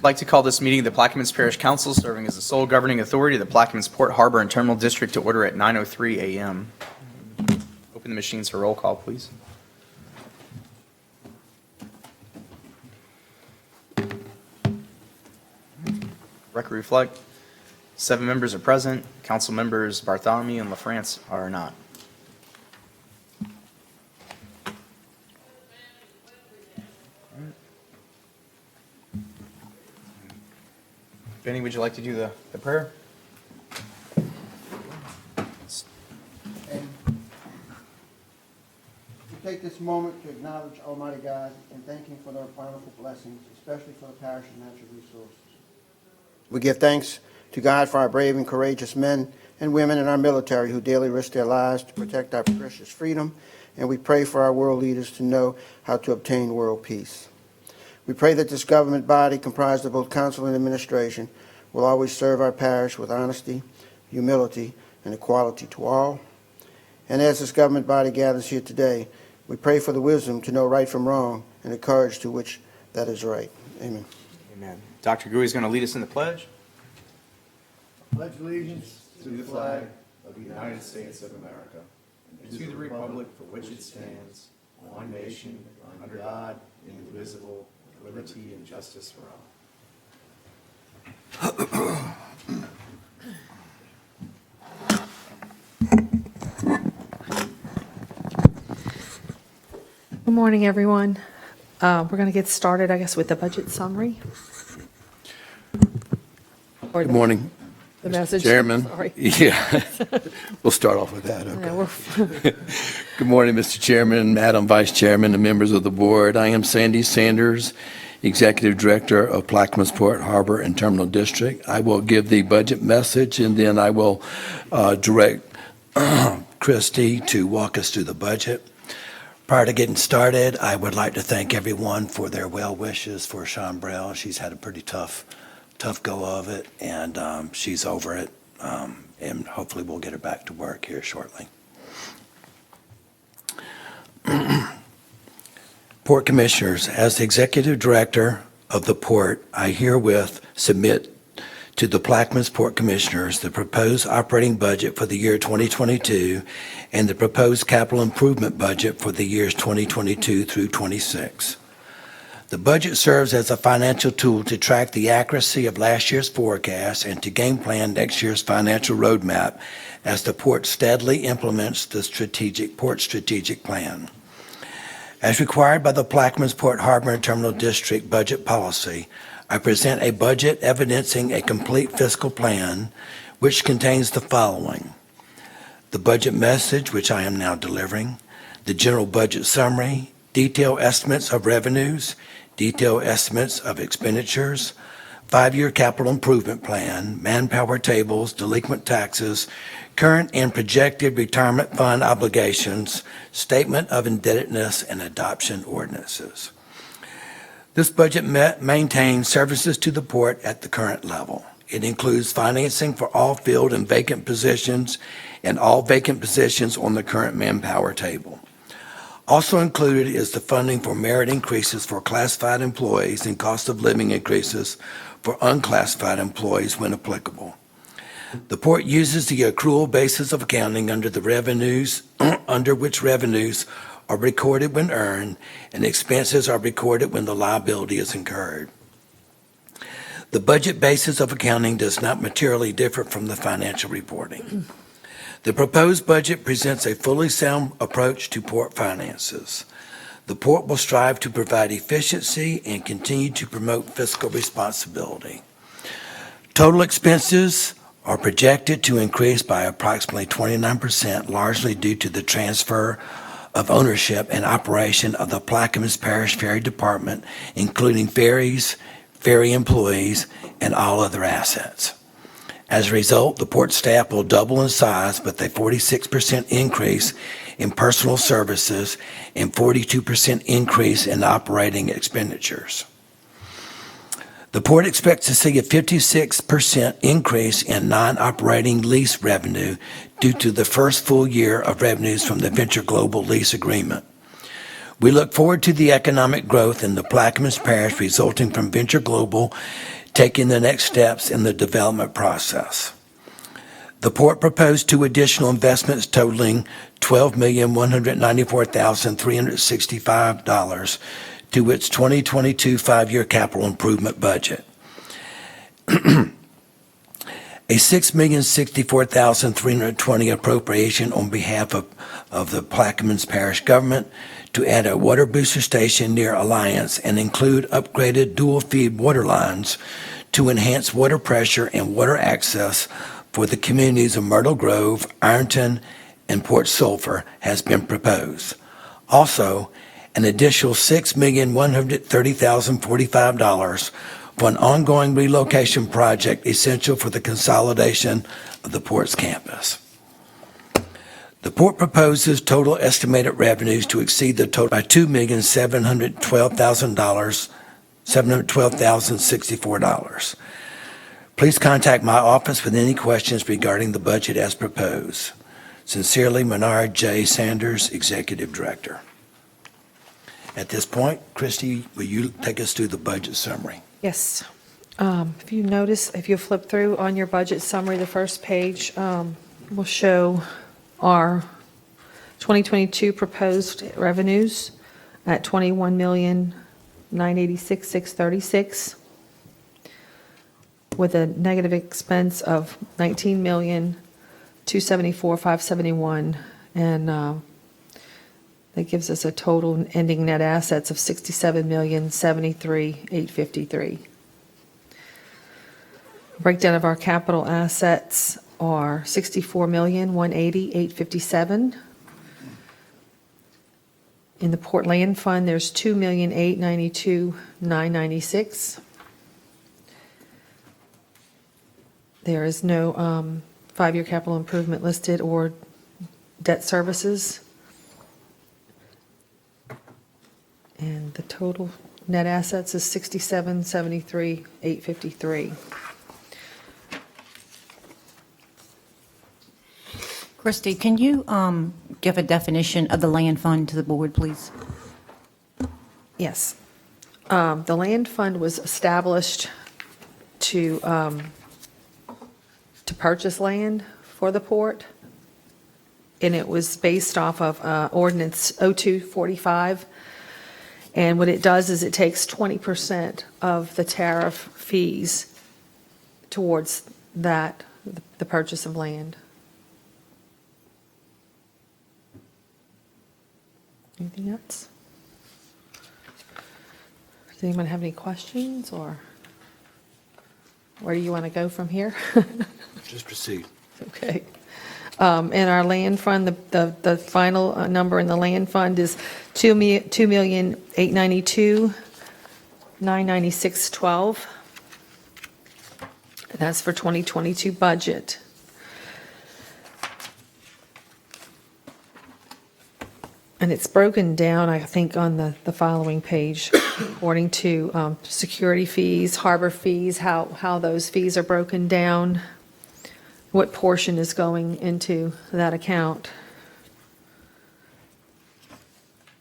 I'd like to call this meeting of the Plaquemines Parish Council, serving as the sole governing authority of the Plaquemines Port Harbor and Terminal District, to order at 9:03 a.m. Open the machines for roll call, please. Record reflect. 7 members are present. Council members Bartholomew and LaFrance are not. Benny, would you like to do the prayer? And to take this moment to acknowledge Almighty God and thank Him for their bountiful blessings, especially for the parish and natural resources. We give thanks to God for our brave and courageous men and women in our military who daily risk their lives to protect our precious freedom, and we pray for our world leaders to know how to obtain world peace. We pray that this government body, comprised of both council and administration, will always serve our parish with honesty, humility, and equality to all. And as this government body gathers here today, we pray for the wisdom to know right from wrong and the courage to which that is right. Amen. Amen. Dr. Gui is going to lead us in the pledge. Pledge allegiance to the flag of the United States of America and to the republic for which it stands, one nation, under God, indivisible, with liberty and justice for all. Good morning, everyone. We're going to get started, I guess, with the budget summary. Good morning, The Mr. message. Chairman. Sorry. Yeah, we'll start off with that, Yeah, okay. Good morning, Mr. Chairman, Madam Vice Chairman, and members of the board. I am Sandy Sanders, Executive Director of Plaquemines Port Harbor and Terminal District. I will give the budget message, and then I will direct Christy to walk us through the budget. Prior to getting started, I would like to thank everyone for their well wishes for Sean Brell. She's had a pretty tough go of it, and she's over it, and hopefully we'll get her back to work here shortly. Port Commissioners, as the Executive Director of the Port, I herewith submit to the Plaquemines Port Commissioners the proposed operating budget for the year 2022 and the proposed capital improvement budget for the years 2022 through 26. The budget serves as a financial tool to track the accuracy of last year's forecast and to game plan next year's financial roadmap as the port steadily implements the port strategic plan. As required by the Plaquemines Port Harbor and Terminal District budget policy, I present a budget evidencing a complete fiscal plan, which contains the following: the budget message, which I am now delivering, the general budget summary, detailed estimates of revenues, detailed estimates of expenditures, 5-year capital improvement plan, manpower tables, delinquent taxes, current and projected retirement fund obligations, statement of indebtedness, and adoption ordinances. This budget maintains services to the port at the current level. It includes financing for all filled and vacant positions and all vacant positions on the current manpower table. Also included is the funding for merit increases for classified employees and cost of living increases for unclassified employees when applicable. The port uses the accrual basis of accounting under which revenues are recorded when earned and expenses are recorded when the liability is incurred. The budget basis of accounting does not materially differ from the financial reporting. The proposed budget presents a fully sound approach to port finances. The port will strive to provide efficiency and continue to promote fiscal responsibility. Total expenses are projected to increase by approximately 29%, largely due to the transfer of ownership and operation of the Plaquemines Parish Ferry Department, including ferries, ferry employees, and all other assets. As a result, the port staff will double in size with a 46% increase in personal services and 42% increase in operating expenditures. The port expects to see a 56% increase in non-operating lease revenue due to the first full year of revenues from the Venture Global lease agreement. We look forward to the economic growth in the Plaquemines Parish resulting from Venture Global taking the next steps in the development process. The port proposed 2 additional investments totaling $12,194,365 to its 2022 five-year capital improvement budget. A $6,064,320 appropriation on behalf of the Plaquemines Parish government to add a water booster station near Alliance and include upgraded dual-feed water lines to enhance water pressure and water access for the communities of Myrtle Grove, Ironton, and Port Sulphur has been proposed. Also, an additional $6,130,045 for an ongoing relocation project essential for the consolidation of the port's campus. The port proposes total estimated revenues to exceed the total by $2,712,064. Please contact my office with any questions regarding the budget as proposed. Sincerely, Menard J. Sanders, Executive Director. At this point, Christy, will you take us through the budget summary? Yes. If you notice, if you flip through on your budget summary, the first page will show our 2022 proposed revenues at $21,986,636 with a negative expense of $19,274,571, and that gives us a total ending net assets of $67,073,853. Breakdown of our capital assets are $64,180,857. In the Port Land Fund, there's $2,892,996. There is no five-year capital improvement listed or debt services. And the total net assets is $67,073,853. Christy, can you give a definition of the land fund to the board, please? Yes. The land fund was established to purchase land for the port, and it was based off of Ordinance 0245. And what it does is it takes 20% of the tariff fees towards that, the purchase of land. Anything else? Does anyone have any questions, or where do you want to go from here? Just proceed. Okay. In our land fund, the final number in the land fund is $2,892,996.12. That's for 2022 budget. And it's broken down, I think, on the following page, according to security fees, harbor fees, how those fees are broken down, what portion is going into that account.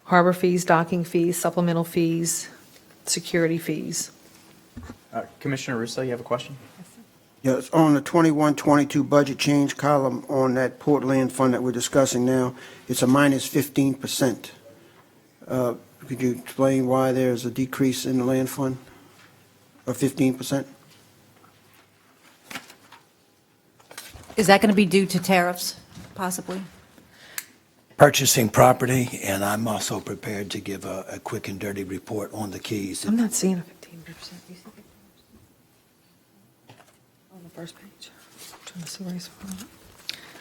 Harbor fees, docking fees, supplemental fees, security fees. Commissioner Russo, you have a question? Yes, on the 21-22 budget change column on that Port Land Fund that we're discussing now, it's a minus 15%. Could you explain why there's a decrease in the land fund of 15%? Is that going to be due to tariffs, possibly? Purchasing property, and I'm also prepared to give a quick and dirty report on the keys. I'm not seeing a 15%. You see it? On the first page. Trying to see where he's from.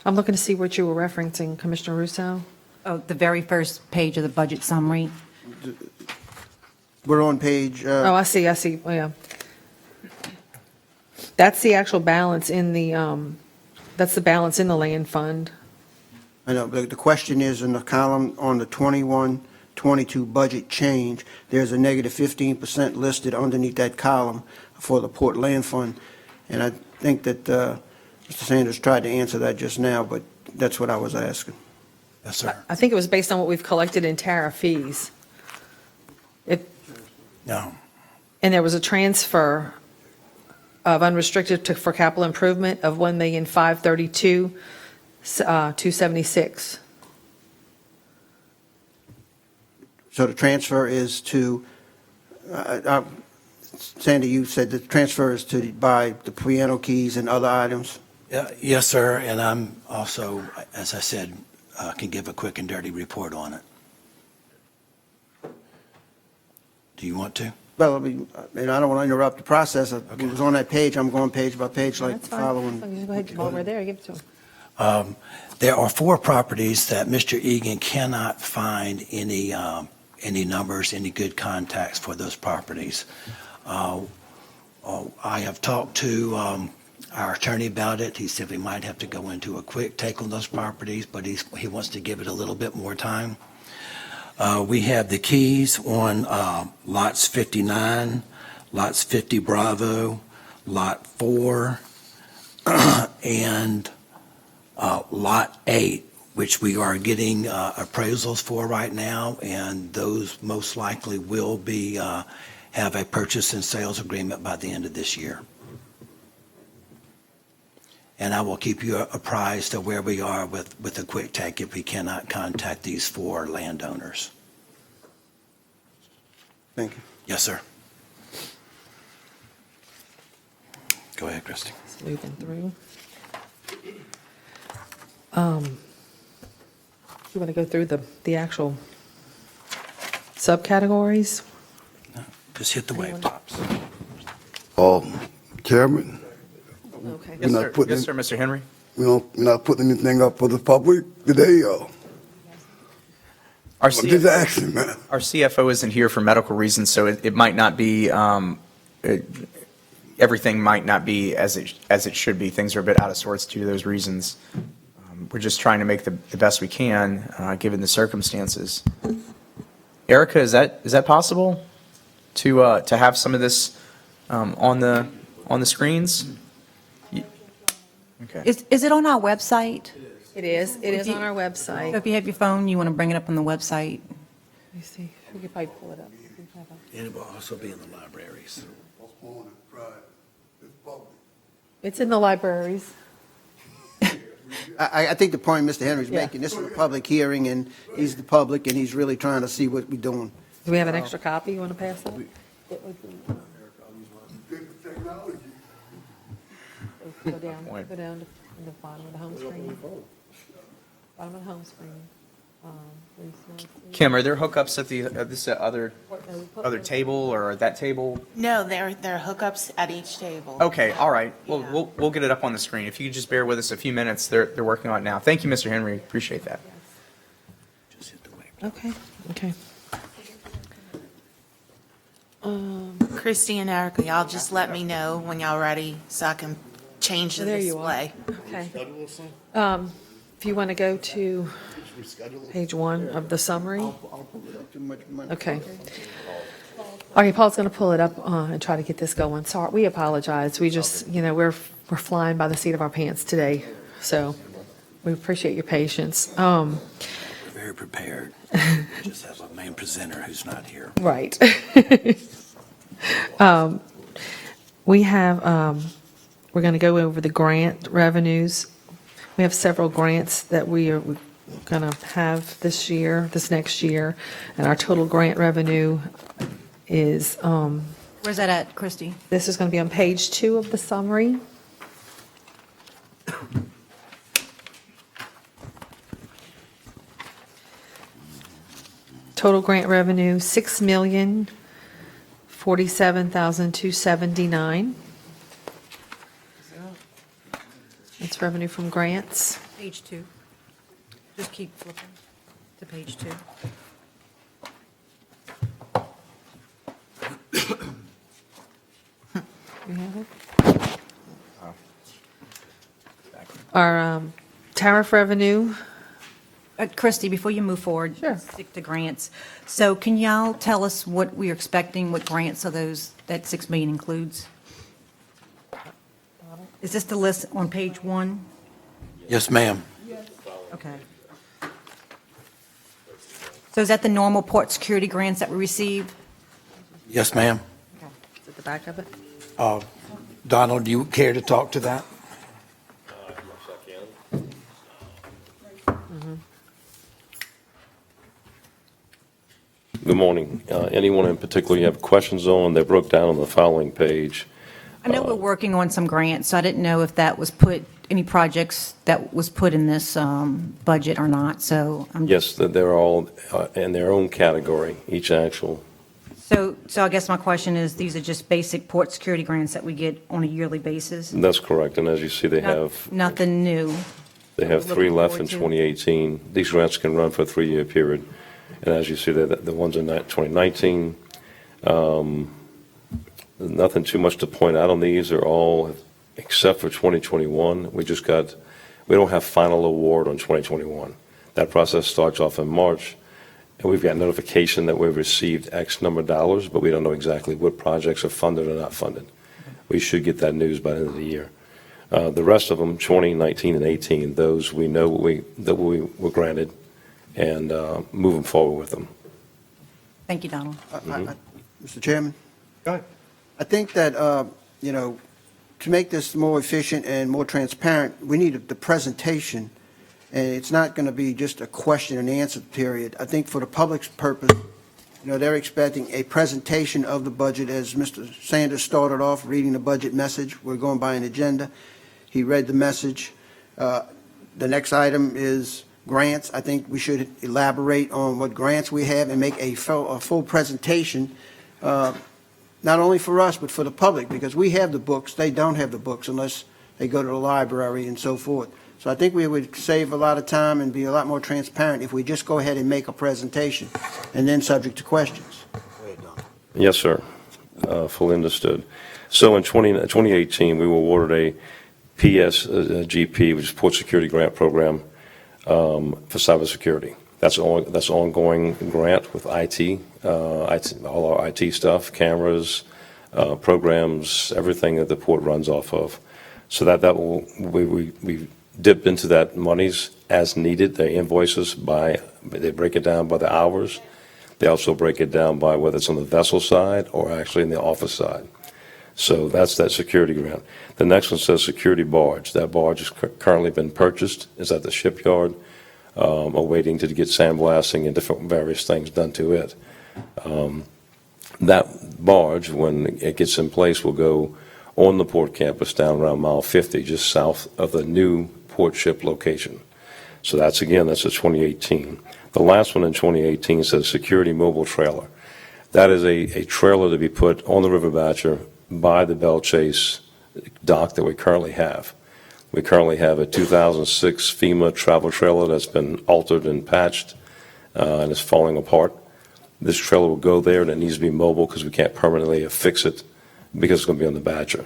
I'm looking to see what you were referencing, Commissioner Russo. Oh, the very first page of the budget summary. We're on page, Oh, I see. Oh, yeah. That's the actual balance in the, that's the balance in the land fund. I know, but the question is in the column on the 21-22 budget change, there's a negative 15% listed underneath that column for the Port Land Fund. And I think that Mr. Sanders tried to answer that just now, but that's what I was asking. Yes, sir. I think it was based on what we've collected in tariff fees. No. And there was a transfer of unrestricted for capital improvement of $1,532,276. So the transfer is to, Sandy, you said the transfer is to buy the piano keys and other items? Yes, sir, and I'm also, as I said, can give a quick and dirty report on it. Do you want to? Well, I mean, I don't want to interrupt the process. It was on that page. I'm going page by page like That's fine. following. Just go ahead, while we're there, give it to him. There are 4 properties that Mr. Egan cannot find any numbers, any good contacts for those properties. I have talked to our attorney about it. He said we might have to go into a quick take on those properties, but he wants to give it a little bit more time. We have the keys on lots 59, lots 50 Bravo, lot 4, and lot 8, which we are getting appraisals for right now, and those most likely will be have a purchase and sales agreement by the end of this year. And I will keep you apprised of where we are with a quick take if we cannot contact these 4 landowners. Thank you. Yes, sir. Go ahead, Christie. Just moving through. You want to go through the actual subcategories? Just hit the wave tops. Chairman, Okay. Yes, not sir. putting Yes, in- sir, Mr. Henry. we're not putting anything up for the public today, Our I'm just CFO, asking, man. our CFO isn't here for medical reasons, so it might not be, everything might not be as it should be. Things are a bit out of sorts due to those reasons. We're just trying to make the best we can, given the circumstances. Erica, is that possible to have some of this on the screens? Okay. Is it on our website? It is on our So website. if you have your phone, you want to bring it up on the website? Let me see, we could probably pull it up. And it will also be in the libraries. It's in the libraries. I think the point Mr. Henry's making, this is a public hearing, and he's the public, and he's really trying to see what we're doing. Do we have an extra copy you want to pass out? It would be- Go down to the bottom of the home screen. Bottom of the home screen. Resources. Kim, are there hookups at this other table or at that table? No, there are hookups at each table. Okay, all right. Well, Yeah. we'll get it up on the screen. If you could just bear with us a few minutes, they're working on it now. Thank you, Mr. Henry. Appreciate that. Just hit the wave. Okay. Christy and Erica, y'all just let me know when y'all ready so I can change the There you are. display. Okay. If you want to go to page 1 of the summary. Too much money. Okay. All right, Paul's going to pull it up and try to get this going. Sorry, we apologize. We just, we're flying by the seat of our pants today, so we appreciate your patience. Very prepared. Just have a main presenter who's not here. Right. We have, we're going to go over the grant revenues. We have several grants that we are going to have this next year, and our total grant revenue is, Where's that at, Christy? this is going to be on page 2 of the summary. Total grant revenue, $6,047,279. That's revenue from grants. Page 2. Just keep flipping to page 2. You have it? Our tariff revenue, Christy, before you move forward. Sure. Stick to grants. So can y'all tell us what we're expecting, what grants are those, that 6 million includes? Is this the list on page 1? Yes, ma'am. Okay. So is that the normal port security grants that we receive? Yes, ma'am. Is it the back of it? Donald, do you care to talk to that? Good morning. Anyone in particular you have questions on? They're broke down on the following page. I know we're working on some grants, so I didn't know if that was put, any projects that was put in this budget or not, so. Yes, they're all in their own category, each actual. So I guess my question is, these are just basic port security grants that we get on a yearly basis? That's correct. And as you see, they have Nothing new? three left in Looking 2018. These grants can run for a 3-year period. And as you see, the ones in 2019, nothing too much to point out on these. They're all, except for 2021, we don't have final award on 2021. That process starts off in March, and we've got notification that we've received X number of dollars, but we don't know exactly what projects are funded or not funded. We should get that news by the end of the year. The rest of them, 2019 and 18, those we know that we were granted, and moving forward with them. Thank you, Donald. Mr. Chairman? Go ahead. I think that, to make this more efficient and more transparent, we need the presentation, and it's not going to be just a question and answer period. I think for the public's purpose, they're expecting a presentation of the budget, as Mr. Sanders started off reading the budget message. We're going by an agenda. He read the message. The next item is grants. I think we should elaborate on what grants we have and make a full presentation, not only for us, but for the public, because we have the books. They don't have the books unless they go to the library and so forth. So I think we would save a lot of time and be a lot more transparent if we just go ahead and make a presentation and then subject to questions. Go ahead, Don. Yes, sir. Fully understood. So in 2018, we were awarded a PSGP, which is Port Security Grant Program, for cybersecurity. That's ongoing grant with IT, all our IT stuff, cameras, programs, everything that the port runs off of. So we dip into that monies as needed. They invoices they break it down by the hours. They also break it down by whether it's on the vessel side or actually in the office side. So that's that security grant. The next one says security barge. That barge has currently been purchased. It's at the shipyard, awaiting to get sandblasting and different various things done to it. That barge, when it gets in place, will go on the port campus down around mile 50, just south of the new port ship location. So that's a 2018. The last one in 2018 says security mobile trailer. That is a trailer to be put on the River Batcher by the Belle Chase dock that we currently have. We currently have a 2006 FEMA travel trailer that's been altered and patched and is falling apart. This trailer will go there, and it needs to be mobile because we can't permanently affix it because it's going to be on the Batcher.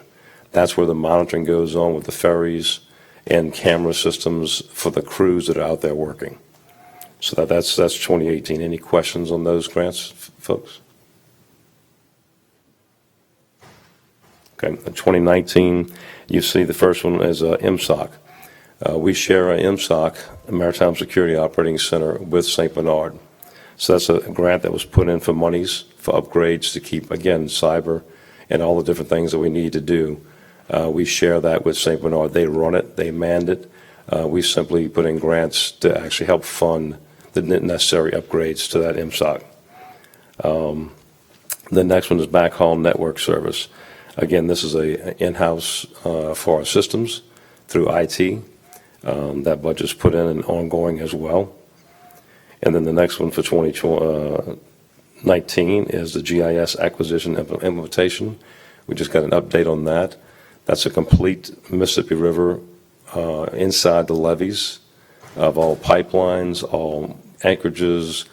That's where the monitoring goes on with the ferries and camera systems for the crews that are out there working. So that's 2018. Any questions on those grants, folks? Okay, in 2019, you see the first one is MSOC. We share a MSOC, a Maritime Security Operating Center, with St. Bernard. So that's a grant that was put in for monies for upgrades to keep, again, cyber and all the different things that we need to do. We share that with St. Bernard. They run it, they man it. We simply put in grants to actually help fund the necessary upgrades to that MSOC. The next one is Backhaul Network Service. Again, this is a in-house for our systems through IT. That budget's put in and ongoing as well. And then the next one for 2019 is the GIS acquisition implementation. We just got an update on that. That's a complete Mississippi River inside the levees of all pipelines, all anchorages,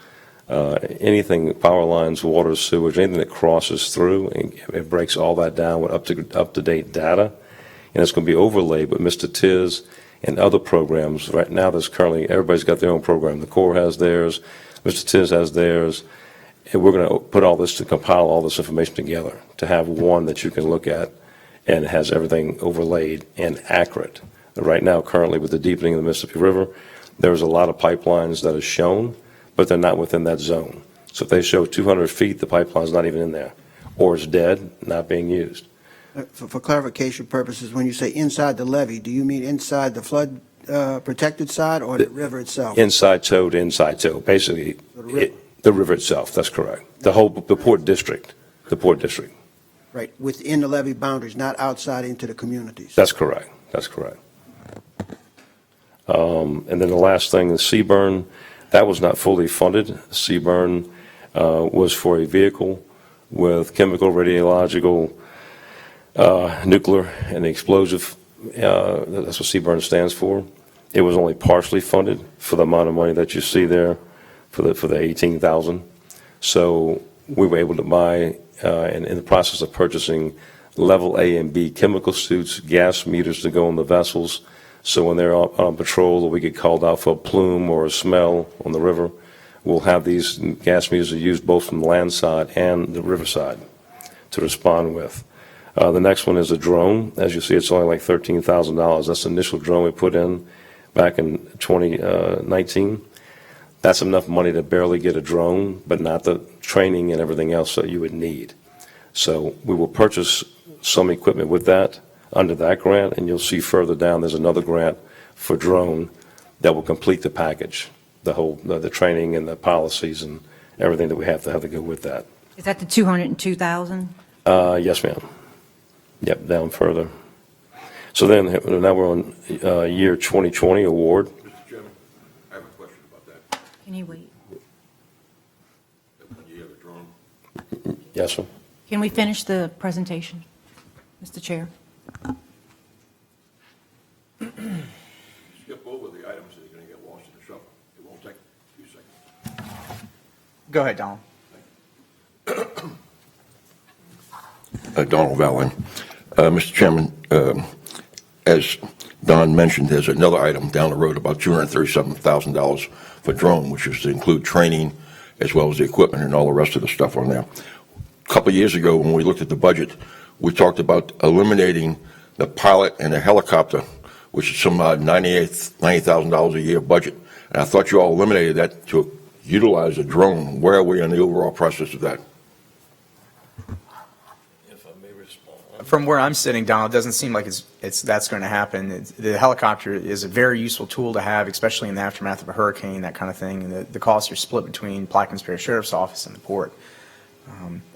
anything, power lines, water, sewage, anything that crosses through. It breaks all that down with up-to-date data. And it's going to be overlaid with Mr. Tiz and other programs. Right now, there's currently, everybody's got their own program. The Corps has theirs, Mr. Tiz has theirs. And we're going to put all this to compile all this information together to have one that you can look at and it has everything overlaid and accurate. Right now, currently, with the deepening of the Mississippi River, there's a lot of pipelines that are shown, but they're not within that zone. So if they show 200 feet, the pipeline's not even in there. or it's dead, not being used. For clarification purposes, when you say inside the levee, do you mean inside the flood protected side or the river itself? Inside toe to inside toe, basically, the river itself, that's correct. The port district, Right, within the levee boundaries, not outside into the communities. That's correct. And then the last thing, the Seaburn, that was not fully funded. Seaburn was for a vehicle with chemical, radiological, nuclear, and explosive. That's what Seaburn stands for. It was only partially funded for the amount of money that you see there for the 18,000. So we were able to buy, and in the process of purchasing level A and B chemical suits, gas meters to go on the vessels. So when they're on patrol or we get called out for a plume or a smell on the river, we'll have these gas meters used both from the land side and the river side to respond with. The next one is a drone. As you see, it's only like $13,000. That's the initial drone we put in back in 2019. That's enough money to barely get a drone, but not the training and everything else that you would need. So we will purchase some equipment with that under that grant, and you'll see further down there's another grant for drone that will complete the package, the training and the policies and everything that we have to go with that. Is that the 202,000? Yes, ma'am. Yep, down further. So then, now we're on year 2020 award. Mr. Chairman, I have a question about that. Can you wait? When you have a drone, Yes, sir. Can we finish the presentation, Mr. Chair? skip over the items that are going to get lost in the shuffle. It won't take a few seconds. Go ahead, Donald. Donald Valley. Mr. Chairman, as Don mentioned, there's another item down the road, about $237,000 for drone, which is to include training as well as the equipment and all the rest of the stuff on there. A couple of years ago, when we looked at the budget, we talked about eliminating the pilot and the helicopter, which is some $90,000 a year budget. And I thought you all eliminated that to utilize a drone. Where are we in the overall process of that? If I may respond. From where I'm sitting, Donald, it doesn't seem like that's going to happen. The helicopter is a very useful tool to have, especially in the aftermath of a hurricane, that kind of thing. And the costs are split between Plaquemines Parish Sheriff's Office and the port.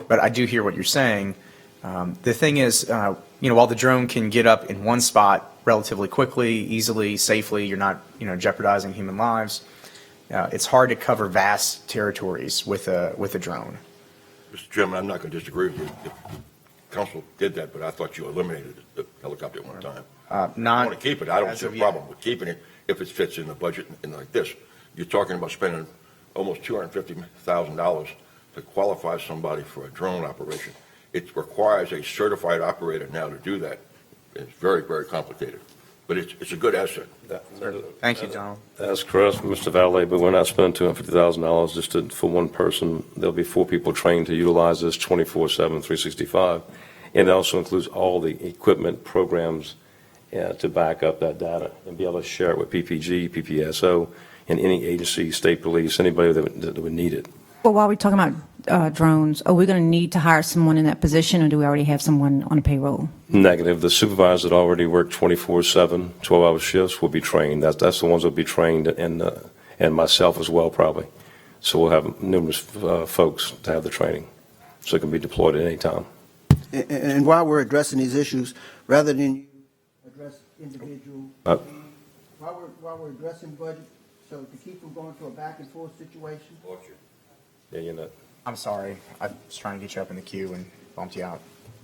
But I do hear what you're saying. The thing is, while the drone can get up in one spot relatively quickly, easily, safely, you're not, jeopardizing human lives. It's hard to cover vast territories with a drone. Mr. Chairman, I'm not going to disagree with you. The council did that, but I thought you eliminated the helicopter at one time. I Not want to keep it. I don't as see a of yet. problem with keeping it if it fits in the budget and like this. You're talking about spending almost $250,000 to qualify somebody for a drone operation. It requires a certified operator now to do that. It's very, very complicated, but it's a good asset. Thank you, Donald. That's correct, Mr. Valet, but we're not spending $250,000 just for one person. There'll be 4 people trained to utilize this 24/7, 365. And it also includes all the equipment programs to back up that data and be able to share it with PPG, PPSO, and any agency, state police, anybody that would need it. Well, while we're talking about drones, are we going to need to hire someone in that position, or do we already have someone on a payroll? Negative. The supervisors that already work 24/7, 12-hour shifts will be trained. That's the ones that will be trained, and myself as well, probably. So we'll have numerous folks to have the training, so it can be deployed at any time. And while we're addressing these issues, rather than you address individual, while we're addressing budget, so to keep from going to a back and forth situation. Yeah, you're not. I'm sorry. I was trying to get you up in the queue and bumped you out.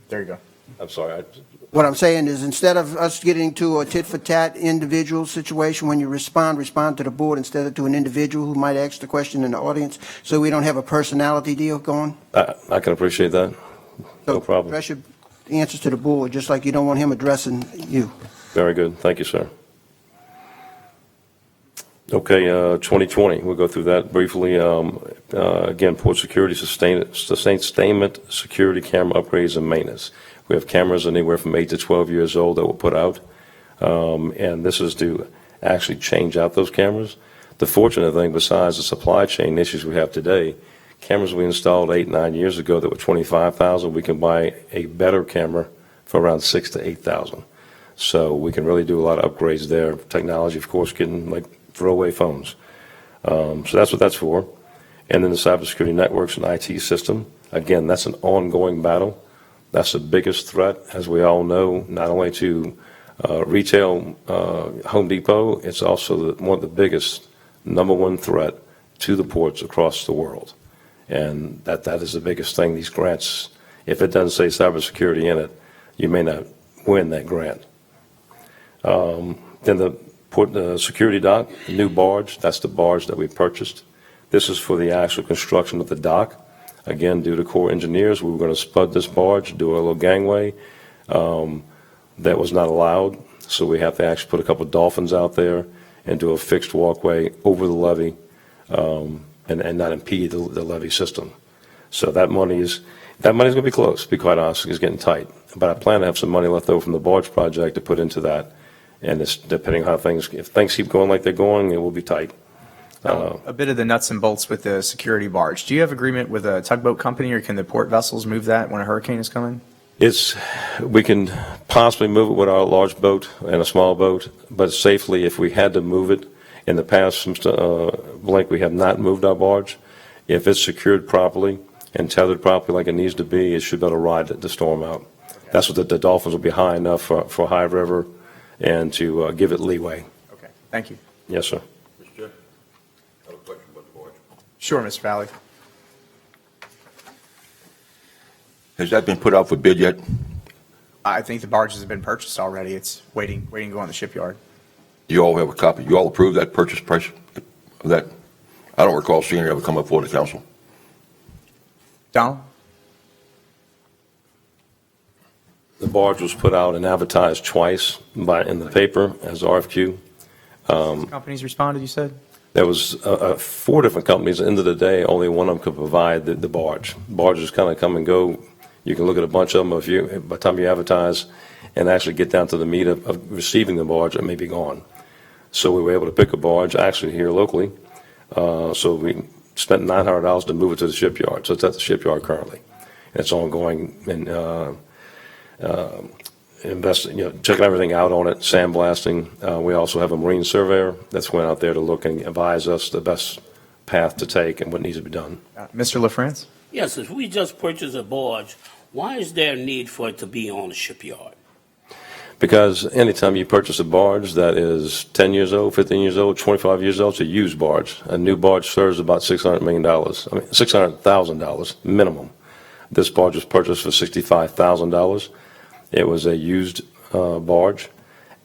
There you go. I'm sorry. What I'm saying is, instead of us getting to a tit-for-tat individual situation, when you respond to the board instead of to an individual who might ask the question in the audience, so we don't have a personality deal going. I can appreciate that. No So problem. address your answers to the board, just like you don't want him addressing you. Very good. Thank you, sir. Okay, 2020, we'll go through that briefly. Again, port security, sustainment, security camera upgrades and maintenance. We have cameras anywhere from 8 to 12 years old that we'll put out. And this is to actually change out those cameras. The fortunate thing, besides the supply chain issues we have today, cameras we installed 8, 9 years ago that were 25,000, we can buy a better camera for around 6,000 to 8,000. So we can really do a lot of upgrades there. Technology, of course, getting like throwaway phones. So that's what that's for. And then the cybersecurity networks and IT system. Again, that's an ongoing battle. That's the biggest threat, as we all know, not only to retail Home Depot, it's also one of the biggest, number one threat to the ports across the world. And that is the biggest thing. These grants, if it doesn't say cybersecurity in it, you may not win that grant. Then the security dock, the new barge, that's the barge that we purchased. This is for the actual construction of the dock. Again, due to Corps engineers, we were going to spud this barge, do a little gangway. That was not allowed, so we have to actually put a couple of dolphins out there and do a fixed walkway over the levee and not impede the levee system. So that money's going to be close, to be quite honest. It's getting tight. But I plan to have some money left over from the barge project to put into that. And it's depending on how if things keep going like they're going, it will be tight. A bit of the nuts and bolts with the security barge. Do you have agreement with a tugboat company, or can the port vessels move that when a hurricane is coming? We can possibly move it with our large boat and a small boat, but safely, if we had to move it, in the past, Blake, we have not moved our barge. If it's secured properly and tethered properly like it needs to be, it should be able to ride the storm out. Okay. That's what the dolphins will be high enough for high river and to give it leeway. Okay, thank you. Yes, sir. Mr. Chair, I have a question about the barge. Sure, Mr. Valley. Has that been put out for bid yet? I think the barges have been purchased already. It's waiting to go in the shipyard. Do you all have a copy? You all approve that purchase price of that? I don't recall seeing it ever come up before the council. Donald? The barge was put out and advertised twice in the paper as RFQ. Companies responded, you said? There was 4 different companies. At the end of the day, only one of them could provide the barge. Barges kind of come and go. You can look at a bunch of them. By the time you advertise and actually get down to the meat of receiving the barge, it may be gone. So we were able to pick a barge, actually here locally. So we spent $900 to move it to the shipyard. So it's at the shipyard currently. And it's ongoing and checking everything out on it, sandblasting. We also have a marine surveyor that's going out there to look and advise us the best path to take and what needs to be done. Mr. LaFrance? Yes, if we just purchase a barge, why is there a need for it to be on the shipyard? Because anytime you purchase a barge that is 10 years old, 15 years old, 25 years old, it's a used barge. A new barge serves about $600 million, $600,000 minimum. This barge was purchased for $65,000. It was a used barge,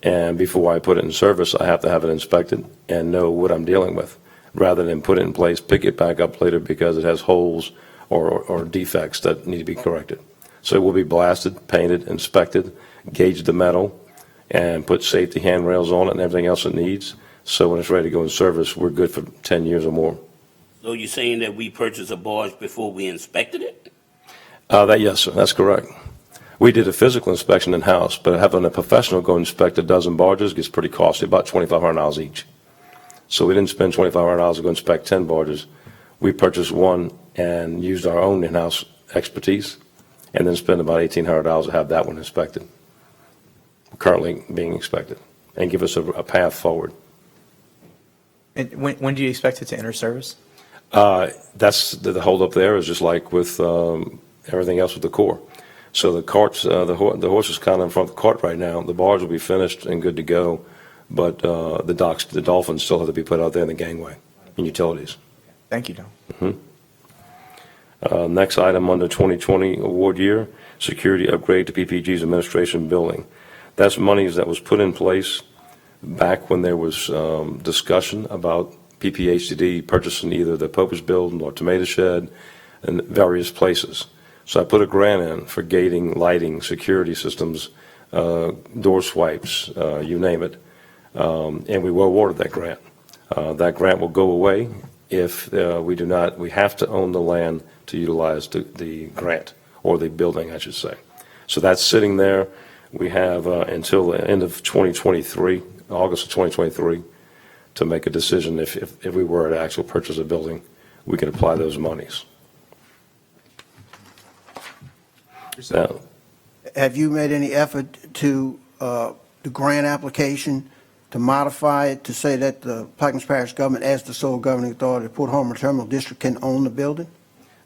and before I put it in service, I have to have it inspected and know what I'm dealing with, rather than put it in place, pick it back up later because it has holes or defects that need to be corrected. So it will be blasted, painted, inspected, gauge the metal, and put safety handrails on it and everything else it needs. So when it's ready to go in service, we're good for 10 years or more. So you're saying that we purchased a barge before we inspected it? Yes, sir, that's correct. We did a physical inspection in-house, but having a professional go inspect a dozen barges gets pretty costly, about $2,500 each. So we didn't spend $2,500 to go inspect 10 barges. We purchased one and used our own in-house expertise, and then spent about $1,800 to have that one inspected, currently being inspected, and give us a path forward. And when do you expect it to enter service? That's the holdup there is just like with everything else with the Corps. So the carts, the horse is kind of in front of the cart right now. The barge will be finished and good to go, but the dolphins still have to be put out there in the gangway and utilities. Thank you, Don. Next item under 2020 award year, security upgrade to PPG's administration building. That's monies that was put in place back when there was discussion about PPHCD purchasing either the Popers building or Tomato Shed and various places. So I put a grant in for gating, lighting, security systems, door swipes, you name it, and we were awarded that grant. That grant will go away if we have to own the land to utilize the grant, or the building, I should say. So that's sitting there. We have until the end of 2023, August of 2023, to make a decision if we were to actually purchase a building, we can apply those monies. Now, Have you made any effort to, the grant application, to modify it to say that the Plaquemines Parish government, as the sole governing authority of Port Homer Terminal District, can own the building?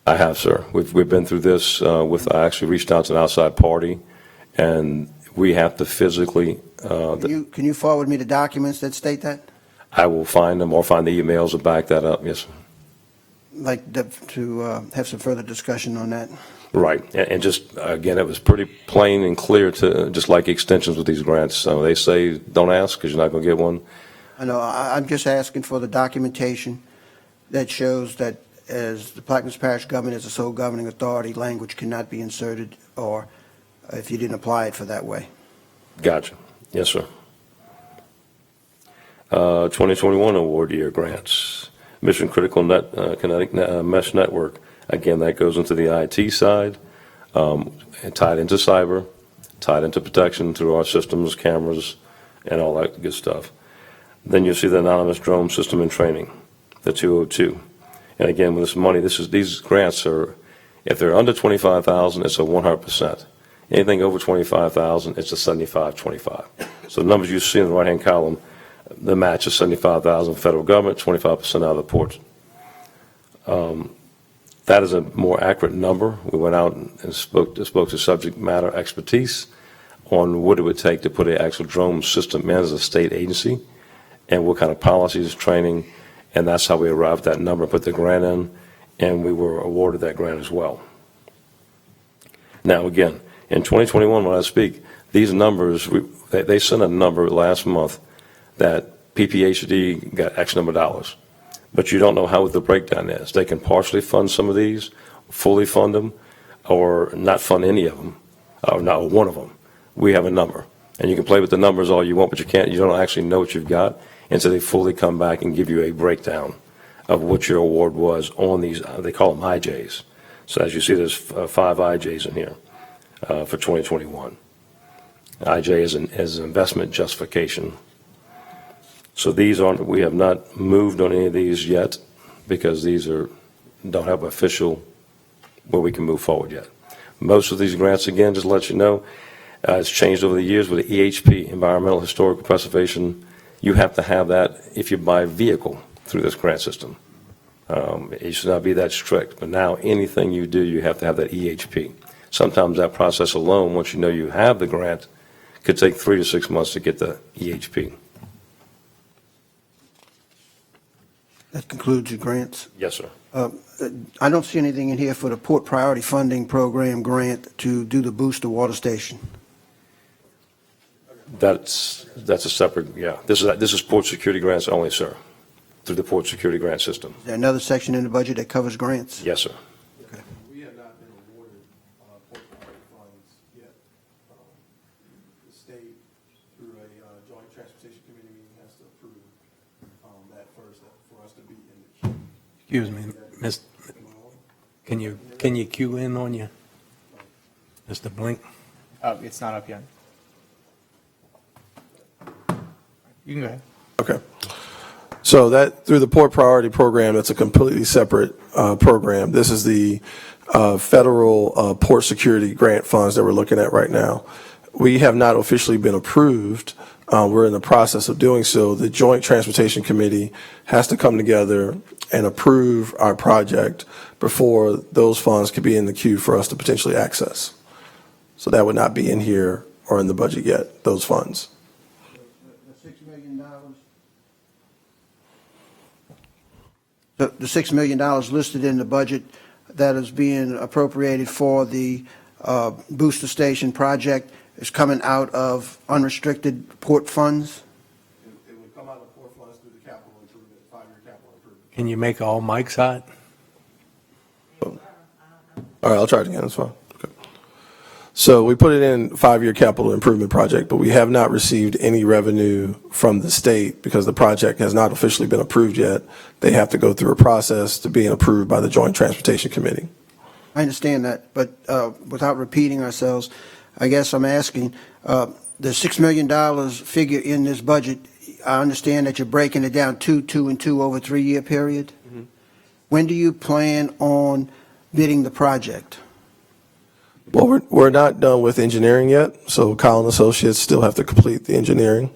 I have, sir. We've been through this I actually reached out to an outside party, and we have to physically, Can you forward me the documents that state that? I will find them or find the emails to back that up, yes, sir. Like to have some further discussion on that? Right, and just, again, it was pretty plain and clear to, just like extensions with these grants. So they say, don't ask, because you're not going to get one. I know, I'm just asking for the documentation that shows that as the Plaquemines Parish government is the sole governing authority, language cannot be inserted, or if you didn't apply it for that way. Gotcha. Yes, sir. 2021 award year grants. Mission Critical Kinetic Mesh Network. Again, that goes into the IT side, and tied into cyber, tied into protection through our systems, cameras, and all that good stuff. Then you see the Anonymous Drone System and Training, the 202. And again, with this money, these grants are, if they're under 25,000, it's a 100%. Anything over 25,000, it's a 75-25. So the numbers you see in the right-hand column, the match is 75,000 federal government, 25% out of the ports. That is a more accurate number. We went out and spoke to subject matter expertise on what it would take to put an actual drone system in as a state agency and what kind of policies, training, and that's how we arrived at that number, put the grant in, and we were awarded that grant as well. Now, again, in 2021, when I speak, these numbers, they sent a number last month that PPHD got X number of dollars. But you don't know how the breakdown is. They can partially fund some of these, fully fund them, or not fund any of them, or not one of them. We have a number. And you can play with the numbers all you want, but you don't actually know what you've got until they fully come back and give you a breakdown of what your award was on these, they call them IJs. So as you see, there's 5 IJs in here for 2021. IJ is an investment justification. So we have not moved on any of these yet because these don't have official where we can move forward yet. Most of these grants, again, just to let you know, it's changed over the years with the EHP, Environmental Historical Preservation. You have to have that if you buy a vehicle through this grant system. It should not be that strict, but now anything you do, you have to have that EHP. Sometimes that process alone, once you know you have the grant, could take 3 to 6 months to get the EHP. That concludes your grants. Yes, sir. I don't see anything in here for the Port Priority Funding Program grant to do the booster water station. That's a separate, yeah. This is port security grants only, sir, through the port security grant system. Is there another section in the budget that covers grants? Yes, sir. We have not been awarded port priority funds yet. The state, through a joint transportation committee meeting, has to approve that first for us to be in the queue. Excuse me, Miss, can you cue in on you? Mr. Blink? It's not up yet. You can go ahead. Okay. So that, through the Port Priority Program, that's a completely separate program. This is the federal port security grant funds that we're looking at right now. We have not officially been approved. We're in the process of doing so. The Joint Transportation Committee has to come together and approve our project before those funds could be in the queue for us to potentially access. So that would not be in here or in the budget yet, those funds. The $6 million. The $6 million listed in the budget that is being appropriated for the booster station project is coming out of unrestricted port funds? It would come out of port funds through the capital improvement, 5-year capital improvement. Can you make all mics hot? All right, I'll try it again, that's fine. Okay. So we put it in 5-year capital improvement project, but we have not received any revenue from the state because the project has not officially been approved yet. They have to go through a process to being approved by the Joint Transportation Committee. I understand that, but without repeating ourselves, I guess I'm asking, the $6 million figure in this budget, I understand that you're breaking it down 2, 2, and 2 over a 3-year period. When do you plan on bidding the project? Well, we're not done with engineering yet, so Kyle and Associates still have to complete the engineering.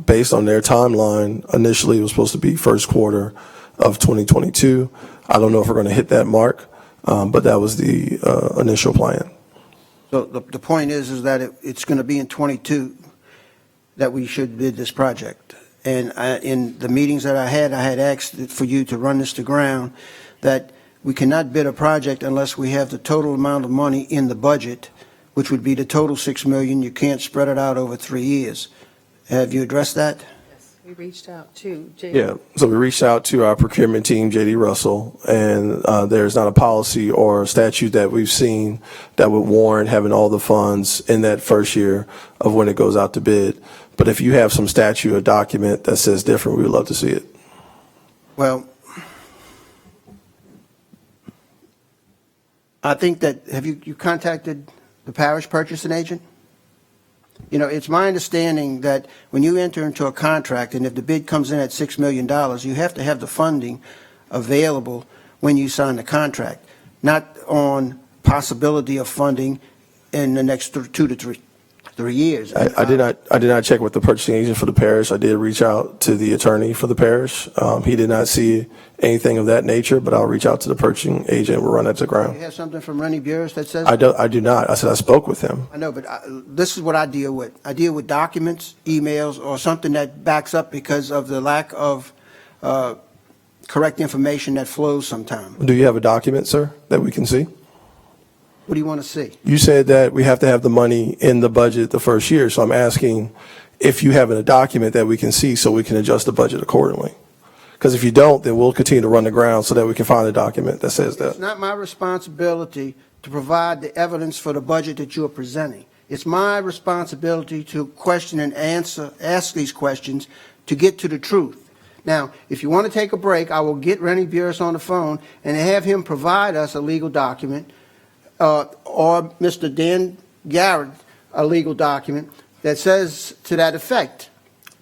Based on their timeline, initially it was supposed to be first quarter of 2022. I don't know if we're going to hit that mark, but that was the initial plan. So the point is that it's going to be in '22 that we should bid this project. And in the meetings that I had asked for you to run this to ground, that we cannot bid a project unless we have the total amount of money in the budget, which would be the total $6 million. You can't spread it out over 3 years. Have you addressed that? Yes, we reached out to JD. Yeah, so we reached out to our procurement team, JD Russell, and there's not a policy or statute that we've seen that would warrant having all the funds in that first year of when it goes out to bid. But if you have some statute or document that says different, we would love to see it. Well, I think that, have you contacted the parish purchasing agent? You know, it's my understanding that when you enter into a contract, and if the bid comes in at $6 million, you have to have the funding available when you sign the contract, not on possibility of funding in the next 2 to 3 years. I did not check with the purchasing agent for the parish. I did reach out to the attorney for the parish. He did not see anything of that nature, but I'll reach out to the purchasing agent. We'll run that to ground. You have something from Rennie Burris that says? I do not. I said I spoke with him. I know, but this is what I deal with. I deal with documents, emails, or something that backs up because of the lack of correct information that flows sometimes. Do you have a document, sir, that we can see? What do you want to see? You said that we have to have the money in the budget the first year, so I'm asking if you have a document that we can see so we can adjust the budget accordingly. Because if you don't, then we'll continue to run the ground so that we can find a document that says that. It's not my responsibility to provide the evidence for the budget that you are presenting. It's my responsibility to question and ask these questions to get to the truth. Now, if you want to take a break, I will get Rennie Burris on the phone and have him provide us a legal document, or Mr. Dan Garrett, a legal document that says to that effect.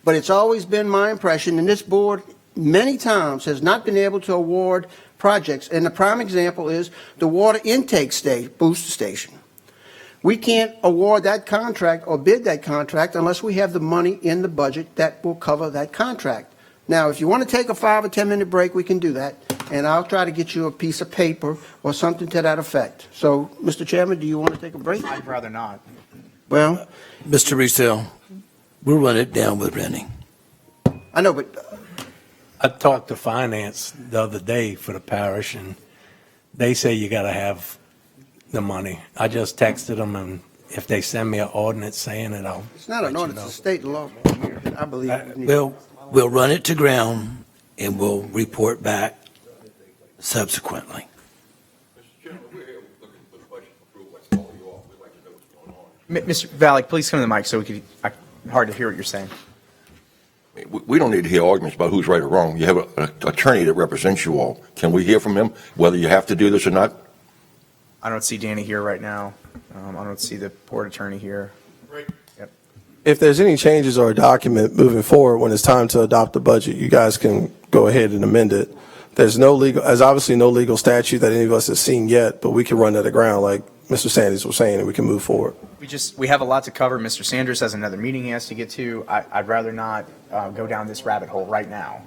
But it's always been my impression, and this board many times has not been able to award projects. And the prime example is the water intake booster station. We can't award that contract or bid that contract unless we have the money in the budget that will cover that contract. Now, if you want to take a 5 or 10 minute break, we can do that. And I'll try to get you a piece of paper or something to that effect. So, Mr. Chairman, do you want to take a break? I'd rather not. Well, Mr. Riesel, we'll run it down with Rennie. I know, but I talked to finance the other day for the parish, and they say you got to have the money. I just texted them, and if they send me an ordinance saying it, I'll it's not an let you ordinance, know. it's a state law. I believe. We'll run it to ground, and we'll report back subsequently. Mr. Valek, please come to the mic so we could, hard to hear what you're saying. We don't need to hear arguments about who's right or wrong. You have an attorney that represents you all. Can we hear from him, whether you have to do this or not? I don't see Danny here right now. I don't see the port attorney here. Yep. If there's any changes or a document moving forward when it's time to adopt the budget, you guys can go ahead and amend it. There's obviously no legal statute that any of us have seen yet, but we can run that to ground like Mr. Sanders was saying, and we can move forward. We have a lot to cover. Mr. Sanders has another meeting he has to get to. I'd rather not go down this rabbit hole right now.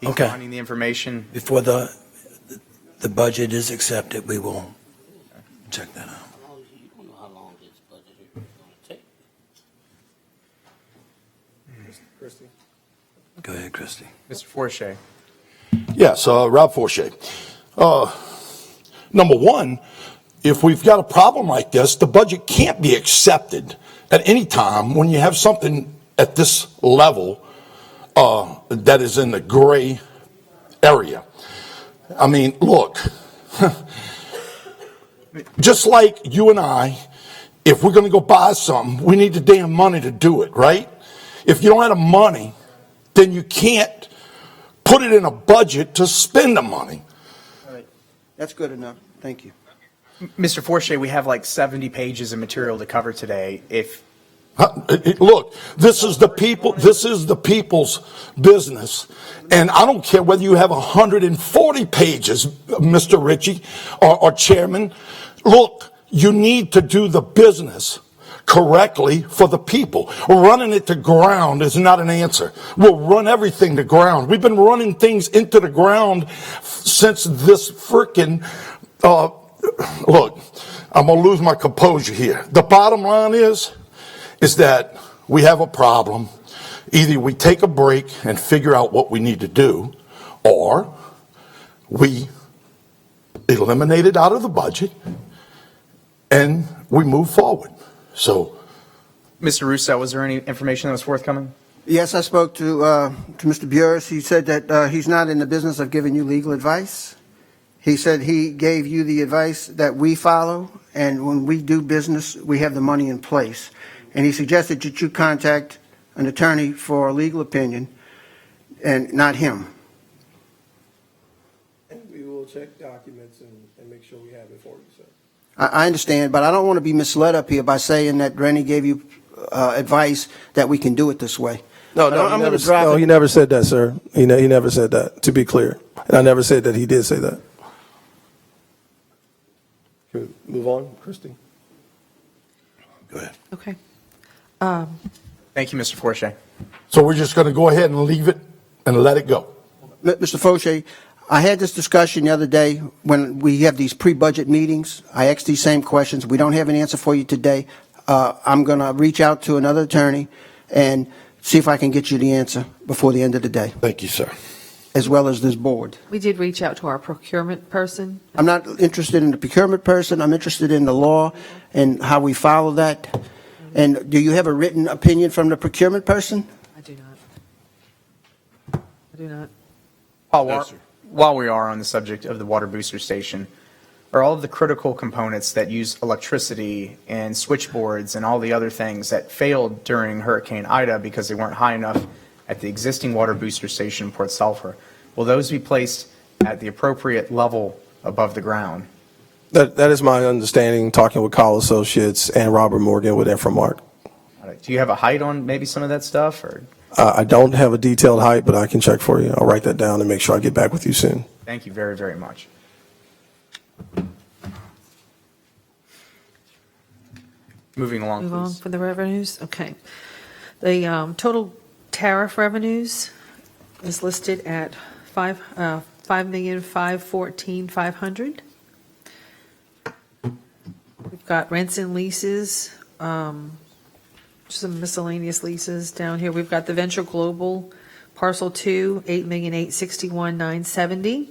He's Okay. finding the information. Before the budget is accepted, we will check that out. You don't know how long this budget is going to take. Go ahead, Christie. Mr. Forshey. Yes, Rob Forshey. Number one, if we've got a problem like this, the budget can't be accepted at any time when you have something at this level that is in the gray area. I mean, look, just like you and I, if we're going to go buy something, we need the damn money to do it, right? If you don't have the money, then you can't put it in a budget to spend the money. All right, that's good enough. Thank you. Mr. Forshey, we have like 70 pages of material to cover today. If Look, this is the people's business. And I don't care whether you have 140 pages, Mr. Ritchie or Chairman. Look, you need to do the business correctly for the people. Running it to ground is not an answer. We'll run everything to ground. We've been running things into the ground since this frickin' look, I'm going to lose my composure here. The bottom line is that we have a problem. Either we take a break and figure out what we need to do, or we eliminate it out of the budget and we move forward. So, Mr. Russo, was there any information that was forthcoming? Yes, I spoke to Mr. Burris. He said that he's not in the business of giving you legal advice. He said he gave you the advice that we follow, and when we do business, we have the money in place. And he suggested that you contact an attorney for a legal opinion, and not him. And we will check documents and make sure we have it for you, sir. I understand, but I don't want to be misled up here by saying that Rennie gave you advice that we can do it this way. No, he never said that, sir. He never said that, to be clear. And I never said that he did say that. Can we move on, Christie? Go ahead. Okay. Thank you, Mr. Forche. so we're just going to go ahead and leave it and let it go. Mr. Fauché, I had this discussion the other day when we have these pre-budget meetings. I asked these same questions. We don't have an answer for you today. I'm going to reach out to another attorney and see if I can get you the answer before the end of the day, Thank you, sir. as well as this board. We did reach out to our procurement person. I'm not interested in the procurement person. I'm interested in the law and how we follow that. And do you have a written opinion from the procurement person? I do not. I do not. Paul, while we are on the subject of the water booster station, are all of the critical components that use electricity and switchboards and all the other things that failed during Hurricane Ida because they weren't high enough at the existing water booster station in Port Sulphur, will those be placed at the appropriate level above the ground? That is my understanding, talking with Call Associates and Robert Morgan with Infomark. Do you have a height on maybe some of that stuff, or? I don't have a detailed height, but I can check for you. I'll write that down and make sure I get back with you soon. Thank you very, very much. Moving along, Move on please. for the revenues? Okay. The total tariff revenues is listed at $5,514,500. We've got rents and leases, some miscellaneous leases down here. We've got the Venture Global Parcel 2, $8,861,970.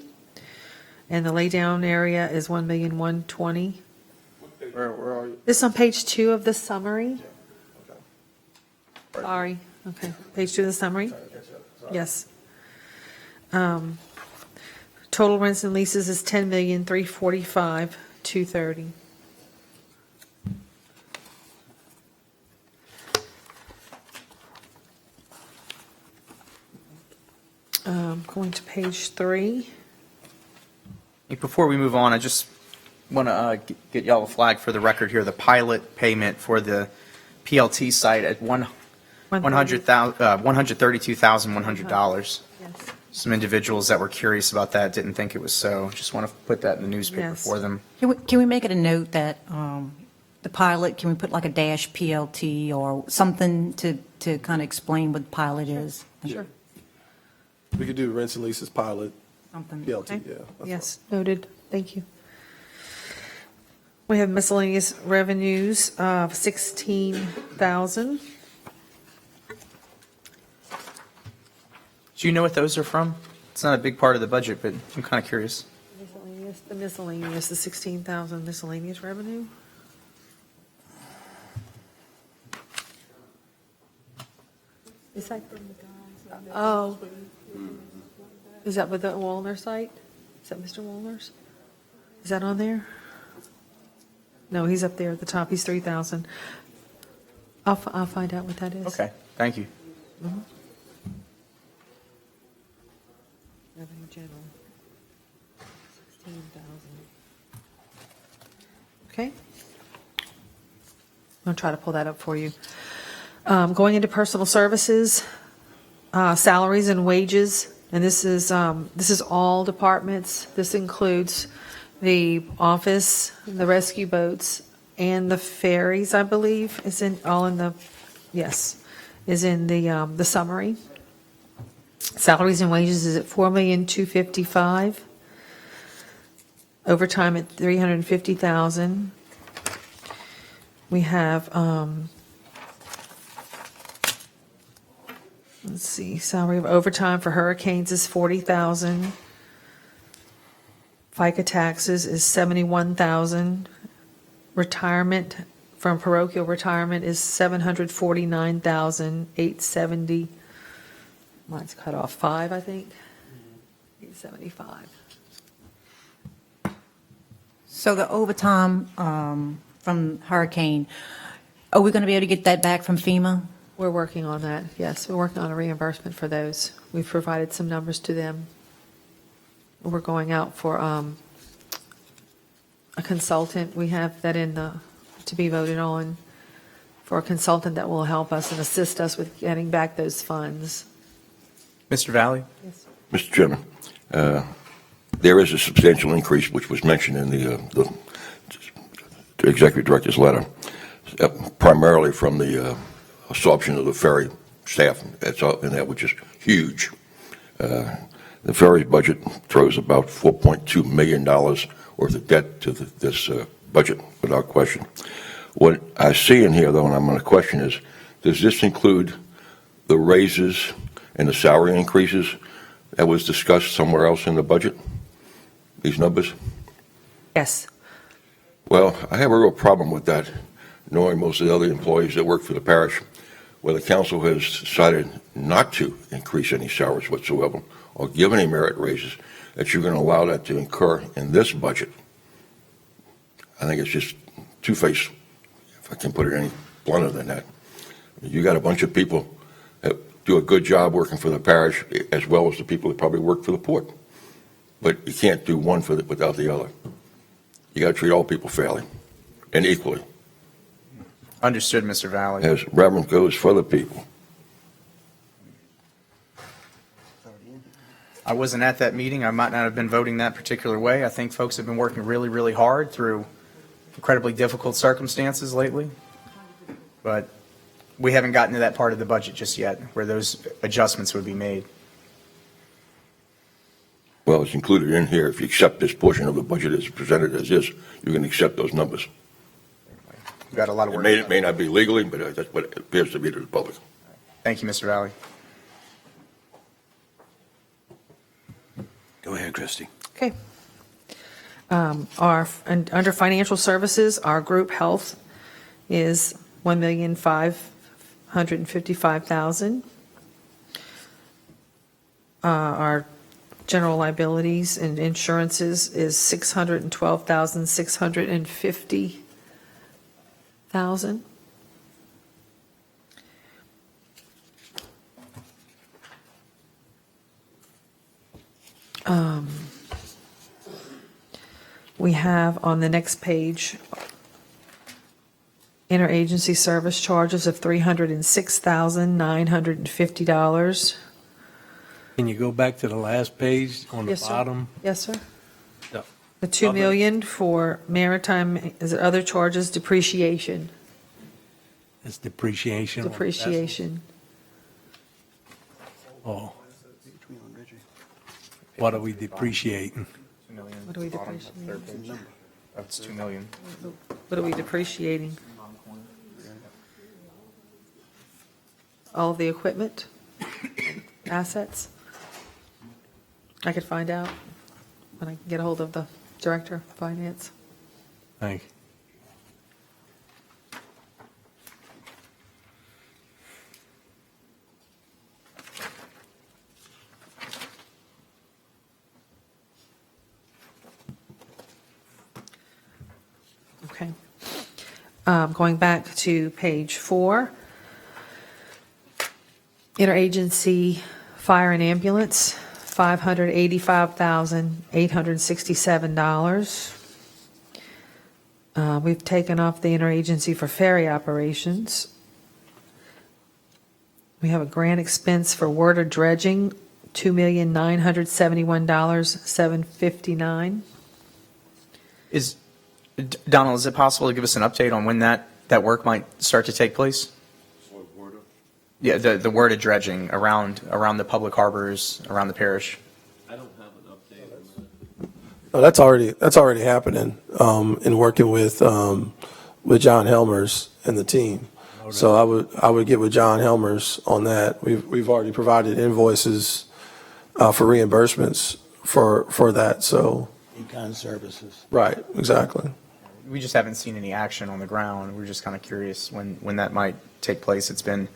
And the laydown area is $1,120,000. Where are you? This is on page 2 of the summary. Sorry, okay, page 2 of the summary? Yes. Total rents and leases is $10,345,230. Going to page 3. Before we move on, I just want to get y'all a flag for the record here. The pilot payment for the PLT site at $132,100. Yes. Some individuals that were curious about that didn't think it was so. Just want to put that in the newspaper Yes. for them. Can we make it a note that the pilot, can we put like a dash PLT or something to kind of explain what the pilot is? Sure. We could do rents and leases pilot, Something. PLT, Okay. yeah. that's Yes, noted, thank you. We have miscellaneous revenues of $16,000. Do you know what those are from? It's not a big part of the budget, but I'm kind of curious. The miscellaneous, the $16,000 miscellaneous revenue. Is that from the guys? Oh. Is that with the Wallner site? Is that Mr. Wallner's? Is that on there? No, he's up there at the top. He's 3,000. I'll find out what that is. Okay, thank you. Mhm. Revenue general. 16,000. Okay. I'm going to try to pull that up for you. Going into personal services, salaries and wages, and this is all departments. This includes the office, the rescue boats, and the ferries, I believe, is in the summary. Salaries and wages is at $4,255,000. Overtime at $350,000. We have, let's see, salary of overtime for hurricanes is $40,000. FICA taxes is $71,000. Retirement from parochial retirement is $749,870. Mine's cut off 5, I think. 875. So the overtime from hurricane, are we going to be able to get that back from FEMA? We're working on that, yes. We're working on a reimbursement for those. We've provided some numbers to them. We're going out for a consultant. We have that to be voted on for a consultant that will help us and assist us with getting back those funds. Mr. Valley? Yes. Mr. Chairman, there is a substantial increase, which was mentioned in the Executive Director's letter, primarily from the absorption of the ferry staff, and that which is huge. The ferry budget throws about $4.2 million worth of debt to this budget, without question. What I see in here, though, and I'm going to question is, does this include the raises and the salary increases that was discussed somewhere else in the budget? These numbers? Yes. Well, I have a real problem with that, knowing most of the other employees that work for the parish, where the council has decided not to increase any salaries whatsoever or give any merit raises, that you're going to allow that to incur in this budget. I think it's just two-faced, if I can put it any blunter than that. You got a bunch of people that do a good job working for the parish, as well as the people that probably work for the port. But you can't do one without the other. You got to treat all people fairly and equally. Understood, Mr. Valley. As reverence goes for the people. I wasn't at that meeting. I might not have been voting that particular way. I think folks have been working really, really hard through incredibly difficult circumstances lately. But we haven't gotten to that part of the budget just yet where those adjustments would be made. Well, it's included in here. If you accept this portion of the budget as presented as is, you can accept those numbers. We've got a lot of work. It may not be legally, but that's what it appears to be to the public. Thank you, Mr. Valley. Go ahead, Christie. Okay. Under financial services, our group health is $1,555,000. Our general liabilities and insurances is $612,650,000. We have on the next page interagency service charges of $306,950. Can you go back to the last page on the Yes, sir. bottom? Yes, sir. The The 2 million for maritime, is it other charges, depreciation? It's depreciation. on Depreciation. vessels. Oh. What are we depreciating? 2 million. What are we Bottom, depreciating? third page. That's 2 million. What are we depreciating? All of the equipment, assets? I could find out when I can get a hold of the director of finance. Thank you. Okay. Going back to page 4, interagency fire and ambulance, $585,867. We've taken off the interagency for ferry operations. We have a grant expense for water dredging, $2,971,759. Donald, is it possible to give us an update on when that work might start to take place? Yeah, the word of dredging around the public harbors, around the parish. I don't have an update on that. No, that's already happening, in working with John Helmers and the team. So I would get with John Helmers on that. We've already provided invoices, for reimbursements for that, so. In-kind services. Right, exactly. We just haven't seen any action on the ground. We're just kind of curious when that might take place. It's been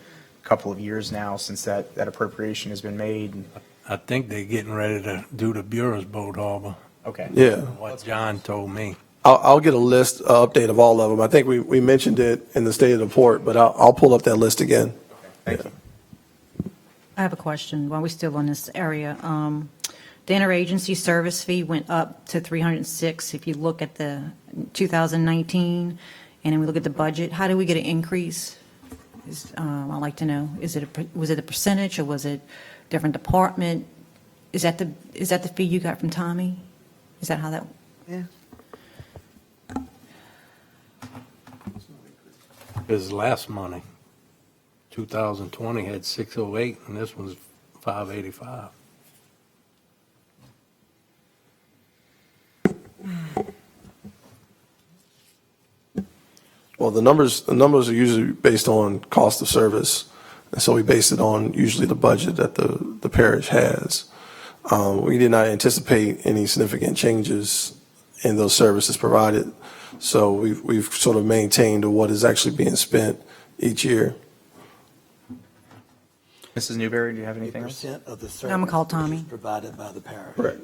a couple of years now since that appropriation has been made. I think they're getting ready to do the Bureau's boat harbor, Okay. Yeah. what John told me. I'll get a list, update of all of them. I think we mentioned it in the state of the port, but I'll pull up that list again. Thank you. I have a question while we're still on this area. The interagency service fee went up to 306. If you look at the 2019, and then we look at the budget, how do we get an increase? I'd like to know, was it a percentage or was it different department? Is that the fee you got from Tommy? Is that how that? Yeah. His last money, 2020 had 608 and this one's 585. Well, the numbers are usually based on cost of service, and so we base it on usually the budget that the parish has. We did not anticipate any significant changes in those services provided, so we've sort of maintained what is actually being spent each year. Mrs. Newberry, do you have anything else? 8% of the I'm gonna call Tommy. service provided by the parish. Correct.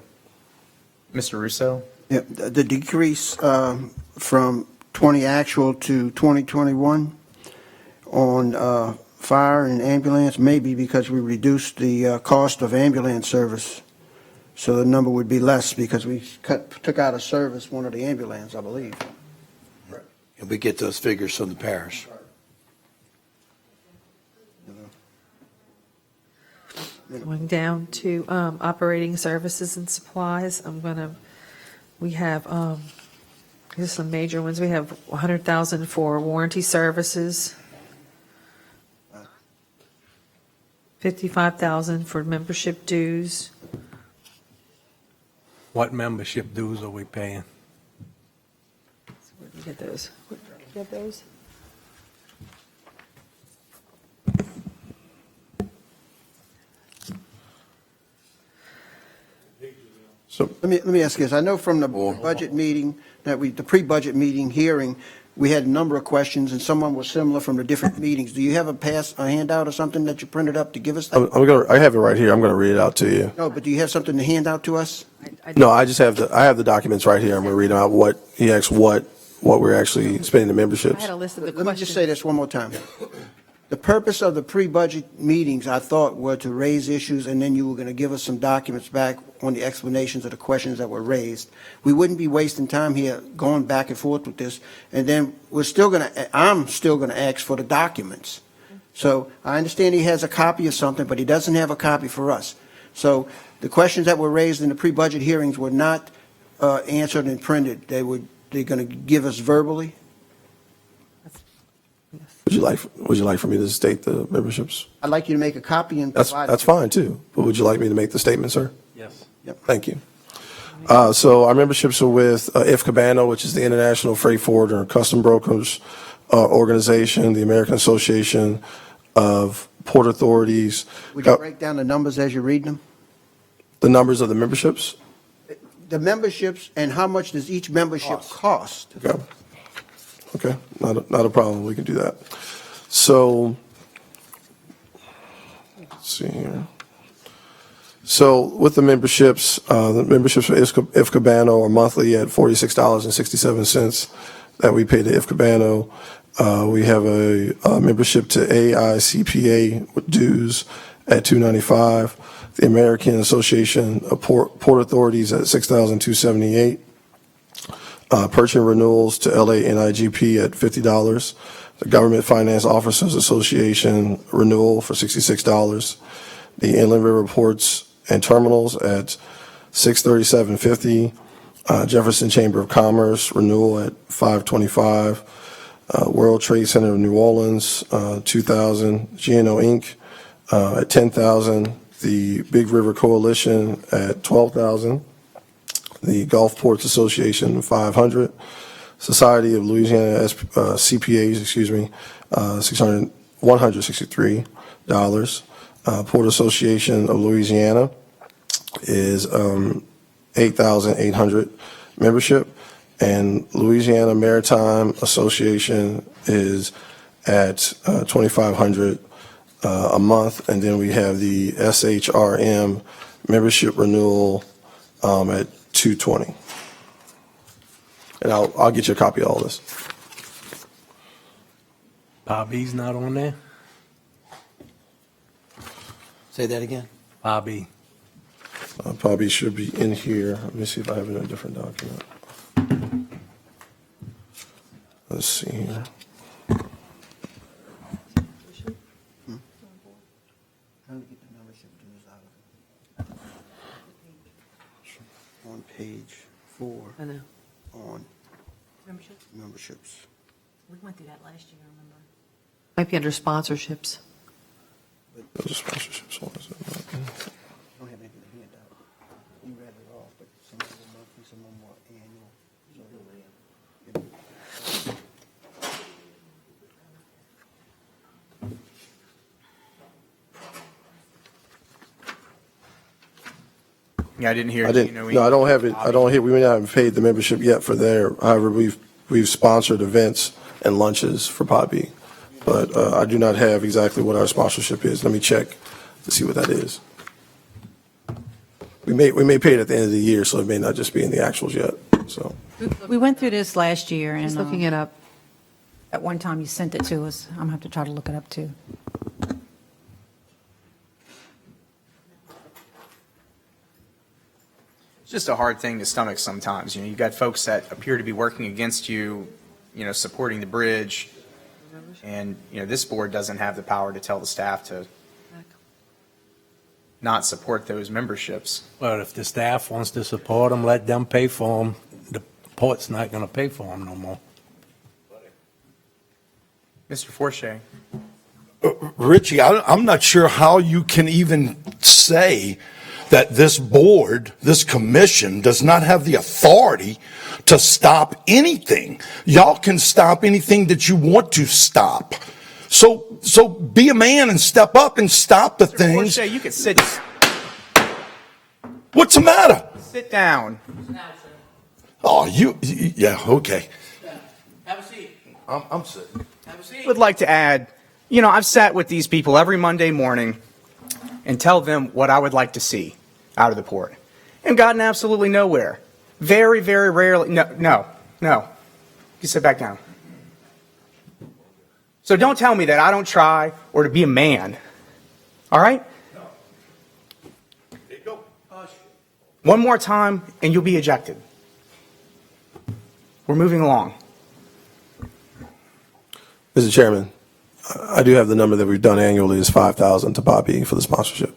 Mr. Russo? Yeah, the decrease from 20 actual to 2021 on fire and ambulance may be because we reduced the cost of ambulance service. So the number would be less because we took out of service one of the ambulance, I believe. And we get those figures from the parish. Going down to operating services and supplies, we have, here's some major ones. We have 100,000 for warranty services, 55,000 for membership dues. What membership dues are we paying? Where did you get those? Where did you get those? So Let me ask you this. I know from the budget meeting, the pre-budget meeting hearing, we had a number of questions, and some of them were similar from the different meetings. Do you have a handout or something that you printed up to give us that? I have it right here. I'm going to read it out to you. No, but do you have something to hand out to us? No, I have the documents right here. I'm going to read out what he asked, what we're actually spending the I memberships. had a list of the Let me questions. just say this one more time. The purpose of the pre-budget meetings, I thought, were to raise issues, and then you were going to give us some documents back on the explanations of the questions that were raised. We wouldn't be wasting time here going back and forth with this, and then I'm still going to ask for the documents. So I understand he has a copy of something, but he doesn't have a copy for us. So the questions that were raised in the pre-budget hearings were not answered and printed. They're going to give us verbally? Would you like for me to state the memberships? I'd like you to make a copy and provide it. That's fine too. But would you like me to make the statement, sir? Yes. Thank you. So our memberships are with IFCABANO, which is the International Freight Forwarder and Custom Brokers Organization, the American Association of Port Authorities. Would you break down the numbers as you read them? The numbers of the memberships? The memberships, and how much does each membership cost? Okay, not a problem. We can do that. So, let's see here. So with the memberships for IFCABANO are monthly at $46.67 that we pay to IFCABANO. We have a membership to AICPA with dues at $295. The American Association of Port Authorities at $6,278. Purchase renewals to LA NIGP at $50. The Government Finance Officers Association renewal for $66. The Inland River Ports and Terminals at $637.50. Jefferson Chamber of Commerce renewal at $525. World Trade Center of New Orleans, $2,000. GNO Inc. At $10,000. The Big River Coalition at $12,000. The Gulf Ports Association, $500. Society of Louisiana CPAs, $163. Port Association of Louisiana is 8,800 membership, and Louisiana Maritime Association is at 2,500 a month, and then we have the SHRM membership renewal at 220. And I'll get you a copy of all this. Bobby's not on there? Say that again? Bobby. Probably should be in here. Let me see if I have it in a different document. Let's see here. How do we get the membership dues out of it? On page 4, I know. on memberships. We went through that last year, remember? Might be under sponsorships. Those are sponsorships. What is it? I don't have anything to hand out. You read it off, but some of them are monthly, some of them are annual. Yeah, I didn't hear. I didn't. No, I don't have it. I don't hear. We haven't paid the membership yet for there. However, we've sponsored events and lunches for Poppy, but I do not have exactly what our sponsorship is. Let me check to see what that is. We may pay it at the end of the year, so it may not just be in the actuals yet. So We went through this last year, and Just looking it up. at one time you sent it to us. I'm going to have to try to look it up, too. It's just a hard thing to stomach sometimes. You know, you've got folks that appear to be working against you, supporting the bridge. And, this board doesn't have the power to tell the staff to not support those memberships. Well, if the staff wants to support them, let them pay for them. The port's not going to pay for them no more. Mr. Forshey. Richie, I'm not sure how you can even say that this board, this commission, does not have the authority to stop anything. Y'all can stop anything that you want to stop. So be a man and step up and stop the things. Forshey, you can sit. What's the matter? Sit down. Oh, yeah, okay. Have a seat. I'm sitting. Have a seat. Would like to add, I've sat with these people every Monday morning and tell them what I would like to see out of the port, and gotten absolutely nowhere. Very, very rarely. No. You sit back down. So don't tell me that I don't try or to be a man. All right? There you go. One more time and you'll be ejected. We're moving along. Mr. Chairman, I do have the number that we've done annually is $5,000 to Poppy for the sponsorship.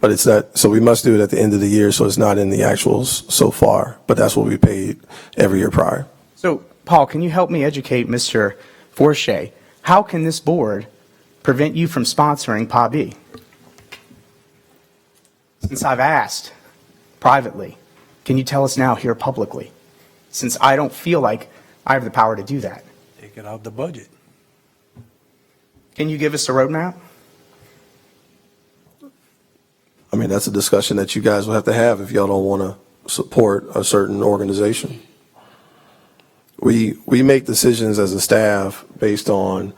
But it's not, so we must do it at the end of the year, so it's not in the actuals so far, but that's what we paid every year prior. So, Paul, can you help me educate Mr. Forshey? How can this board prevent you from sponsoring Pa B? Since I've asked privately, can you tell us now here publicly? Since I don't feel like I have the power to do that. Take it out of the budget. Can you give us a roadmap? I mean, that's a discussion that you guys will have to have if y'all don't want to support a certain organization. We make decisions as a staff based on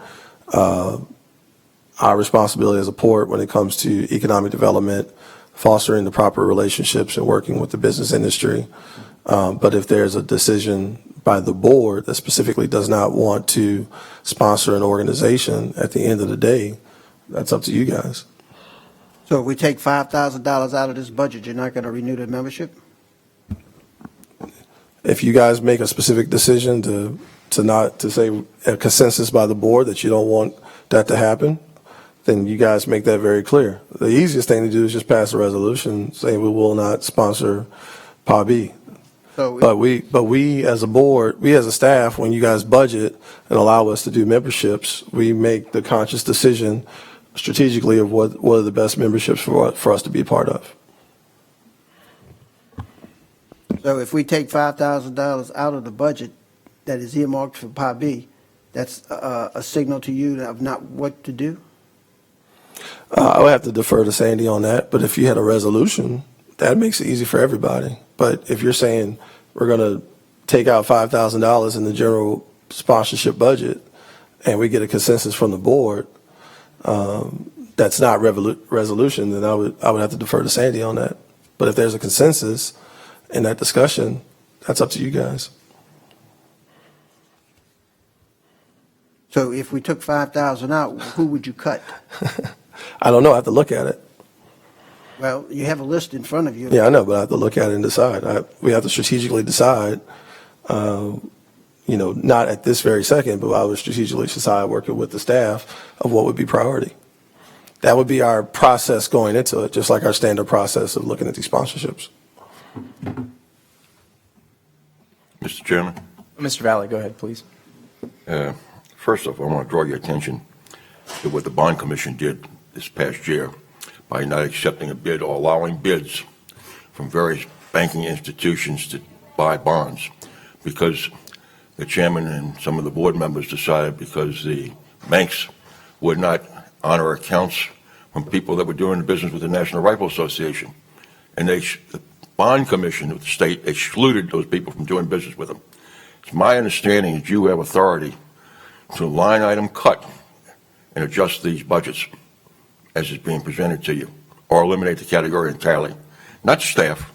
our responsibility as a port when it comes to economic development, fostering the proper relationships and working with the business industry. But if there's a decision by the board that specifically does not want to sponsor an organization, at the end of the day, that's up to you guys. So if we take $5,000 out of this budget, you're not going to renew the membership? If you guys make a specific decision to to say a consensus by the board that you don't want that to happen, then you guys make that very clear. The easiest thing to do is just pass a resolution saying we will not sponsor PA-B. But we as a board, we as a staff, when you guys budget and allow us to do memberships, we make the conscious decision strategically of what are the best memberships for us to be a part of. So if we take $5,000 out of the budget that is earmarked for PA-B, that's a signal to you of not what to do? I would have to defer to Sandy on that, but if you had a resolution, that makes it easy for everybody. But if you're saying we're going to take out $5,000 in the general sponsorship budget and we get a consensus from the board, that's not resolution, then I would have to defer to Sandy on that. But if there's a consensus in that discussion, that's up to you guys. So if we took 5,000 out, who would you cut? I don't know. I have to look at it. Well, you have a list in front of you. Yeah, I know, but I have to look at it and decide. We have to strategically decide, not at this very second, but I would strategically decide working with the staff of what would be priority. That would be our process going into it, just like our standard process of looking at these sponsorships. Mr. Chairman? Mr. Valley, go ahead, please. First off, I want to draw your attention to what the Bond Commission did this past year by not accepting a bid or allowing bids from various banking institutions to buy bonds, because the chairman and some of the board members decided because the banks would not honor accounts from people that were doing business with the National Rifle Association. And the Bond Commission of the state excluded those people from doing business with them. It's my understanding that you have authority to line item cut and adjust these budgets as it's being presented to you, or eliminate the category entirely. Not staff,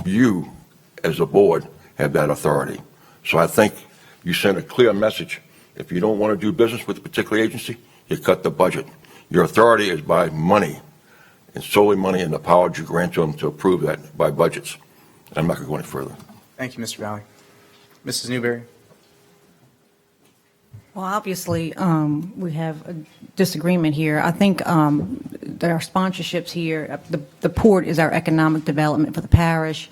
you as a board have that authority. So I think you send a clear message. If you don't want to do business with a particular agency, you cut the budget. Your authority is by money, and solely money, and the power you grant to them to approve that by budgets. I'm not going to go any further. Thank you, Mr. Valley. Mrs. Newberry. Well, obviously, we have a disagreement here. I think there are sponsorships here. The port is our economic development for the parish.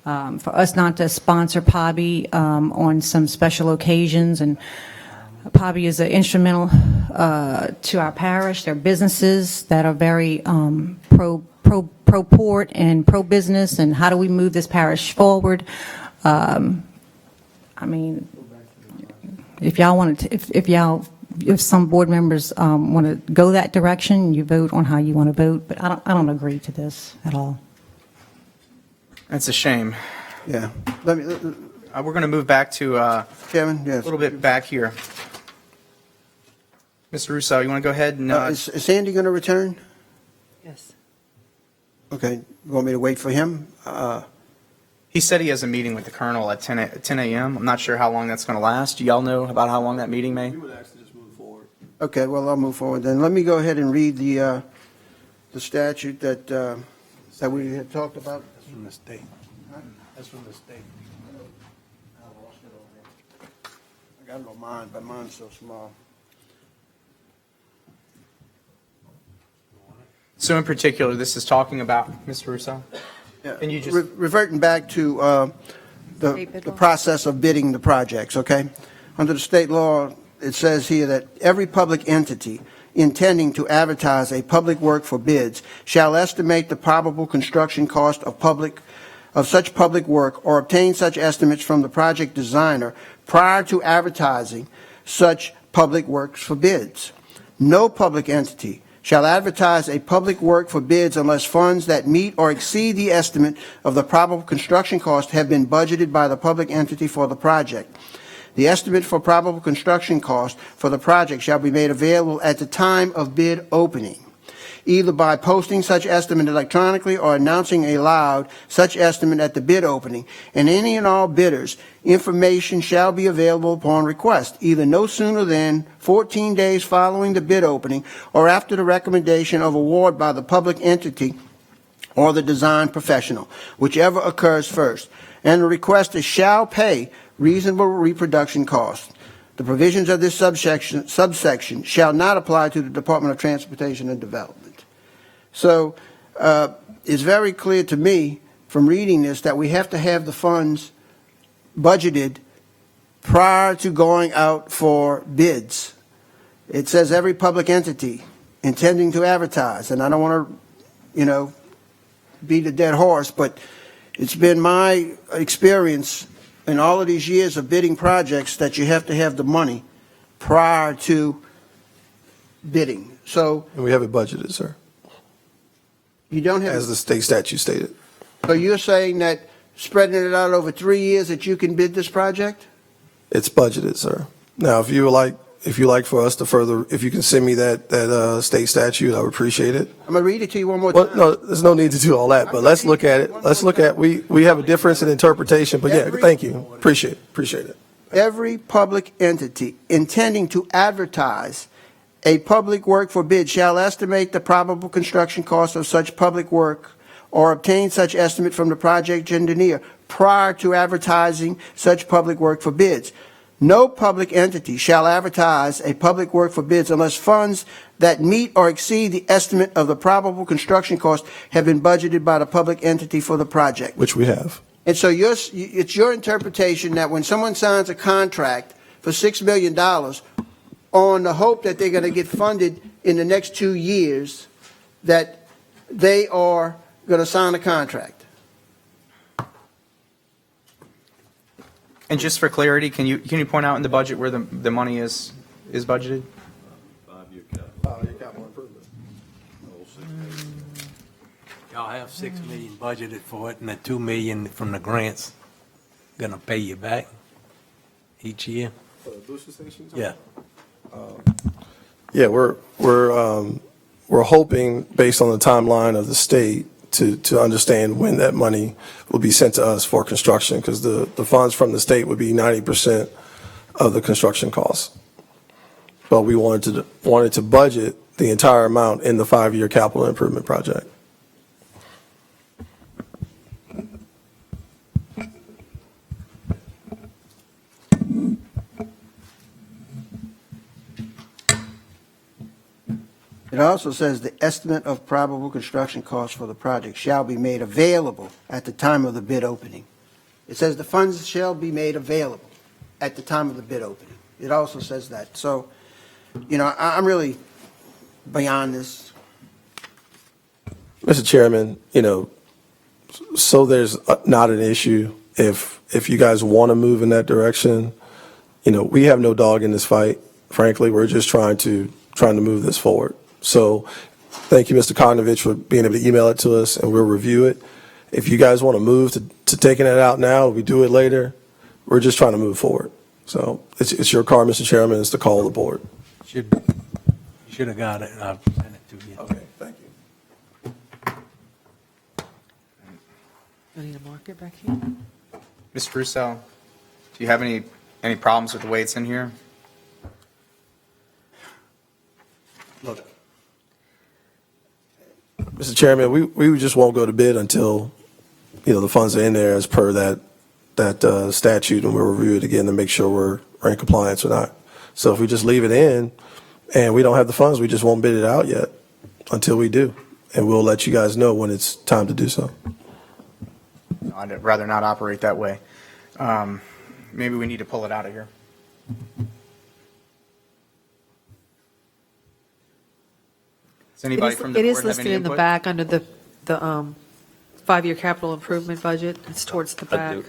For us not to sponsor PA-B on some special occasions, and PA-B is instrumental to our parish. There are businesses that are very pro-port and pro-business, and how do we move this parish forward? If y'all want to, if some board members want to go that direction, you vote on how you want to vote. But I don't agree to this at all. That's a shame. Yeah. We're going to move back to Chairman, yes. a little bit back here. Mr. Russo, you want to go ahead and... Is Sandy going to return? Yes. Okay. You want me to wait for him? He said he has a meeting with the colonel at 10 a.m. I'm not sure how long that's going to last. Do y'all know about how long that meeting may? We would actually just move forward. Okay, well, I'll move forward then. Let me go ahead and read the statute that we had talked about. That's from the state. That's from the state. I lost it over there. I got it on mine, but mine's so small. So in particular, this is talking about, Mr. Russo? Yeah. Can you just... Reverting back to the process of bidding the projects, okay? Under the state law, it says here that every public entity intending to advertise a public work for bids shall estimate the probable construction cost of such public work, or obtain such estimates from the project designer prior to advertising such public works for bids. No public entity shall advertise a public work for bids unless funds that meet or exceed the estimate of the probable construction cost have been budgeted by the public entity for the project. The estimate for probable construction cost for the project shall be made available at the time of bid opening, either by posting such estimate electronically or announcing aloud such estimate at the bid opening, and any and all bidders' information shall be available upon request, either no sooner than 14 days following the bid opening or after the recommendation of award by the public entity or the design professional, whichever occurs first, and the requester shall pay reasonable reproduction costs. The provisions of this subsection shall not apply to the Department of Transportation and Development. So it's very clear to me from reading this that we have to have the funds budgeted prior to going out for bids. It says every public entity intending to advertise, and I don't want to, beat a dead horse, but it's been my experience in all of these years of bidding projects that you have to have the money prior to bidding. So And we have it budgeted, sir, you don't have. as the state statute stated. So you're saying that spreading it out over 3 years that you can bid this project? It's budgeted, sir. Now, if you like for us to further, if you can send me that state statute, I would appreciate it. I'm going to read it to you one more Well, time. no, there's no need to do all that, but let's look at it. We have a difference in interpretation, but yeah, thank you. Appreciate it. Every public entity intending to advertise a public work for bid shall estimate the probable construction cost of such public work or obtain such estimate from the project engineer prior to advertising such public work for bids. No public entity shall advertise a public work for bids unless funds that meet or exceed the estimate of the probable construction cost have been budgeted by the public entity for the project. Which we have. And so it's your interpretation that when someone signs a contract for $6 million on the hope that they're going to get funded in the next 2 years, that they are going to sign a contract. And just for clarity, can you point out in the budget where the money is budgeted? Y'all have 6 million budgeted for it, and the 2 million from the grants gonna pay you back each year? For the booster stations? Yeah. Yeah, we're hoping, based on the timeline of the state, to understand when that money will be sent to us for construction, because the funds from the state would be 90% of the construction costs. But we wanted to budget the entire amount in the 5-year capital improvement project. It also says the estimate of probable construction costs for the project shall be made available at the time of the bid opening. It says the funds shall be made available at the time of the bid opening. It also says that. So, I'm really beyond this. Mr. Chairman, so there's not an issue if you guys want to move in that direction. We have no dog in this fight. Frankly, we're just trying to move this forward. So thank you, Mr. Kognovich, for being able to email it to us, and we'll review it. If you guys want to move to taking it out now, we do it later. We're just trying to move forward. So it's your call, Mr. Chairman. It's the call of the board. You should have got it. I'll send it to you. Okay, thank you. I need to mark it back here. Mr. Russo, do you have any problems with the way it's in here? Look, Mr. Chairman, we just won't go to bid until, the funds are in there as per that statute, and we'll review it again to make sure we're in compliance or not. So if we just leave it in and we don't have the funds, we just won't bid it out yet until we do. And we'll let you guys know when it's time to do so. I'd rather not operate that way. Maybe we need to pull it out of here. Does anybody from the It board is have listed any in the input? back under the 5-year capital improvement budget. It's towards the I back. do-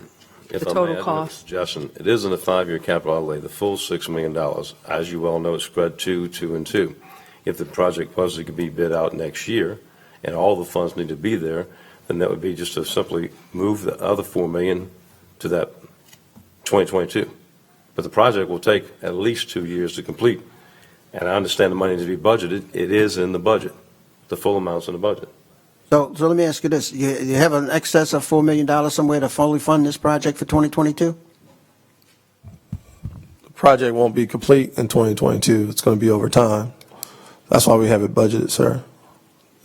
The If I may, total I do have a cost. suggestion. It is in the 5-year capital outlay, the full $6 million. As you well know, it's spread 2, 2, and 2. If the project was to be bid out next year, and all the funds need to be there, then that would be just to simply move the other $4 million to that 2022. But the project will take at least 2 years to complete. And I understand the money to be budgeted. It is in the budget. The full amount's in the budget. So let me ask you this. You have an excess of $4 million somewhere to fully fund this project for 2022? The project won't be complete in 2022. It's going to be over time. That's why we have it budgeted, sir.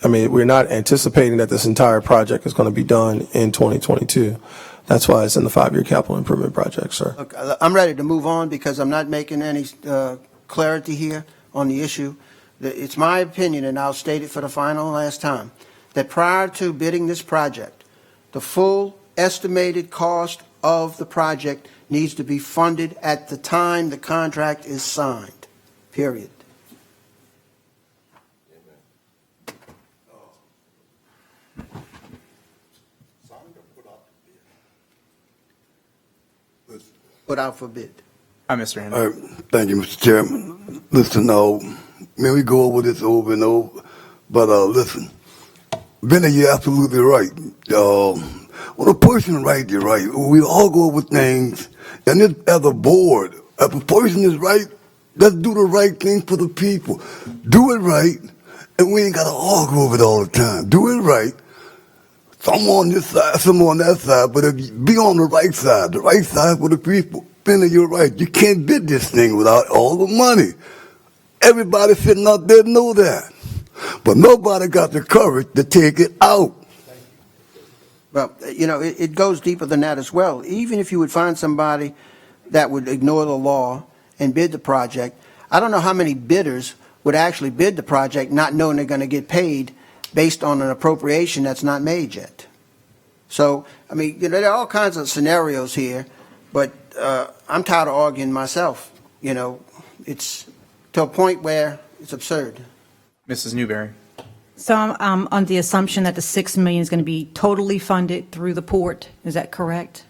I mean, we're not anticipating that this entire project is going to be done in 2022. That's why it's in the 5-year capital improvement project, sir. Look, I'm ready to move on because I'm not making any clarity here on the issue. It's my opinion, and I'll state it for the final and last time, that prior to bidding this project, the full estimated cost of the project needs to be funded at the time the contract is signed, period. Put out for bid. Hi, Mr. Henry. Thank you, Mr. Chairman. Listen, man, we go over this over and over, but listen, Benny, you're absolutely right. When a person right, you're right. We all go over things, and this, as a board, if a person is right, let's do the right thing for the people. Do it right, and we ain't got to argue over it all the time. Do it right. Some on this side, some on that side, but if you be on the right side for the people. Benny, you're right. You can't bid this thing without all the money. Everybody sitting out there know that. But nobody got the courage to take it out. Well, it goes deeper than that as well. Even if you would find somebody that would ignore the law and bid the project, I don't know how many bidders would actually bid the project not knowing they're going to get paid based on an appropriation that's not made yet. So, I mean, there are all kinds of scenarios here, but I'm tired of arguing myself. It's to a point where it's absurd. Mrs. Newberry. So I'm on the assumption that the $6 million is going to be totally funded through the port. Is that correct?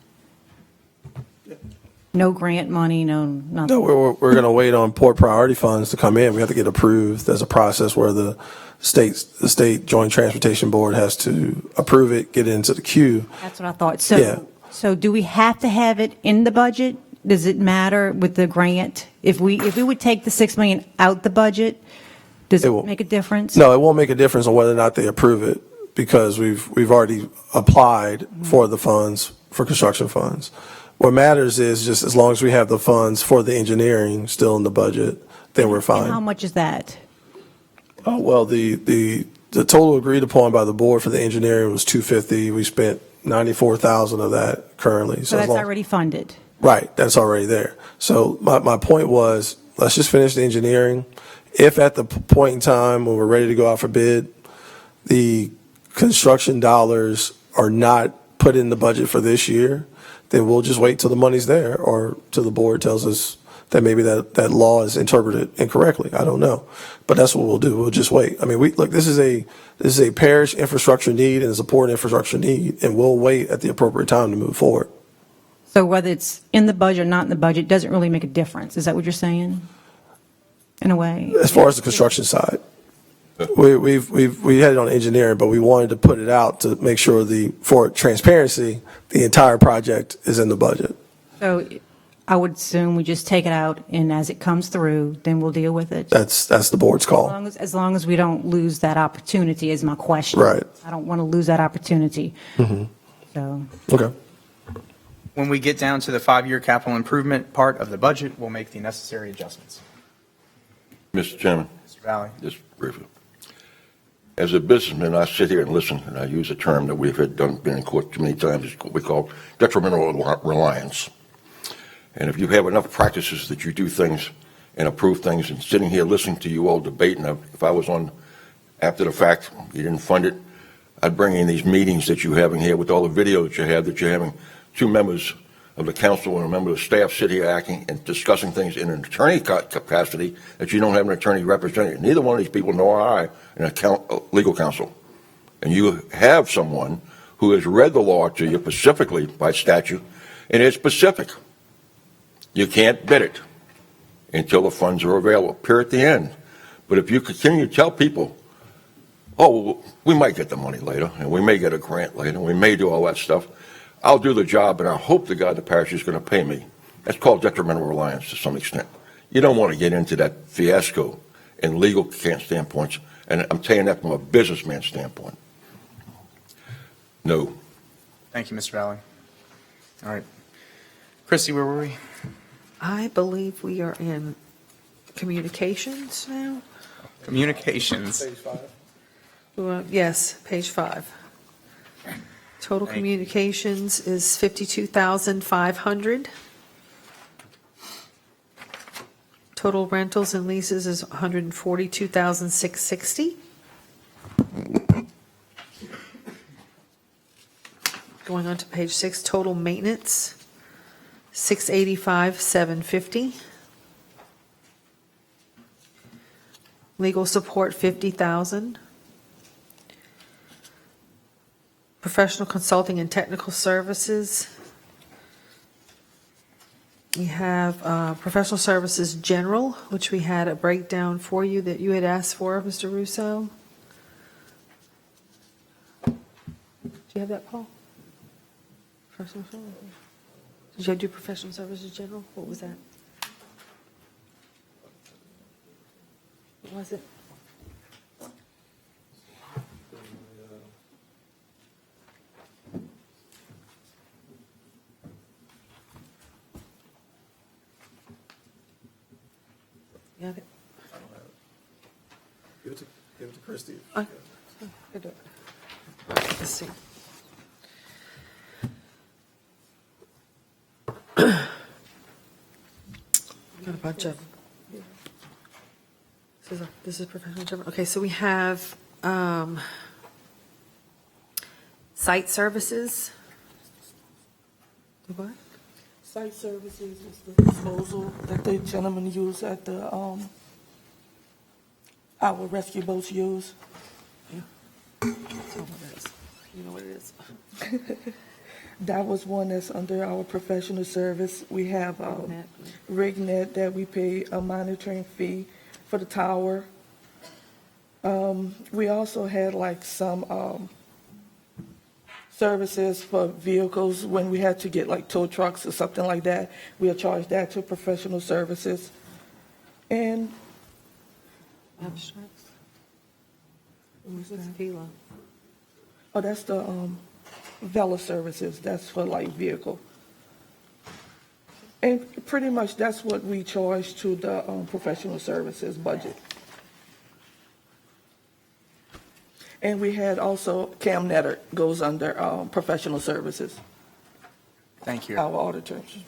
No grant money, no nothing? No, we're going to wait on port priority funds to come in. We have to get approved. There's a process where the state Joint Transportation Board has to approve it, get it into the queue. That's what I thought. So, Yeah. So do we have to have it in the budget? Does it matter with the grant? If we would take the $6 million out the budget, does it make a difference? No, it won't make a difference on whether or not they approve it because we've already applied for the funds, for construction funds. What matters is just as long as we have the funds for the engineering still in the budget, then we're fine. And how much is that? Oh, well, the total agreed upon by the board for the engineering was $250. We spent $94,000 of that currently. So that's already funded. Right, that's already there. So my point was, let's just finish the engineering. If at the point in time when we're ready to go out for bid, the construction dollars are not put in the budget for this year, then we'll just wait till the money's there or till the board tells us that maybe that law is interpreted incorrectly. I don't know. But that's what we'll do. We'll just wait. I mean, look, this is a parish infrastructure need and it's a port infrastructure need, and we'll wait at the appropriate time to move forward. So whether it's in the budget or not in the budget doesn't really make a difference. Is that what you're saying? In a way? As far as the construction side, we had it on engineering, but we wanted to put it out to make sure for transparency, the entire project is in the budget. So I would assume we just take it out, and as it comes through, then we'll deal with it. That's the board's call. As long as we don't lose that opportunity is my question. Right. I don't want to lose that opportunity. Mm-hmm. So. Okay. When we get down to the 5-year capital improvement part of the budget, we'll make the necessary adjustments. Mr. Chairman. Mr. Valley. Just briefly. As a businessman, I sit here and listen, and I use a term that we've been in court too many times. It's what we call detrimental reliance. And if you have enough practices that you do things and approve things, and sitting here listening to you all debate, and if I was on after the fact, you didn't fund it, I'd bring in these meetings that you're having here with all the video that you're having. 2 members of the council and a member of the staff sit here acting and discussing things in an attorney capacity that you don't have an attorney representative. Neither one of these people, nor I, in legal counsel. And you have someone who has read the law to you specifically by statute, and it's specific. You can't bid it until the funds are available, period, at the end. But if you continue to tell people, oh, we might get the money later, and we may get a grant later, and we may do all that stuff, I'll do the job, and I hope to God the parish is going to pay me. That's called detrimental reliance to some extent. You don't want to get into that fiasco in legal standpoints, and I'm saying that from a businessman standpoint. No. Thank you, Mr. Valley. All right. Christy, where were we? I believe we are in communications now. Communications. Yes, page 5. Total Thank you. communications is 52,500. Total rentals and leases is 142,660. Going on to page 6, total maintenance, 685,750. Legal support, 50,000. Professional consulting and technical services. We have professional services general, which we had a breakdown for you that you had asked for, Mr. Russo. Do you have that, Paul? Professional services. Did you do professional services general? What was that? What was it? You have it? Give it to Christie. I do it. Let's see. Got a bunch of. This is professional general. Okay, so we have site services. What? Site services is the disposal that the gentlemen use at the, our rescue boats use. You know what it is? That was one that's under our professional service. We have RigNet. RigNet that we pay a monitoring fee for the tower. We also had like some services for vehicles when we had to get like tow trucks or something like that. We'll charge that to professional services. And Abstracts. What's VILA? oh, that's the Vela services. That's for like vehicle. And pretty much that's what we charge to the professional services budget. And we had also Cam Netter goes under professional services, Thank you. our auditors.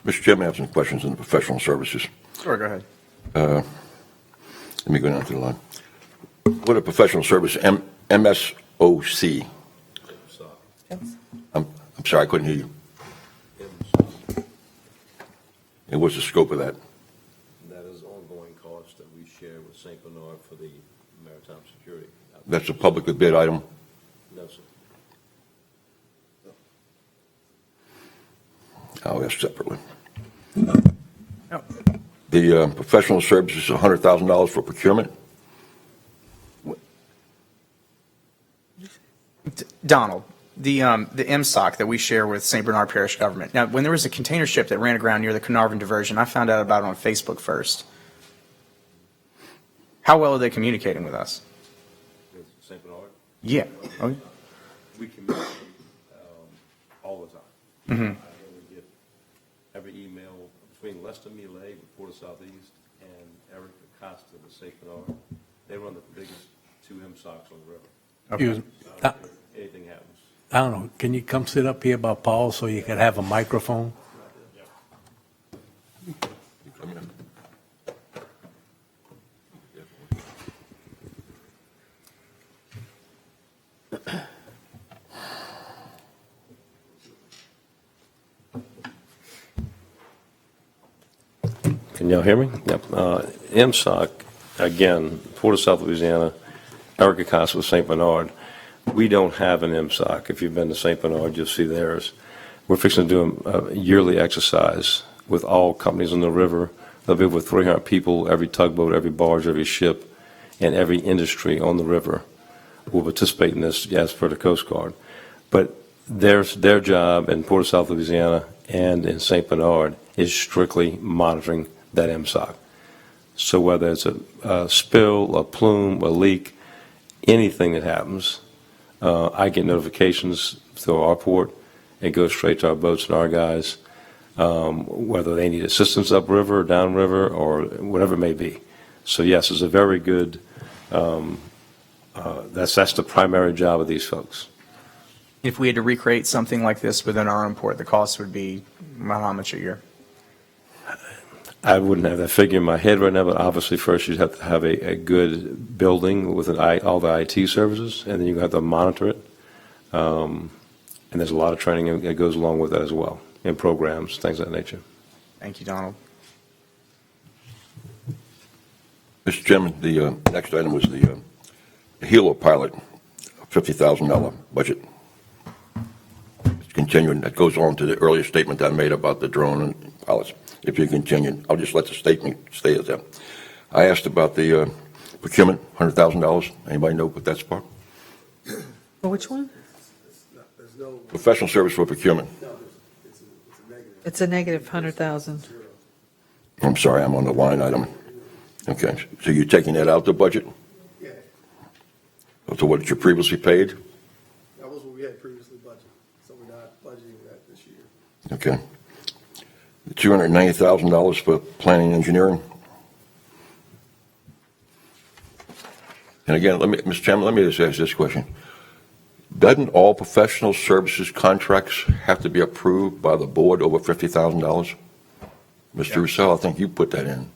Mr. Chairman, I have some questions on the professional services. Sure, go ahead. Let me go down to the line. What a professional service, MSOC? I'm sorry, I couldn't hear you. And what's the scope of that? That is ongoing costs that we share with St. Bernard for the maritime security. That's a publicly bid item? No, sir. I'll ask separately. Oh. The professional services, $100,000 for procurement? Donald, the MSOC that we share with St. Bernard Parish government. Now, when there was a container ship that ran aground near the Carnarvon diversion, I found out about it on Facebook first. How well are they communicating with us? With St. Bernard? Yeah. Okay. We communicate all the time. Mm-hmm. We get every email between Lester Millet with Port of Southeast and Eric Acosta with St. Bernard. They run the biggest two MSOCs on the river. Okay. Anything happens. I don't know, can you come sit up here by Paul so you can have a microphone? Can y'all hear me? Yep. MSOC, again, Port of South Louisiana, Eric Acosta with St. Bernard. We don't have an MSOC. If you've been to St. Bernard, you'll see theirs. We're fixing to do a yearly exercise with all companies on the river. There'll be over 300 people, every tugboat, every barge, every ship, and every industry on the river will participate in this as per the Coast Guard. But their job in Port of South Louisiana and in St. Bernard is strictly monitoring that MSOC. So whether it's a spill, a plume, a leak, anything that happens, I get notifications through our port. It goes straight to our boats and our guys, whether they need assistance upriver or downriver or whatever it may be. So yes, it's a very good, that's the primary job of these folks. If we had to recreate something like this within our own port, the cost would be about how much a year? I wouldn't have that figure in my head right now, but obviously first you'd have to have a good building with all the IT services, and then you have to monitor it. And there's a lot of training that goes along with that as well, in programs, things of that nature. Thank you, Donald. Mr. Chairman, the next item was the Helo pilot, $50,000 budget. It's continuing, that goes on to the earlier statement I made about the drone and pilots. If you continue, I'll just let the statement stay as that. I asked about the procurement, $100,000. Anybody know what that's for? For which one? Professional service for procurement. It's a negative 100,000. I'm sorry, I'm on the line item. Okay, so you're taking that out the budget? Yeah. So what did you previously paid? That was what we had previously budgeted, so we're not budgeting that this year. Okay. $290,000 for planning and engineering. And again, Mr. Chairman, let me just ask this question. Doesn't all professional services contracts have to be approved by the board over $50,000? Mr. Russell, I think you put that in.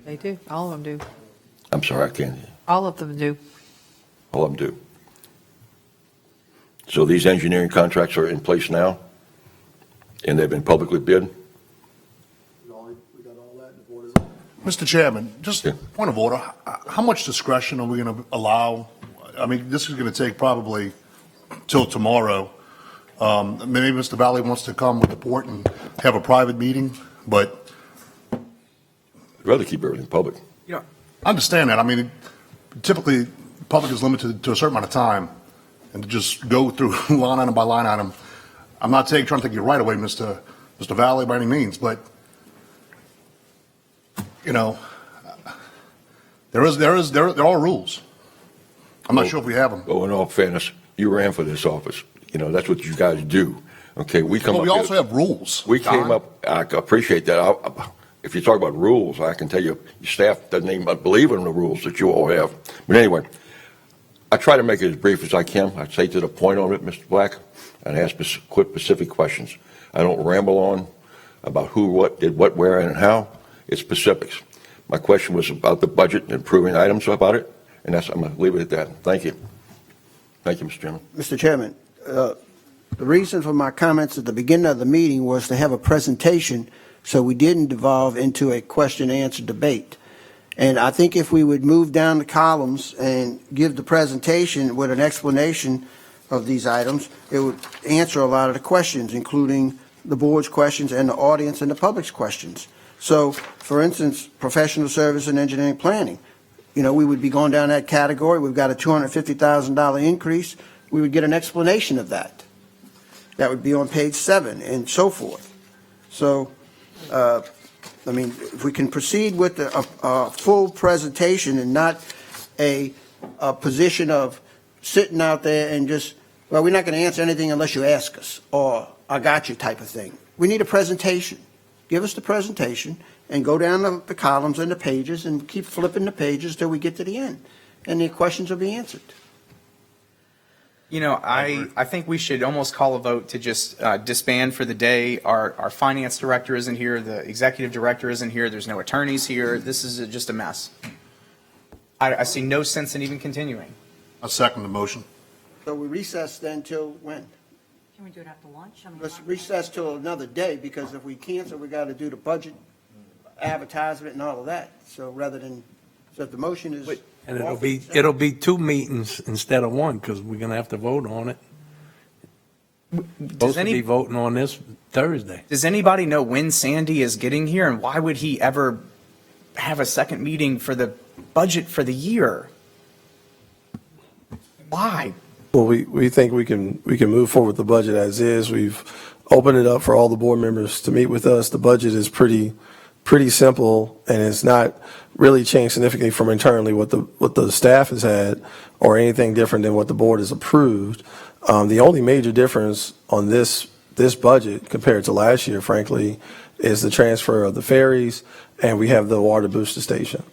They do. All of them do. I'm sorry, I can't. All of them do. All of them do. So these engineering contracts are in place now? And they've been publicly bid? We got all that, and the board is. Mr. Chairman, just Yeah. point of order, how much discretion are we going to allow? I mean, this is going to take probably till tomorrow. Maybe Mr. Valley wants to come with the board and have a private meeting, but I'd rather keep everything public. You know, I understand that. I mean, typically, the public is limited to a certain amount of time, and to just go through line item by line item. I'm not trying to take you right away, Mr. Valley, by any means, but, you know, there are rules. I'm not sure if we have them. Oh, in all fairness, you ran for this office. You know, that's what you guys do. Okay, we come But up we here- also have rules. We came Don. up, I appreciate that. If you talk about rules, I can tell you, your staff doesn't even believe in the rules that you all have. But anyway, I try to make it as brief as I can. I say to the point on it, Mr. Black, and ask specific questions. I don't ramble on about who, what, did what, where, and how. It's specifics. My question was about the budget and improving items about it, and I'm going to leave it at that. Thank you. Thank you, Mr. Chairman. Mr. Chairman, the reason for my comments at the beginning of the meeting was to have a presentation so we didn't devolve into a question-and-answer debate. And I think if we would move down the columns and give the presentation with an explanation of these items, it would answer a lot of the questions, including the board's questions and the audience and the public's questions. So, for instance, professional service and engineering planning. You know, we would be going down that category. We've got a $250,000 increase. We would get an explanation of that. That would be on page 7 and so forth. So, I mean, if we can proceed with a full presentation and not a position of sitting out there and just, well, we're not going to answer anything unless you ask us, or I got you type of thing. We need a presentation. Give us the presentation and go down the columns and the pages and keep flipping the pages till we get to the end, and the questions will be answered. You know, I think we should almost call a vote to just disband for the day. Our finance director isn't here. The executive director isn't here. There's no attorneys here. This is just a mess. I see no sense in even continuing. I second the motion. So we recess then till when? Can we do it after lunch? Let's recess till another day, because if we cancel, we got to do the budget advertisement and all of that. So rather than, so if the motion is. And it'll be 2 meetings instead of 1, because we're going to have to vote on it. Supposed to be voting on this Thursday. Does anybody know when Sandy is getting here, and why would he ever have a second meeting for the budget for the year? Why? Well, we think we can move forward with the budget as is. We've opened it up for all the board members to meet with us. The budget is pretty simple, and it's not really changed significantly from internally what the staff has had, or anything different than what the board has approved. The only major difference on this budget compared to last year, frankly, is the transfer of the ferries, and we have the water booster station.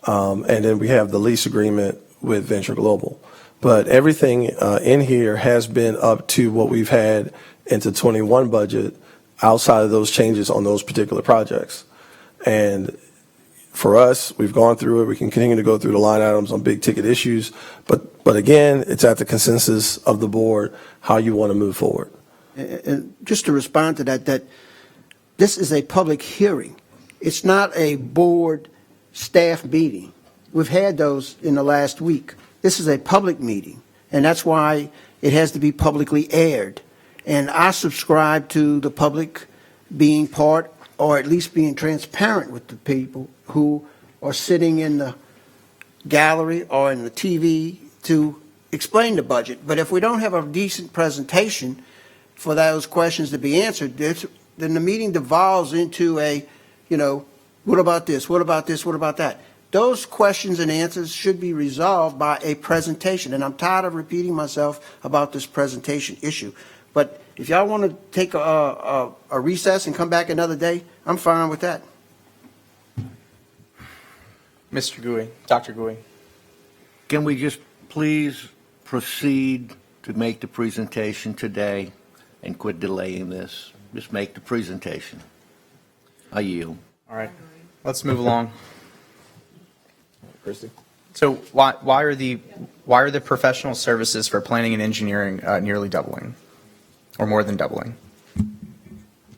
And then we have the lease agreement with Venture Global. But everything in here has been up to what we've had into 21 budget outside of those changes on those particular projects. And for us, we've gone through it. We can continue to go through the line items on big ticket issues. But again, it's at the consensus of the board how you want to move forward. And just to respond to that this is a public hearing. It's not a board staff meeting. We've had those in the last week. This is a public meeting, and that's why it has to be publicly aired. And I subscribe to the public being part, or at least being transparent with the people who are sitting in the gallery or in the TV to explain the budget. But if we don't have a decent presentation for those questions to be answered, then the meeting devolves into a, what about this? What about this? What about that? Those questions and answers should be resolved by a presentation. And I'm tired of repeating myself about this presentation issue. But if y'all want to take a recess and come back another day, I'm fine with that. Mr. Gui, Dr. Gui. Can we just please proceed to make the presentation today and quit delaying this? Just make the presentation. I yield. All right, let's move along. Christy. So why are the professional services for planning and engineering nearly doubling, or more than doubling?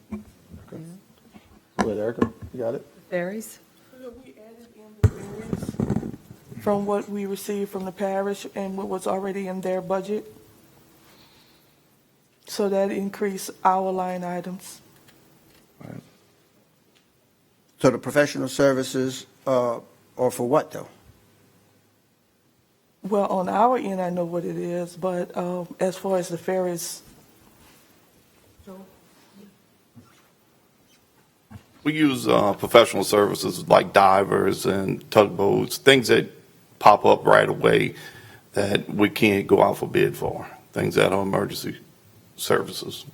Go ahead, Erica. You got it? Fairies? We added in the variance from what we received from the parish and what was already in their budget. So that increased our line items. Right. So the professional services are for what, though? Well, on our end, I know what it is, but as far as the ferries, we use professional services like divers and tugboats, things that pop up right away that we can't go out for bid for, things that are emergency services.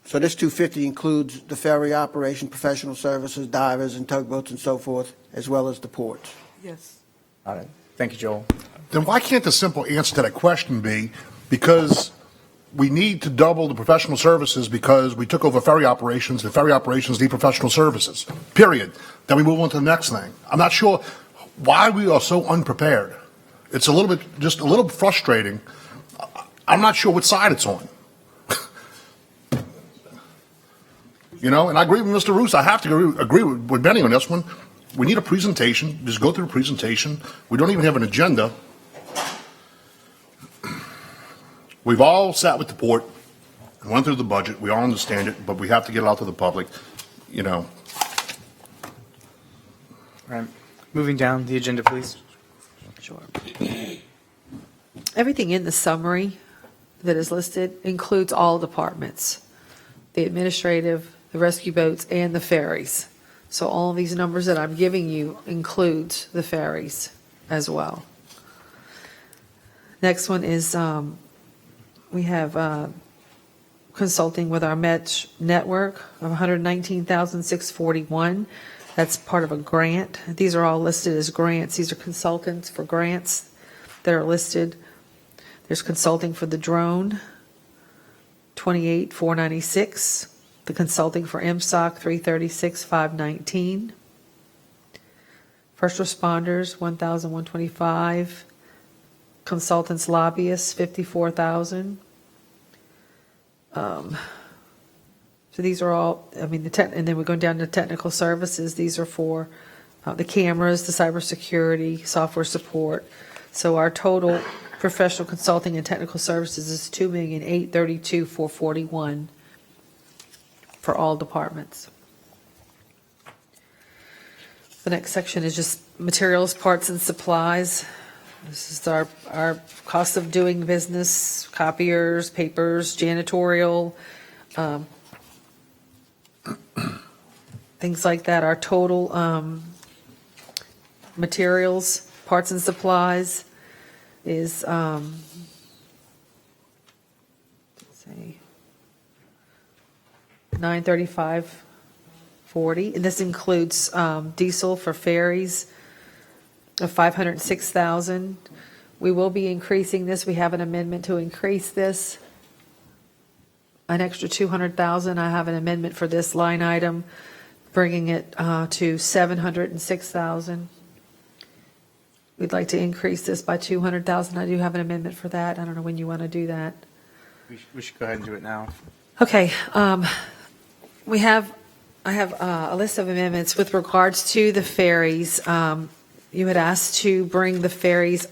So this 250 includes the ferry operation, professional services, divers and tugboats and so forth, as well as the ports? yes. All right. Thank you, Joel. Then why can't the simple answer to that question be because we need to double the professional services because we took over ferry operations, and ferry operations need professional services, period. Then we move on to the next thing. I'm not sure why we are so unprepared. It's just a little frustrating. I'm not sure what side it's on. And I agree with Mr. Roos. I have to agree with Benny on this one. We need a presentation. Just go through the presentation. We don't even have an agenda. We've all sat with the port and went through the budget. We all understand it, but we have to get it out to the public, All right. Moving down the agenda, please. Sure. Everything in the summary that is listed includes all departments, the administrative, the rescue boats, and the ferries. So all of these numbers that I'm giving you includes the ferries as well. Next one is we have consulting with our Met network of $119,641. That's part of a grant. These are all listed as grants. These are consultants for grants that are listed. There's consulting for the drone, $28,496. The consulting for MSOC, $336,519. First responders, $1,125. Consultants, lobbyists, $54,000. So these are all, and then we're going down to technical services. These are for the cameras, the cybersecurity, software support. So our total professional consulting and technical services is $2,832,441 for all departments. The next section is just materials, parts, and supplies. This is our cost of doing business, copiers, papers, janitorial, things like that. Our total materials, parts, and supplies is, let's see, $935.40, and this includes diesel for ferries of $506,000. We will be increasing this. We have an amendment to increase this. An extra 200,000. I have an amendment for this line item, bringing it to 706,000. We'd like to increase this by 200,000. I do have an amendment for that. I don't know when you want to do that. We should go ahead and do it now. Okay, I have a list of amendments with regards to the ferries. You had asked to bring the ferries,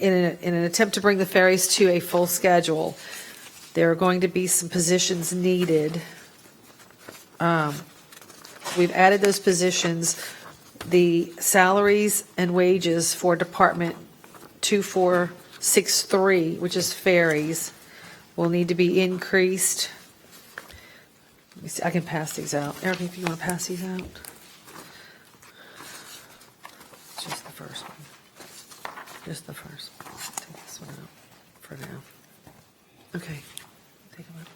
in an attempt to bring the ferries to a full schedule. There are going to be some positions needed. We've added those positions. The salaries and wages for Department 2463, which is ferries, will need to be increased. Let me see, I can pass these out. Erica, if you want to pass these out. Just the first one. Just the first one. Take this one out for now. Okay. Take them out.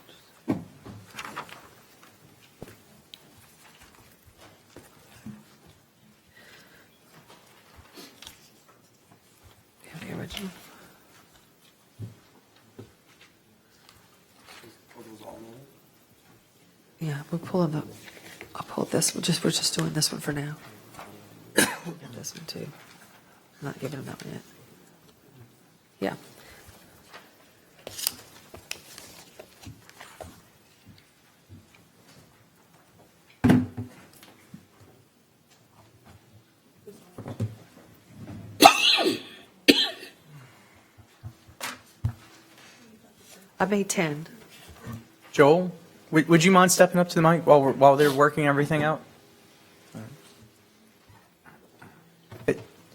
The original. Yeah, we're pulling the, I'll pull this, we're just doing this one for now. And this one too. I'm not giving them that one yet. Yeah. I made 10. Joel, would you mind stepping up to the mic while they're working everything out?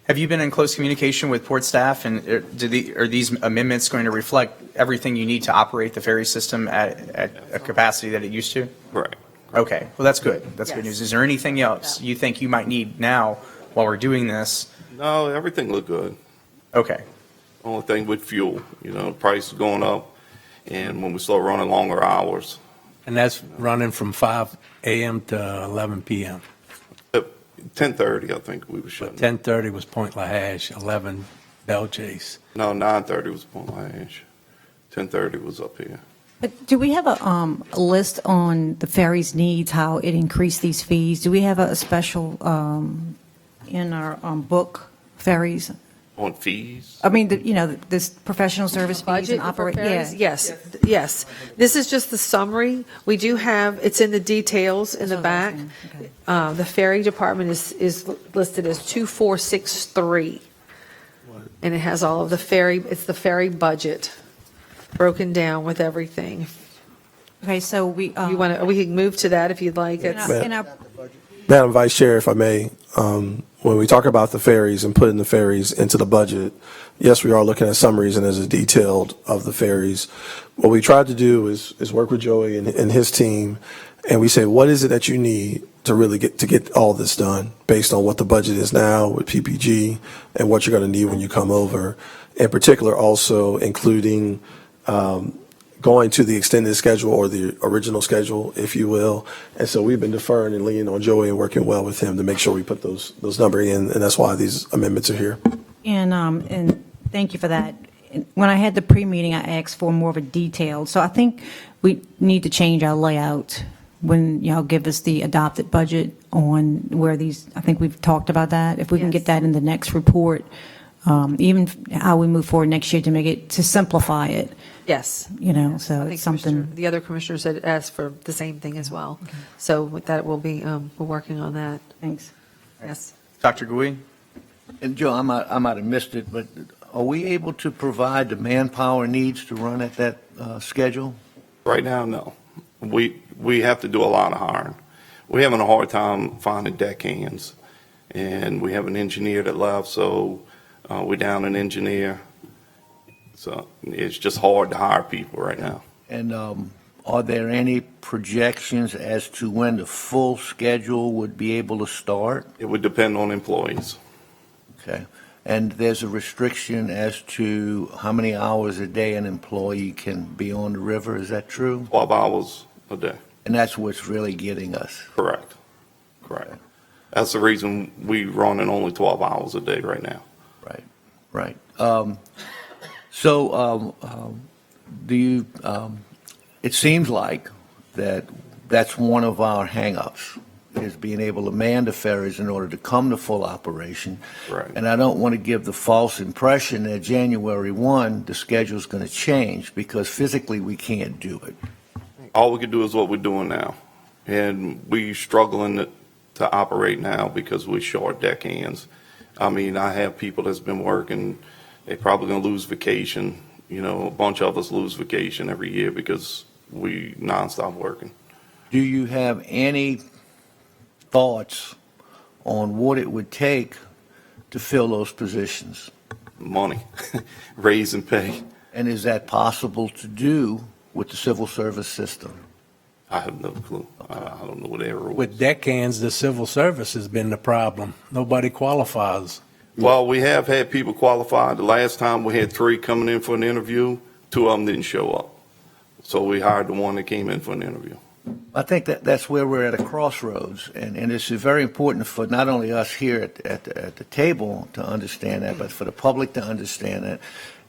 Have you been in close communication with port staff, and are these amendments going to reflect everything you need to operate the ferry system at a capacity that it used to? Right. Okay, well, that's good. That's good Yes. news. Is there anything else you think you might need now while we're doing this? No, everything looked good. Okay, Only thing with fuel, the price is going up, and when we start running longer hours, And that's running from 5 a.m. to 11 p.m. 10:30, I think we were shutting. 10:30 was Point LaHash, 11 Bell Chase. No, 9:30 was Point Lash. 10:30 was up here. But do we have a list on the ferry's needs, how it increased these fees? Do we have a special in our book, ferries? On fees? I mean, this professional service fees Budget and for operate, ferries? yeah. Yes. This is just the summary. We do have, it's in the details in the back. The ferry department is listed as 2463. And it has all of the ferry, it's the ferry budget broken down with everything. Okay, so we. You want to, we can move to that if you'd like. It's- In our, Madam Vice Chair, if I may, when we talk about the ferries and putting the ferries into the budget, yes, we are looking at summaries and as a detailed of the ferries. What we tried to do is work with Joey and his team, and we say, what is it that you need to really get all this done based on what the budget is now with PPG and what you're going to need when you come over. In particular, also including going to the extended schedule or the original schedule, if you will. And so we've been deferring and leaning on Joey and working well with him to make sure we put those numbers in, and that's why these amendments are here. and thank you for that. When I had the pre-meeting, I asked for more of a detailed, so I think we need to change our layout when y'all give us the adopted budget on where these, I think we've talked about that. If we can get that in the next report, even how we move forward next year to make it, to simplify it. Yes. So I think it's something. the other commissioners had asked for the same thing as well. So with that, we'll be, we're working on that. Thanks. Yes. Dr. Gui? And Joe, I might have missed it, but are we able to provide the manpower needs to run at that schedule? Right now, no. We have to do a lot of hiring. We're having a hard time finding deckhands, and we have an engineer that left, so we're down an engineer. So it's just hard to hire people right now. And are there any projections as to when the full schedule would be able to start? It would depend on employees. Okay. And there's a restriction as to how many hours a day an employee can be on the river, is that true? 12 hours a day. And that's what's really getting us. Correct. That's the reason we run in only 12 hours a day right now. Right. So do you, it seems like that's one of our hangups, is being able to man the ferries in order to come to full operation. Right. And I don't want to give the false impression that January 1, the schedule's going to change, because physically we can't do it. All we can do is what we're doing now. And we struggling to operate now because we're short deckhands. I mean, I have people that's been working, they probably gonna lose vacation. You know, a bunch of us lose vacation every year because we nonstop working. Do you have any thoughts on what it would take to fill those positions? Money, raise and pay. And is that possible to do with the civil service system? I have no clue. I don't know what their rules. With deckhands, the civil service has been the problem. Nobody qualifies. Well, we have had people qualified. The last time we had 3 coming in for an interview, 2 of them didn't show up. So we hired the one that came in for an interview. I think that's where we're at a crossroads, and it's very important for not only us here at the table to understand that, but for the public to understand that,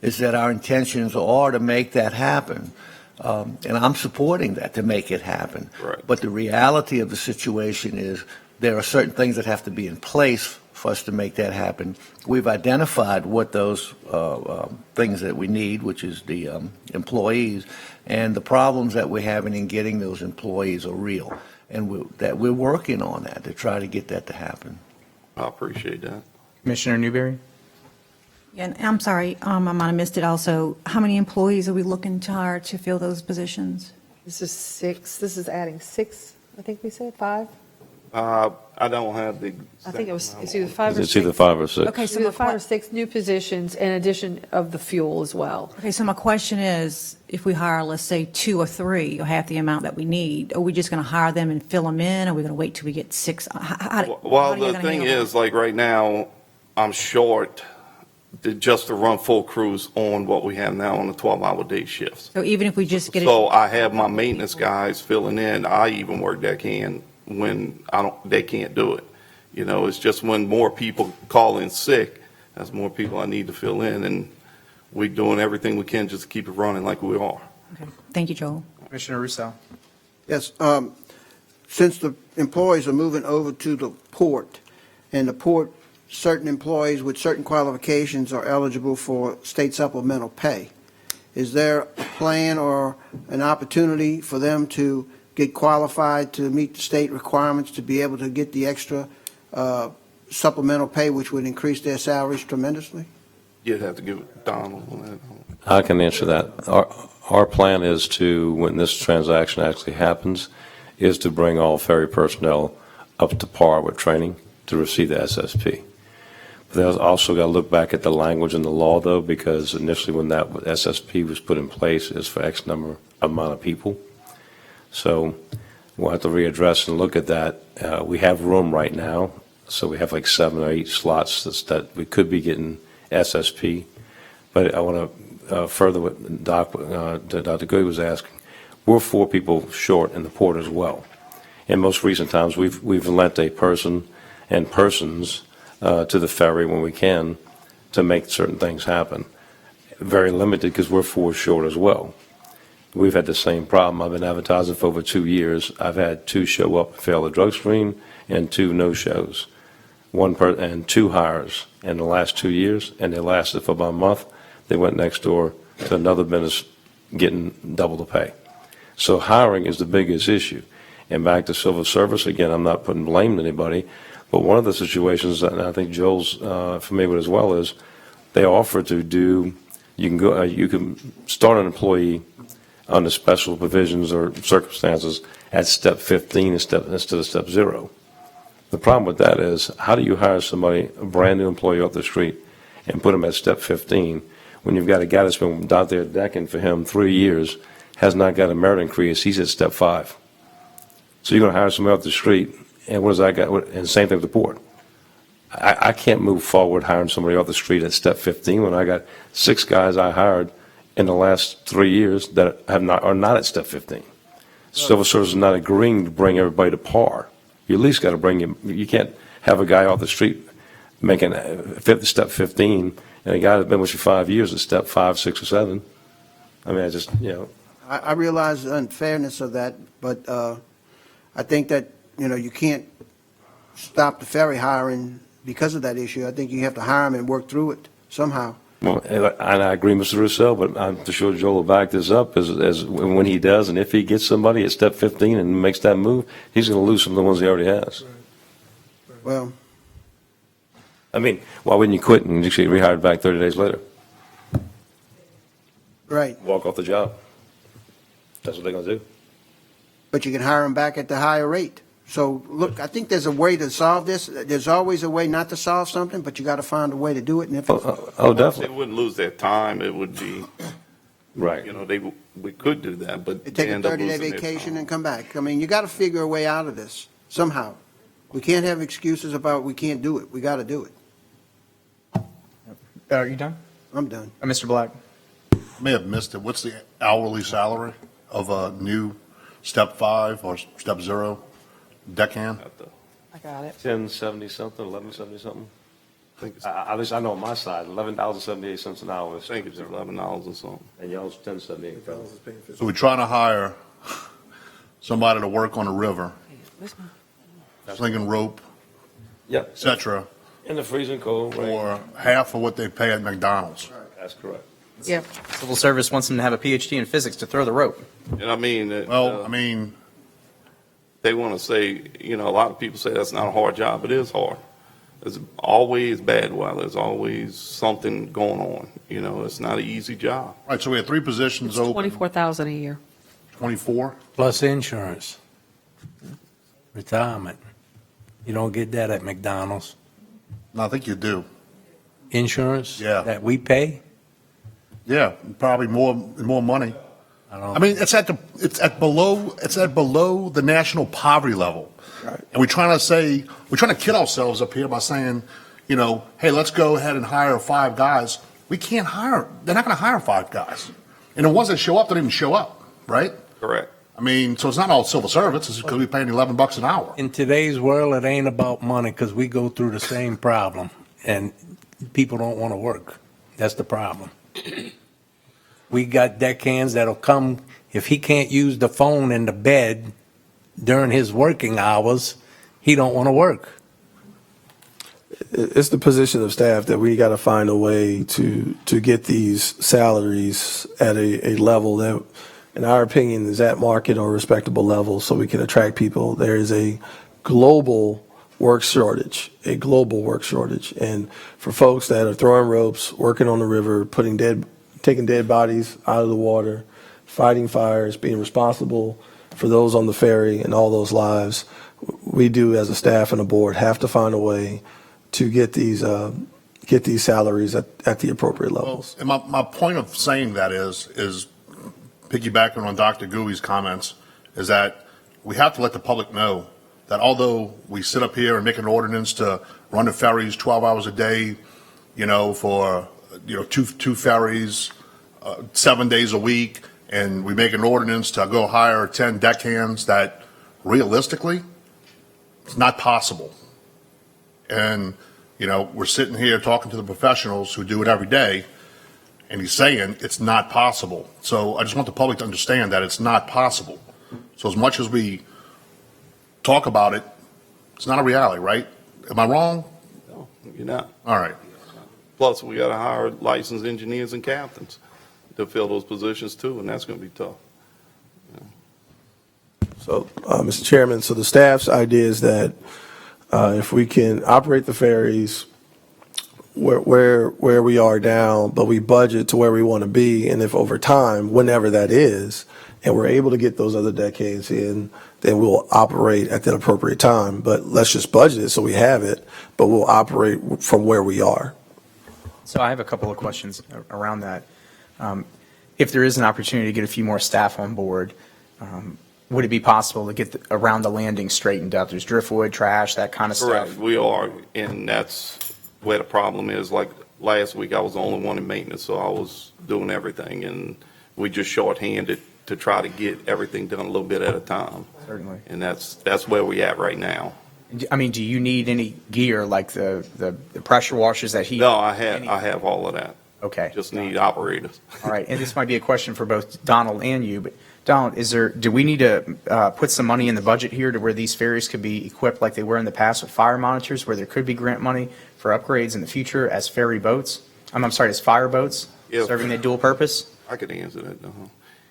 is that our intentions are to make that happen. And I'm supporting that, to make it happen. Right. But the reality of the situation is there are certain things that have to be in place for us to make that happen. We've identified what those things that we need, which is the employees, and the problems that we're having in getting those employees are real. And we're working on that to try to get that to happen. I appreciate that. Commissioner Newberry? Yeah, and I'm sorry, I might have missed it also. How many employees are we looking to hire to fill those positions? This is 6, this is adding 6, I think we said, 5? I don't have the. I think it's either 5 or 6. It's either 5 or 6. Okay, It's so either my 5 or 6 new positions in addition of the fuel as well. Okay, so my question is, if we hire, let's say, 2 or 3, or half the amount that we need, are we just going to hire them and fill them in? Or are we going to wait till we get 6? Well, the thing is, like right now, I'm short just to run full crews on what we have now on the 12-hour day shifts. So even if we just get it. So I have my maintenance guys filling in. I even work that can when they can't do it. You know, it's just when more people call in sick, that's more people I need to fill in, and we're doing everything we can just to keep it running like we are. Okay. Thank you, Joel. Commissioner Russo? Yes, since the employees are moving over to the port, and the port, certain employees with certain qualifications are eligible for state supplemental pay, is there a plan or an opportunity for them to get qualified to meet the state requirements to be able to get the extra supplemental pay, which would increase their salaries tremendously? You'd have to give it to Donald on that. I can answer that. Our plan is to, when this transaction actually happens, is to bring all ferry personnel up to par with training to receive the SSP. But there's also got to look back at the language in the law, though, because initially when that SSP was put in place, it's for X amount of people. So we'll have to readdress and look at that. We have room right now, so we have like 7 or 8 slots that we could be getting SSP. But I want to further what Dr. Goody was asking. We're 4 people short in the port as well. In most recent times, we've lent a person and persons to the ferry when we can to make certain things happen. Very limited because we're 4 short as well. We've had the same problem. I've been advertising for over 2 years. I've had 2 show up and fail the drug screen and 2 no-shows. And 2 hires in the last 2 years, and they lasted for about a month. They went next door to another business getting double the pay. So hiring is the biggest issue. And back to civil service, again, I'm not putting blame on anybody, but one of the situations, and I think Joel's familiar with as well, is they offer to do, you can start an employee under special provisions or circumstances at step 15 instead of step 0. The problem with that is, how do you hire somebody, a brand new employee off the street, and put them at step 15 when you've got a guy that's been out there decking for him 3 years, has not got a merit increase, he's at step 5. So you're going to hire somebody off the street, and what does that got? And the same thing with the port. I can't move forward hiring somebody off the street at step 15 when I got 6 guys I hired in the last 3 years that are not at step 15. Civil service is not agreeing to bring everybody to par. You at least got to bring him. You can't have a guy off the street making step 15 And a guy that's been with you 5 years is step 5, 6, or 7. I mean, I just, I realize the unfairness of that, but I think that, you can't stop the ferry hiring because of that issue. I think you have to hire them and work through it somehow. well, and I agree, Mr. Russell, but I'm sure Joel will back this up as when he does, and if he gets somebody at step 15 and makes that move, he's going to lose some of the ones he already has. Well, I mean, why wouldn't you quit and just get rehired back 30 days later? right. Walk off the job. That's what they're going to do. But you can hire them back at the higher rate. So, look, I think there's a way to solve this. There's always a way not to solve something, but you got to find a way to do it. And if Oh, They definitely. wouldn't lose their time. It would be, Right. we could do that, but they take they a end up 30-day losing their vacation time. and come back. I mean, you got to figure a way out of this somehow. We can't have excuses about we can't do it. We got to do it. Are you done? I'm done. Mr. Black? May have missed it. What's the hourly salary of a new step 5 or step 0 deckhand? I got it. 1070 something, 1170 something. I think it's, At least I know on my side, $11.78 an hour. I think it's $11 or something. And y'all's 1078. So we're trying to hire somebody to work on the river, slinging rope, Yep. et cetera, In the freezing cold rain. for half of what they pay at McDonald's. That's correct. Yeah. Civil service wants them to have a PhD in physics to throw the rope. And I mean, Well, I mean, they want to say, a lot of people say that's not a hard job. It is hard. There's always bad weather. There's always something going on. It's not an easy job. right, so we had 3 positions It's open. 24,000 a year. 24? Plus insurance, retirement. You don't get that at McDonald's. No, I think you do. Insurance? Yeah. That we pay? Yeah, probably more money. I don't. I mean, it's at below the national poverty level. Right. And we're trying to kid ourselves up here by saying, hey, let's go ahead and hire 5 guys. We can't hire, they're not going to hire 5 guys. And the ones that show up don't even show up, right? Correct. I mean, so it's not all civil service, it's because we're paying $11 an hour. In today's world, it ain't about money because we go through the same problem and people don't want to work. That's the problem. We got deckhands that'll come, if he can't use the phone in the bed during his working hours, he don't want to work. It's the position of staff that we got to find a way to get these salaries at a level that, in our opinion, is at market or respectable level so we can attract people. There is a global work shortage. And for folks that are throwing ropes, working on the river, taking dead bodies out of the water, fighting fires, being responsible for those on the ferry and all those lives, we do as a staff and a board have to find a way to get these salaries at the appropriate levels. And my point of saying that is piggybacking on Dr. Gooey's comments, is that we have to let the public know that although we sit up here and make an ordinance to run the ferries 12 hours a day, for, two ferries, 7 days a week, and we make an ordinance to go hire 10 deckhands, that realistically, it's not possible. And, we're sitting here talking to the professionals who do it every day, and he's saying it's not possible. So I just want the public to understand that it's not possible. So as much as we talk about it, it's not a reality, right? Am I wrong? No, you're not. All right. Plus, we got to hire licensed engineers and captains to fill those positions too, and that's going to be tough. So, Mr. Chairman, so the staff's idea is that if we can operate the ferries where we are now, but we budget to where we want to be, and if over time, whenever that is, and we're able to get those other decades in, then we'll operate at that appropriate time. But let's just budget it so we have it, but we'll operate from where we are. So I have a couple of questions around that. If there is an opportunity to get a few more staff on board, would it be possible to get around the landing straightened up? There's driftwood, trash, that kind of Correct. stuff. We are, and that's where the problem is. Like last week, I was the only one in maintenance, so I was doing everything, and we just shorthanded to try to get everything done a little bit at a time. Certainly. And that's where we at right now. I mean, do you need any gear like the pressure washers that he? No, I have all of that. Okay. Just need operators. All right, and this might be a question for both Donald and you, but Donald, do we need to put some money in the budget here to where these ferries could be equipped like they were in the past with fire monitors, where there could be grant money for upgrades in the future as ferry boats? I'm sorry, as fire boats, serving the dual purpose? I could answer that.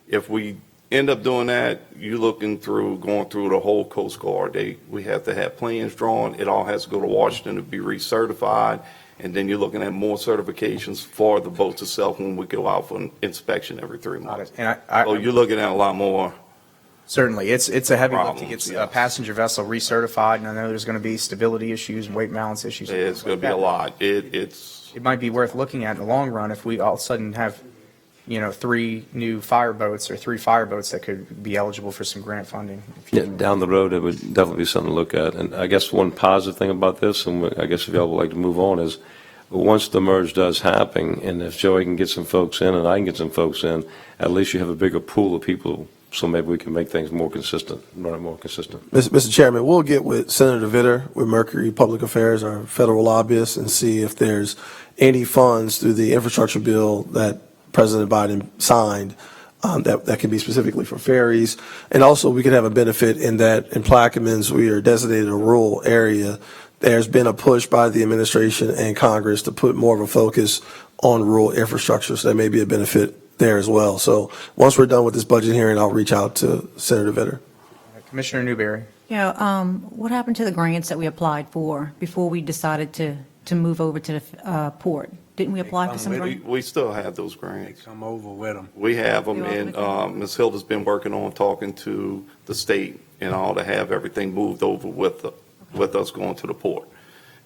If we end up doing that, you're going through the whole Coast Guard. We have to have plans drawn. It all has to go to Washington to be recertified. And then you're looking at more certifications for the boats itself when we go out for an inspection every 3 months. And So you're looking at a lot more. Certainly, it's a heavy lift to Problems, get a passenger vessel recertified, and I know there's going to be stability issues and weight balance issues. It's going to be a lot. It might be worth looking at in the long run if we all of a sudden have, 3 new fire boats or 3 fire boats that could be eligible for some grant funding. Yeah, down the road, it would definitely be something to look at. And I guess one positive thing about this, and I guess if y'all would like to move on, is once the merge does happen, and if Joey can get some folks in and I can get some folks in, at least you have a bigger pool of people, so maybe we can make things more consistent, run it more consistent. Mr. Chairman, we'll get with Senator Vitter, with Mercury Public Affairs, our federal lobbyist, and see if there's any funds through the infrastructure bill that President Biden signed that can be specifically for ferries. And also, we could have a benefit in that in Plaquemines, we are designated a rural area. There's been a push by the administration and Congress to put more of a focus on rural infrastructure, so there may be a benefit there as well. So once we're done with this budget hearing, I'll reach out to Senator Vitter. Commissioner Newberry. Yeah, what happened to the grants that we applied for before we decided to move over to the port? Didn't we apply for some grants? We still have those grants. Come over with them. We have them, and Ms. Hilda's been working on talking to the state and all to have everything moved over with us going to the port.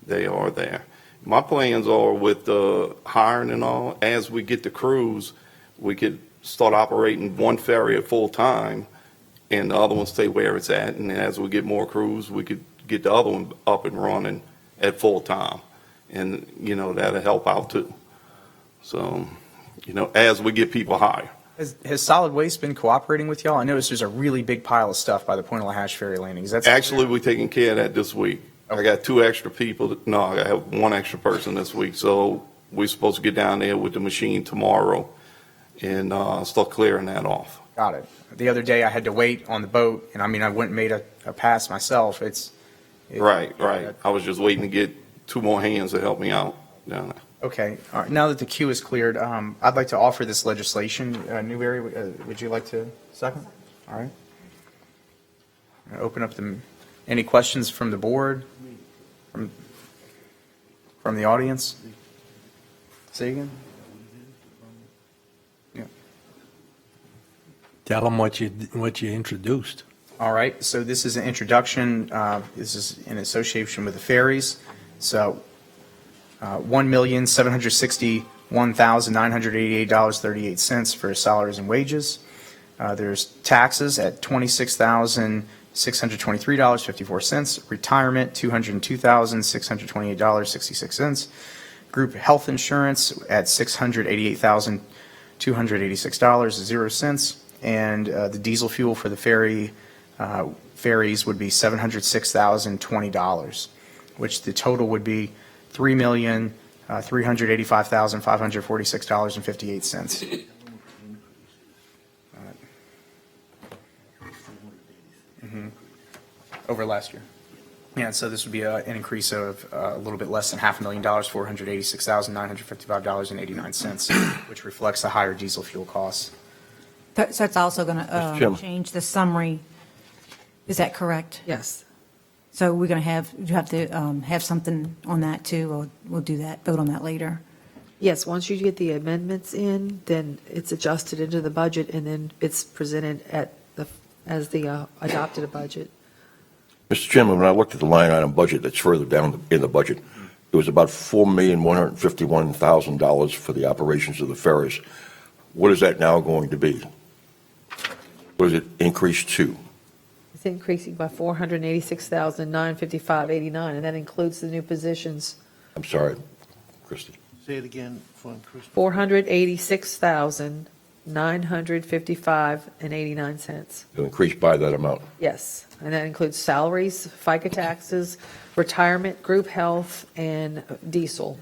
They are there. My plans are with the hiring and all, as we get the crews, we could start operating one ferry at full time and the other one stay where it's at. And as we get more crews, we could get the other one up and running at full time. And, that'll help out too. So, as we get people hired. Has solid waste been cooperating with y'all? I noticed there's a really big pile of stuff by the Point of La Hache ferry landings. Actually, we're taking care of that this week. I got 2 extra people. I have 1 extra person this week. So we're supposed to get down there with the machine tomorrow and start clearing that off. Got it. The other day I had to wait on the boat, and I went and made a pass myself. Right. I was just waiting to get 2 more hands to help me out down there. Okay. All right. Now that the queue is cleared, I'd like to offer this legislation. Newberry, would you like to second? All right. I'm gonna open up any questions from the board, from the audience? Say again? Yeah. Tell them what you introduced. All right. So this is an introduction. This is in association with the ferries. So $1,761,988.38 for salaries and wages. There's taxes at $26,623.54. Retirement, $202,628.66. Group health insurance at $688,286.00. And the diesel fuel for the ferries would be $706,020, which the total would be $3,385,546.58. Over last year. Yeah, so this would be an increase of a little bit less than $500,000, $486,955.89, which reflects the higher diesel fuel costs. So it's also going Mr. to Chairman. change the summary. Is that correct? Yes. So we're going to have to have something on that too, or we'll do that, vote on that later? Yes, once you get the amendments in, then it's adjusted into the budget, and then it's presented as the adopted budget. Mr. Chairman, when I looked at the line item budget that's further down in the budget, it was about $4,151,000 for the operations of the ferries. What is that now going to be? What is it increased to? It's increasing by $486,955.89, and that includes the new positions. I'm sorry, Christie. Say it again for Chris. $486,000 $955.89. It'll increase by that amount. Yes, and that includes salaries, FICA taxes, retirement, group health, and diesel.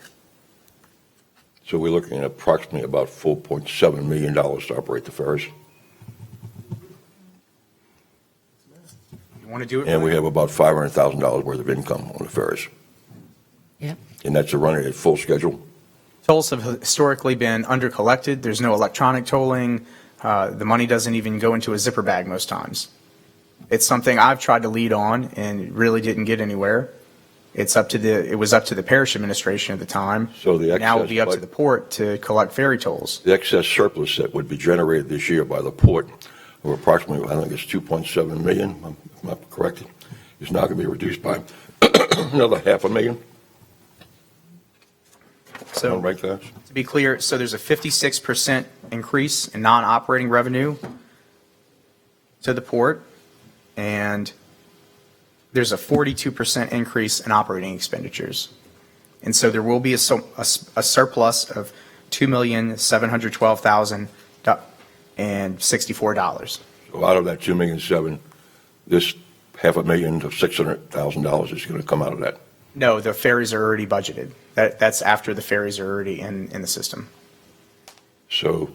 So we're looking at approximately about $4.7 million to operate the ferries. You want to do it? And we have about $500,000 worth of income on the ferries. Yep. And that's a running at full schedule. Tolls have historically been under-collected. There's no electronic tolling. The money doesn't even go into a zipper bag most times. It's something I've tried to lead on and really didn't get anywhere. It was up to the parish administration at the time. So the Now it will excess be up to the port to collect ferry tolls. The excess surplus that would be generated this year by the port of approximately, I think it's 2.7 million, if I'm not correct, is now going to be reduced by another $500,000. So Right, guys? to be clear, so there's a 56% increase in non-operating revenue to the port, and there's a 42% increase in operating expenditures. And so there will be a surplus of $2,712,064. So out of that 2,700,000, this $500,000 to $600,000 is going to come out of that. No, the ferries are already budgeted. That's after the ferries are already in the system. So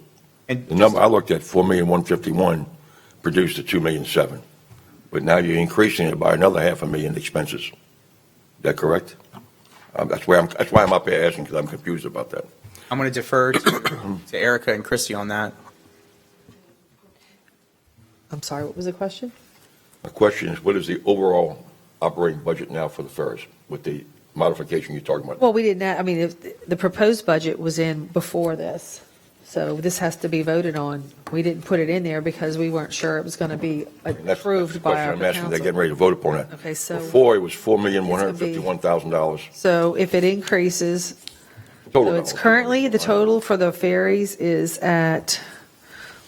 And the number I looked at, 4,151,000, produced a 2,700,000. But now you're increasing it by another $500,000 expenses. Is that correct? That's why I'm up here asking, because I'm confused about that. I'm going to defer to Erica and Christy on that. I'm sorry, what was the question? My question is, what is the overall operating budget now for the ferries with the modification you're talking about? Well, we didn't, the proposed budget was in before this, so this has to be voted on. We didn't put it in there because we weren't sure it was going to be approved by our That's the question I'm asking. They're getting council. ready to vote upon that. Okay, so. Before, it was $4,151,000. So if it increases, Total so it's amount. currently, the total for the ferries is at,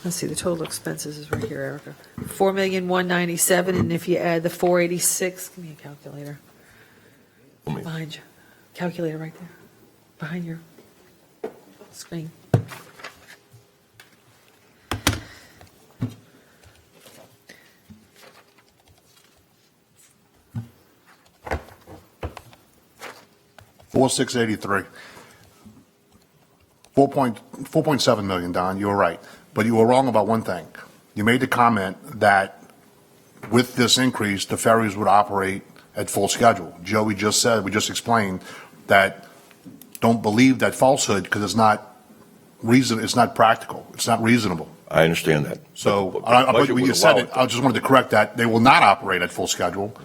let's see, the total expenses is right here, Erica. 4,197,000, and if you add the 486, give me a calculator. Behind you. Calculator right there. Behind your screen. $4,683. 4.7 million, Don, you were right. But you were wrong about one thing. You made the comment that with this increase, the ferries would operate at full schedule. Joey just said, we just explained that don't believe that falsehood because it's not practical. It's not reasonable. I understand that. So, But the budget when you would said allow it, I just wanted to correct that. They will not operate at full schedule.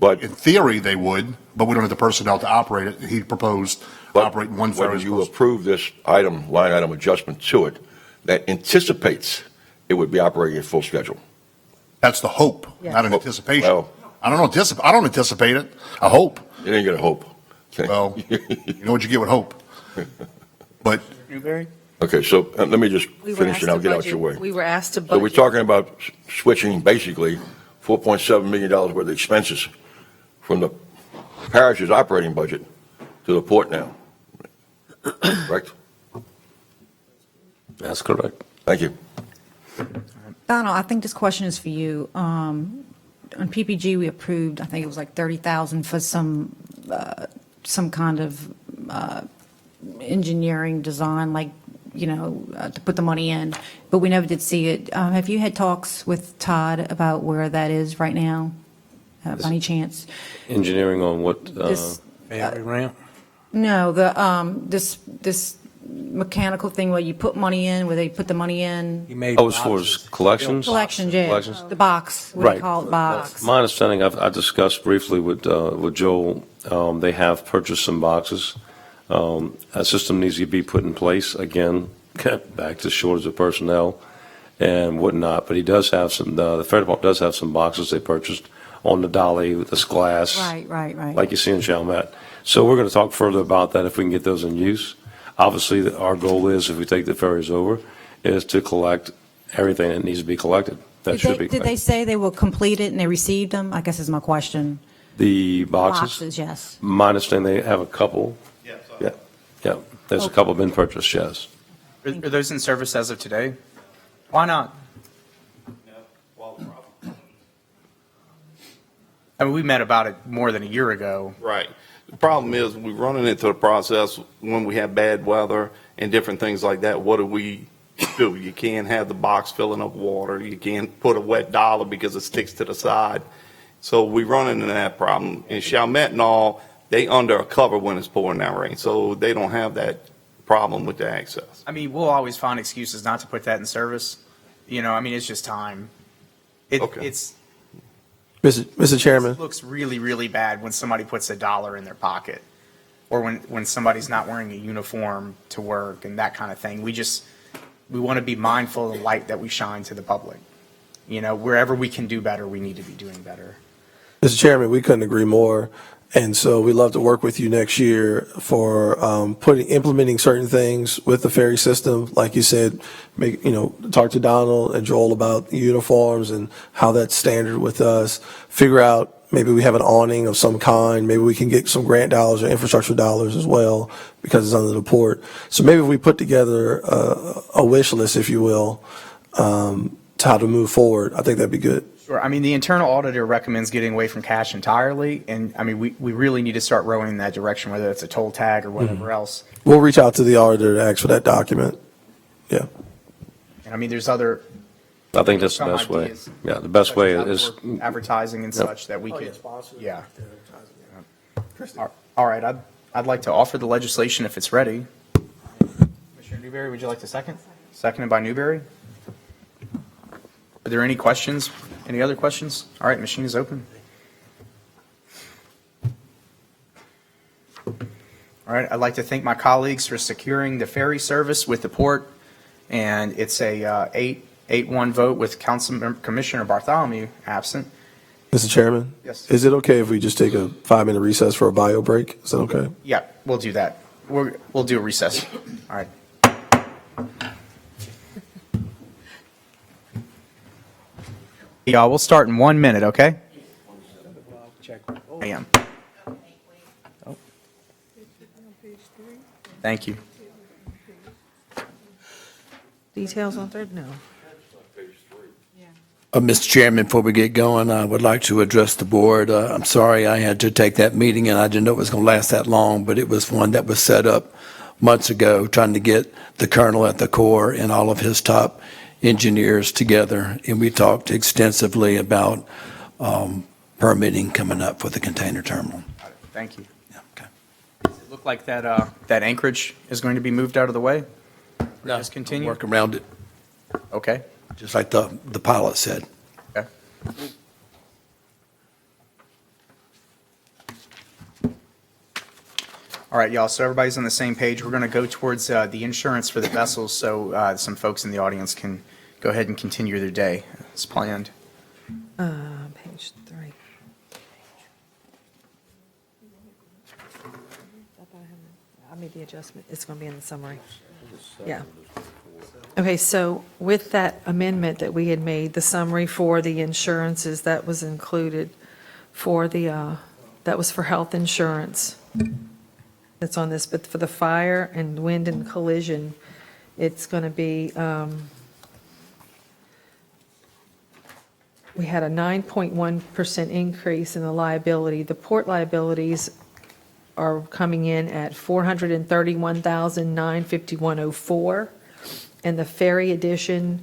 But In theory, they would, but we don't have the personnel to operate it. He proposed operating one ferry. when you approve this line item adjustment to it, that anticipates it would be operating at full schedule. That's the hope, Yes. not an anticipation. Well, I don't anticipate it. I hope. you ain't gonna hope. Okay. Well, you know what you get with hope. But Newberry? Okay, so let me just We were finish asked and I'll to get out budget- your way. We were asked to So we're budget. talking about switching basically $4.7 million worth of expenses from the parish's operating budget to the port now. Correct? That's correct. Thank you. Donald, I think this question is for you. On PPG, we approved, I think it was like 30,000 for some kind of engineering design, like, to put the money in, but we never did see it. Have you had talks with Todd about where that is right now, by any chance? Engineering on what? This- Ferry ramp? No, this mechanical thing where you put money in, where they put the money in. He made Oh, as far as collections? Collections, yeah. Collections? The box, what do you Right. call it, box? My understanding, I discussed briefly with Joel, they have purchased some boxes. A system needs to be put in place, again, back to shortage of personnel and whatnot, but he does have some, the fire department does have some boxes they purchased on the dolly with this glass. Right. Like you see in Chalmette. So we're going to talk further about that if we can get those in use. Obviously, our goal is, if we take the ferries over, is to collect everything that needs to be collected. That should be Did they collected. say they will complete it and they received them? I guess is my question. The boxes? Boxes, yes. My understanding, they have a couple. Yeah. There's a couple been purchased, yes. Are those in service as of today? Why not? I mean, we met about it more than a year ago. Right. The problem is, we're running into the process when we have bad weather and different things like that. What do we do? You can't have the box filling up water. You can't put a wet dollar because it sticks to the side. So we run into that problem. In Chalmette and all, they under a cover when it's pouring down rain, so they don't have that problem with the access. I mean, we'll always find excuses not to put that in service. You know, I mean, it's just time. It's Mr. Chairman. It looks really, really bad when somebody puts $1 in their pocket, or when somebody's not wearing a uniform to work and that kind of thing. We want to be mindful of the light that we shine to the public. You know, wherever we can do better, we need to be doing better. Mr. Chairman, we couldn't agree more. And so we'd love to work with you next year for implementing certain things with the ferry system. Like you said, talk to Donald and Joel about the uniforms and how that's standard with us. Figure out, maybe we have an awning of some kind. Maybe we can get some grant dollars or infrastructure dollars as well because it's under the port. So maybe if we put together a wish list, if you will, to how to move forward, I think that'd be good. Sure. I mean, the internal auditor recommends getting away from cash entirely, and I mean, we really need to start rowing in that direction, whether it's a toll tag or whatever else. We'll reach out to the auditor to ask for that document. Yeah. And I mean, there's other. I think that's the some best way. ideas, Yeah, the best way such as is, outdoor advertising and such that we could. Yeah. Christie. All right. I'd like to offer the legislation if it's ready. Commissioner Newberry, would you like to second? Seconded by Newberry. Are there any questions? Any other questions? All right, machine is open. All right, I'd like to thank my colleagues for securing the ferry service with the port, and it's a 8-1 vote with Commissioner Bartholomew absent. Mr. Chairman? Yes. Is it okay if we just take a 5-minute recess for a bio break? Is that okay? Yeah, we'll do that. We'll do a recess. All right. Y'all, we'll start in 1 minute, okay? I am. Oh. Thank you. Details on third? No. Mr. Chairman, before we get going, I would like to address the board. I'm sorry I had to take that meeting, and I didn't know it was going to last that long, but it was one that was set up months ago, trying to get the colonel at the Corps and all of his top engineers together, and we talked extensively about permitting coming up for the container terminal. Thank you. Yeah, okay. Does it look like that Anchorage is going to be moved out of the way? No, Just continue? work around it, Okay. just like the pilot said. Okay. All right, y'all, so everybody's on the same page. We're going to go towards the insurance for the vessels, so some folks in the audience can go ahead and continue their day as planned. Page 3. I made the adjustment. It's going to be in the summary. Yeah. Okay, so with that amendment that we had made, the summary for the insurances, that was included for the, that was for health insurance. That's on this, but for the fire and wind and collision, it's going to be, we had a 9.1% increase in the liability. The port liabilities are coming in at $431,951.04, and the ferry edition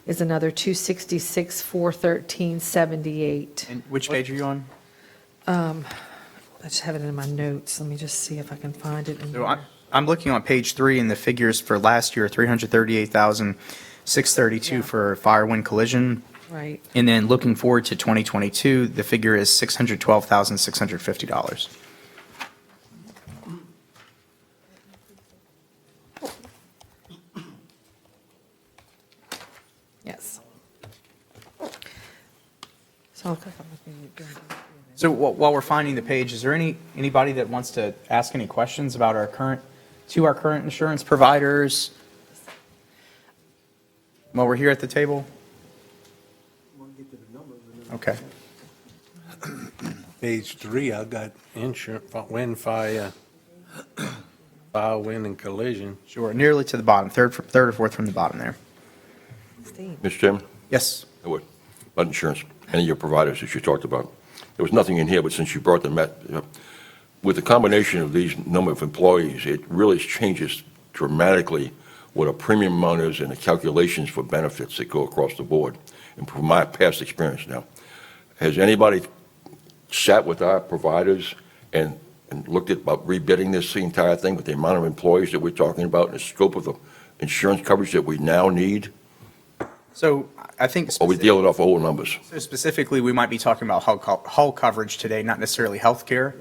is another $266,413.78. And which page are you on? I just have it in my notes. Let me just see if I can find it. in So here. I'm looking on page 3, and the figures for last year, $338,632 for fire, wind, collision. Right. And then looking forward to 2022, the figure is $612,650. Yes. So I'll click on the thing. So while we're finding the page, is there anybody that wants to ask any questions about our current insurance providers while we're here at the table? Okay. Page 3, I got insurance, wind, fire, wind, and collision. Sure, nearly to the bottom, third or fourth from the bottom there. Mr. Chairman? Yes. I would. About insurance, any of your providers that you talked about. There was nothing in here, but since you brought them up, with the combination of these number of employees, it really changes dramatically what a premium amount is and the calculations for benefits that go across the board. And from my past experience now, has anybody sat with our providers and looked at about rebidding this entire thing with the amount of employees that we're talking about and the scope of the insurance coverage that we now need? So I think. Or we dealing off old numbers? So specifically, we might be talking about hull coverage today, not necessarily health care.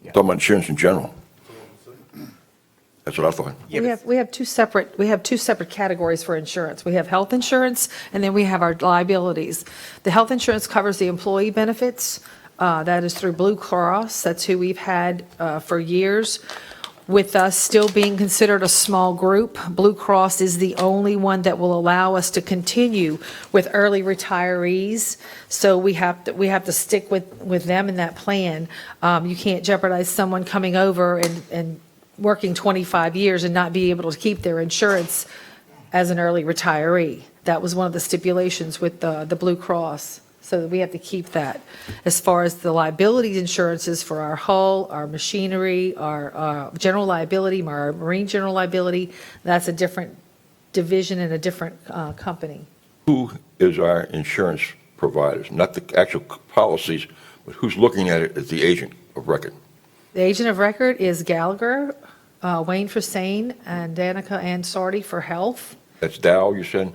Talking about insurance in general. That's what I thought. We have two separate categories for insurance. We have health insurance, and then we have our liabilities. The health insurance covers the employee benefits. That is through Blue Cross. That's who we've had for years. With us still being considered a small group, Blue Cross is the only one that will allow us to continue with early retirees. So we have to stick with them in that plan. You can't jeopardize someone coming over and working 25 years and not be able to keep their insurance as an early retiree. That was one of the stipulations with the Blue Cross. So we have to keep that. As far as the liability insurances for our hull, our machinery, our general liability, our marine general liability, that's a different division and a different company. Who is our insurance providers? Not the actual policies, but who's looking at it as the agent of record? The agent of record is Gallagher, Wayne Frisane, and Danica Ansardi for health. That's Dow, you said?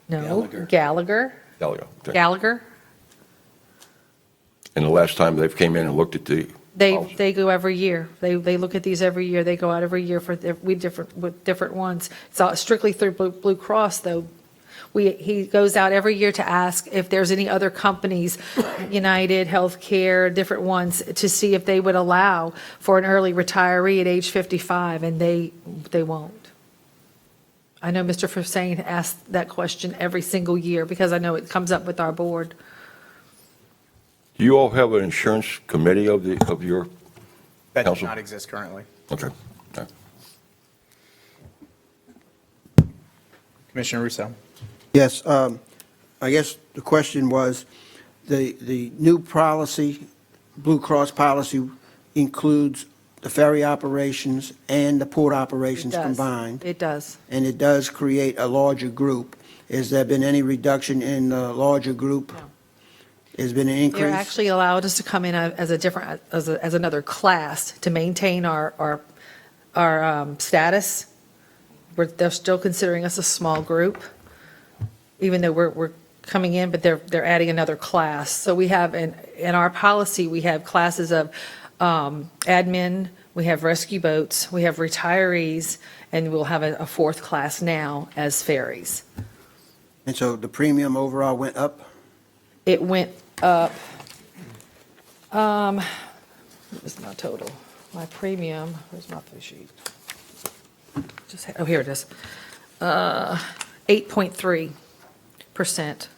No, Gallagher. Okay. Gallagher. And the last time they've came in and looked at the policy. They go every year. They look at these every year. They go out every year with different ones. It's all strictly through Blue Cross, though. He goes out every year to ask if there's any other companies, United, Healthcare, different ones, to see if they would allow for an early retiree at age 55, and they won't. I know Mr. Frisane asked that question every single year because I know it comes up with our board. Do you all have an insurance committee of your That does council? not exist currently. Okay. Okay. Commissioner Russo. Yes, I guess the question was, the new policy, Blue Cross policy, includes the ferry operations and the port operations combined. It does. And it does create a larger group. Has there been any reduction in the larger group? No. Has been an increase? They're actually allowed us to come in as another class to maintain our status. They're still considering us a small group, even though we're coming in, but they're adding another class. So we have, in our policy, we have classes of admin, we have rescue boats, we have retirees, and we'll have a fourth class now as ferries. And so the premium overall went up? It went up, what was my total? My premium, where's my flow sheet? Here it is. 8.3%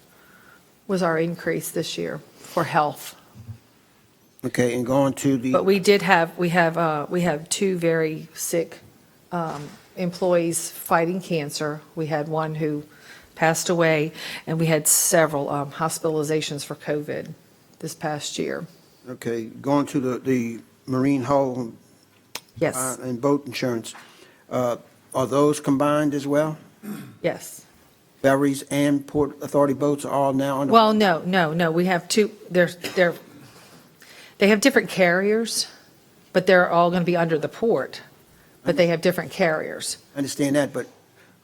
was our increase this year for health. Okay, and going to the... But we have two very sick employees fighting cancer. We had one who passed away, and we had several hospitalizations for COVID this past year. Okay, going to the marine hull Yes, and boat insurance, are those combined as well? yes. Ferries and Port Authority boats are all now under... Well, no. We have two, they have different carriers, but they're all going to be under the port, but they have different carriers. I understand that, but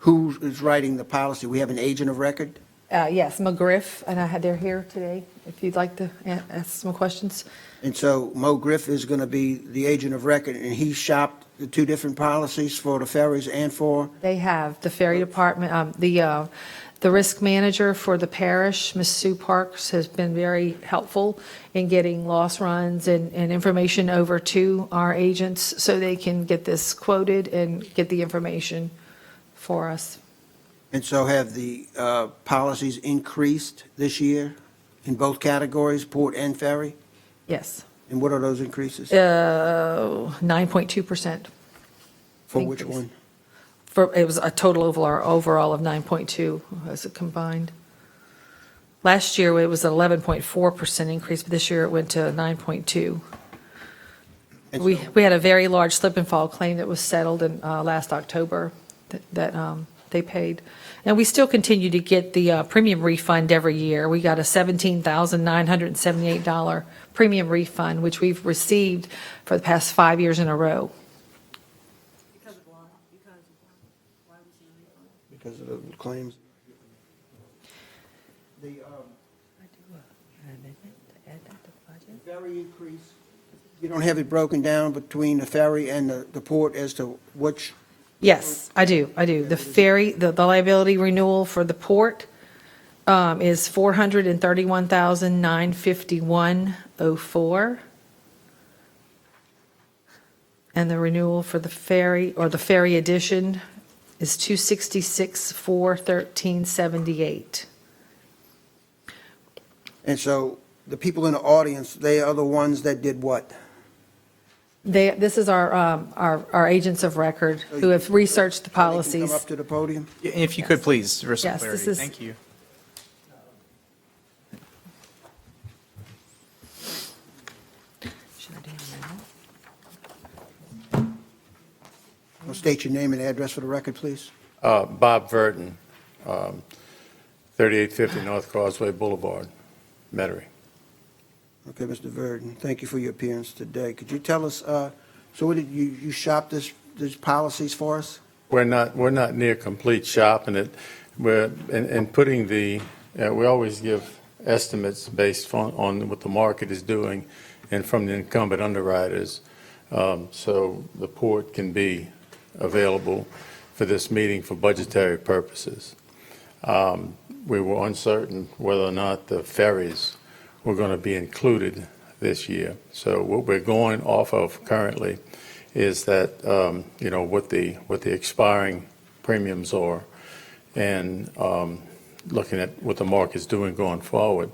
who is writing the policy? We have an agent of record? Yes, McGriff, and they're here today, if you'd like to ask some questions. And so Mo Griff is going to be the agent of record, and he shopped the two different policies for the ferries and for... They have, the ferry department, the risk manager for the parish, Ms. Sue Parks, has been very helpful in getting loss runs and information over to our agents so they can get this quoted and get the information for us. And so have the policies increased this year in both categories, port and ferry? Yes. And what are those increases? 9.2%. For which one? it was a total overall of 9.2 as a combined. Last year, it was an 11.4% increase, but this year it went to 9.2. We had a very large slip and fall claim that was settled in last October that they paid. And we still continue to get the premium refund every year. We got a $17,978 premium refund, which we've received for the past 5 years in a row. Because of the claims. The ferry increase, you don't have it broken down between the ferry and the port as to which? Yes, I do. The ferry, the liability renewal for the port is $431,951.04. And the renewal for the ferry, or the ferry edition, is $266,413.78. And so the people in the audience, they are the ones that did what? This is our agents of record who have researched the So they can policies. come up to the podium? If you could, please, for some Yes, this clarity. is- Thank you. Should I do it now? Well, state your name and address for the record, please. Bob Verton, 3850 North Causeway Boulevard, Metairie. Okay, Mr. Verdon, thank you for your appearance today. Could you tell us, so what did you shop these policies for us? We're not near complete shopping it. We're, in putting we always give estimates based on what the market is doing and from the incumbent underwriters. So the port can be available for this meeting for budgetary purposes. We were uncertain whether or not the ferries were going to be included this year. So what we're going off of currently is that, what the expiring premiums are and looking at what the market's doing going forward.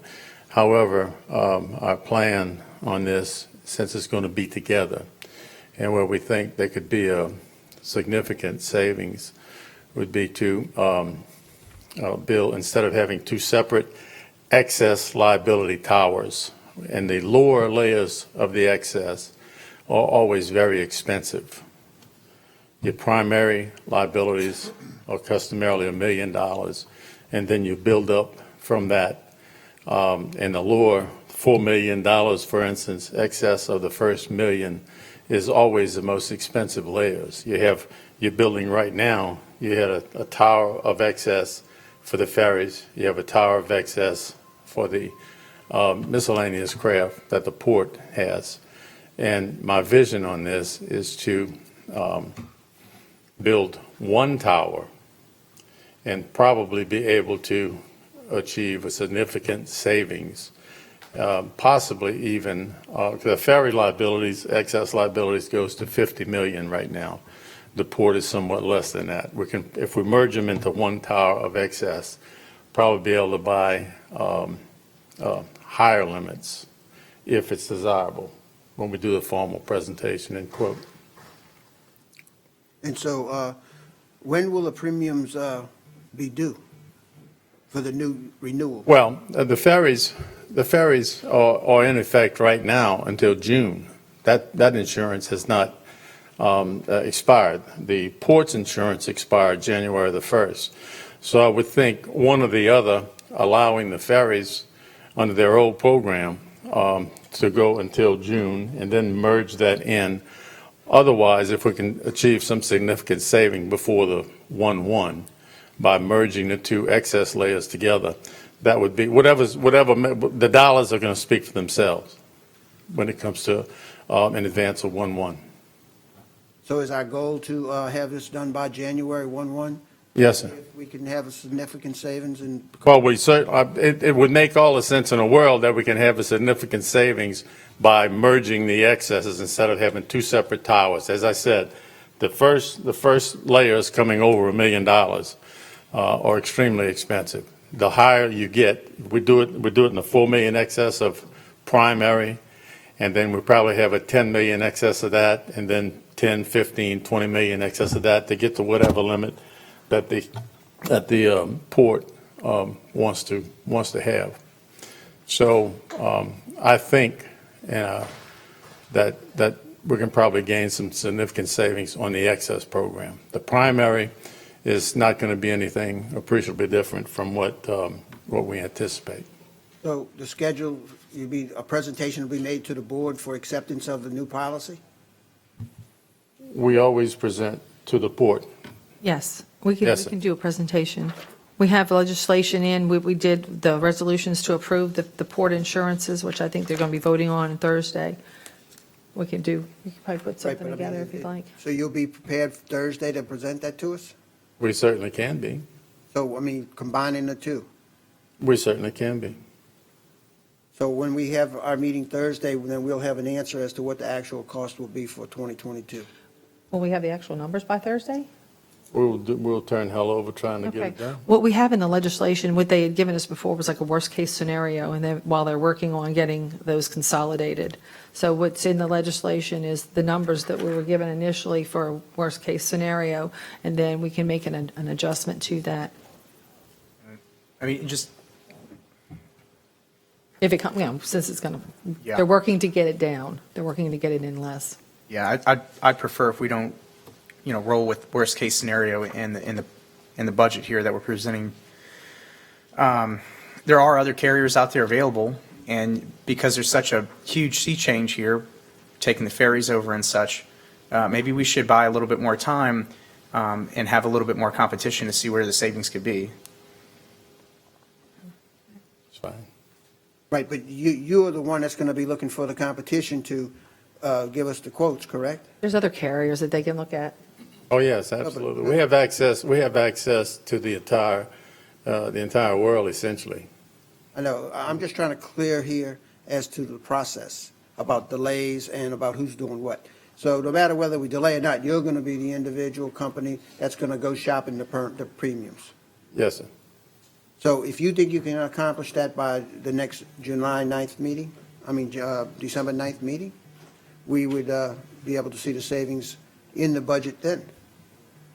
However, our plan on this, since it's going to be together, and where we think there could be a significant savings, would be to bill, instead of having two separate excess liability towers, and the lower layers of the excess are always very expensive. Your primary liabilities are customarily $1 million, and then you build up from that. And the lower $4 million, for instance, excess of the first million is always the most expensive layers. You're building right now, you had a tower of excess for the ferries, you have a tower of excess for the miscellaneous craft that the port has. And my vision on this is to build one tower and probably be able to achieve a significant savings, possibly even, the ferry liabilities, excess liabilities goes to 50 million right now. The port is somewhat less than that. If we merge them into one tower of excess, probably be able to buy higher limits if it's desirable when we do the formal presentation and quote. And so when will the premiums be due for the new renewal? Well, the ferries are in effect right now until June. That insurance has not expired. The port's insurance expired January the 1st. So I would think one or the other, allowing the ferries under their old program to go until June and then merge that in. Otherwise, if we can achieve some significant saving before the 1/1 by merging the two excess layers together, that would be whatever the dollars are going to speak for themselves when it comes to in advance of 1/1. So is our goal to have this done by January 1/1? Yes, sir. If we can have a significant savings and Well, it would make all the sense in the world that we can have a significant savings by merging the excesses instead of having two separate towers. As I said, the first layers coming over $1 million are extremely expensive. The higher you get, we do it in the $4 million excess of primary, and then we probably have a $10 million excess of that, and then 10, 15, 20 million in excess of that to get to whatever limit that the port wants to have. So I think that we can probably gain some significant savings on the excess program. The primary is not going to be anything appreciably different from what we anticipate. So the schedule, a presentation will be made to the board for acceptance of the new policy? We always present to the port. Yes, we can, Yes, we sir. can do a presentation. We have legislation in, we did the resolutions to approve the port insurances, which I think they're going to be voting on Thursday. We can probably put Right, something but I together mean, if you'd like. So you'll be prepared Thursday to present that to us? We certainly can be. So, I mean, combining the two. We certainly can be. So when we have our meeting Thursday, then we'll have an answer as to what the actual cost will be for 2022. Will we have the actual numbers by Thursday? We'll turn hell over trying to get Okay. it done. What we have in the legislation, what they had given us before was like a worst-case scenario, and then while they're working on getting those consolidated. So what's in the legislation is the numbers that we were given initially for a worst-case scenario, and then we can make an adjustment to that. I mean, just, If it comes, since it's going to, Yeah. they're working to get it down. They're working to get it in less. yeah, I'd prefer if we don't, roll with worst-case scenario in the budget here that we're presenting. There are other carriers out there available, and because there's such a huge sea change here, taking the ferries over and such, maybe we should buy a little bit more time and have a little bit more competition to see where the savings could be. It's fine. Right, but you are the one that's going to be looking for the competition to give us the quotes, correct? There's other carriers that they can look at. Oh, yes, absolutely. We have access to the entire world, essentially. I know, I'm just trying to clear here as to the process about delays and about who's doing what. So no matter whether we delay or not, you're going to be the individual company that's going to go shopping the premiums. Yes, sir. So if you think you can accomplish that by the next December 9th meeting, we would be able to see the savings in the budget then.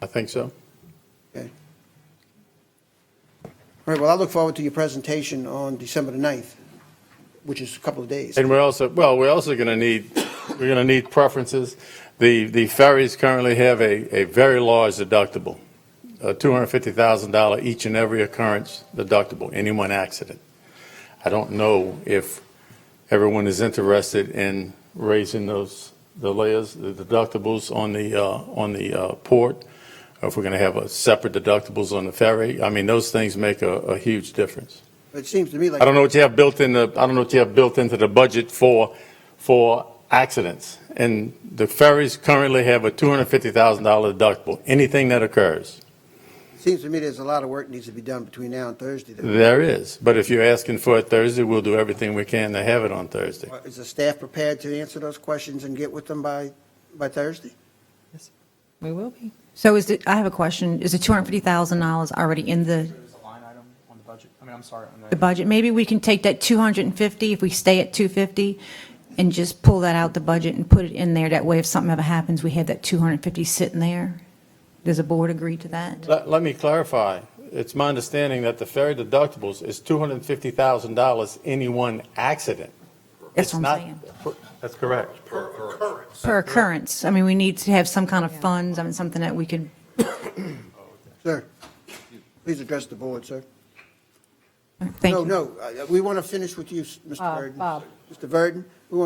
I think so. Okay. All right, well, I look forward to your presentation on December the 9th, which is a couple of days. And we're also going to need preferences. The ferries currently have a very large deductible, $250,000 each and every occurrence deductible, any one accident. I don't know if everyone is interested in raising the deductibles on the port, or if we're going to have a separate deductibles on the ferry. I mean, those things make a huge difference. It seems to me like. I don't know what you have built into the budget for accidents. And the ferries currently have a $250,000 deductible, anything that occurs. It seems to me there's a lot of work needs to be done between now and Thursday. There is. But if you're asking for it Thursday, we'll do everything we can to have it on Thursday. Is the staff prepared to answer those questions and get with them by Thursday? We will be. So I have a question. Is the $250,000 already in There's a line item on the budget. I mean, I'm sorry. the budget? Maybe we can take that 250, if we stay at 250, and just pull that out the budget and put it in there. That way, if something ever happens, we have that 250 sitting there. Does the board agree to that? Let me clarify. It's my understanding that the ferry deductibles is $250,000 any one accident. That's what I'm saying. That's correct. Per occurrence. I mean, we need to have some kind of funds, something that we could. Sir, please address the board, sir. Thank you. No, we want to finish with you, Mr. Verdon. Bob. Mr. Verdon, we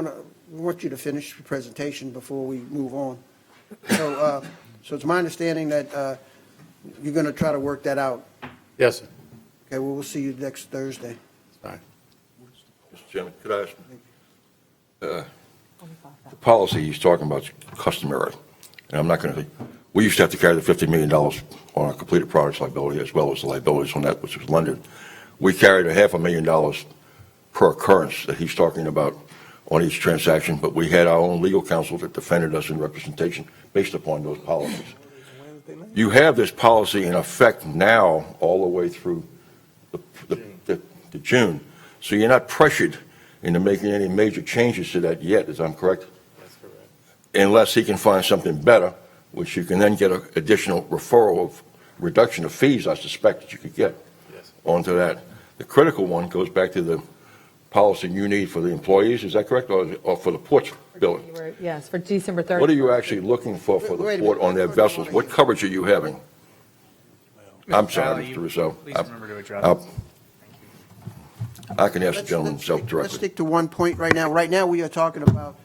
want you to finish your presentation before we move on. So it's my understanding that you're going to try to work that out. Yes, sir. Okay, well, we'll see you next Thursday. Fine. Mr. Chairman, could I ask? The policy he's talking about is customary, and I'm not going to, we used to have to carry the $50 million on our completed products liability as well as the liabilities on that which was lended. We carried $500,000 per occurrence that he's talking about on each transaction, but we had our own legal counsel that defended us in representation based upon those policies. You have this policy in effect now all the way through the June, so you're not pressured into making any major changes to that yet, is I'm correct? That's correct. unless he can find something better, which you can then get an additional referral of reduction of fees, I suspect that you could get onto that. The critical one goes back to the policy you need for the employees, is that correct, or for the ports billing? Yes, for December 30th. What are you actually looking for the port on their vessels? What coverage are you having? I'm sorry, Mr. Russo. Please remember to address. I can ask the gentleman himself Let's directly. stick to one point right now. Right now, we are talking about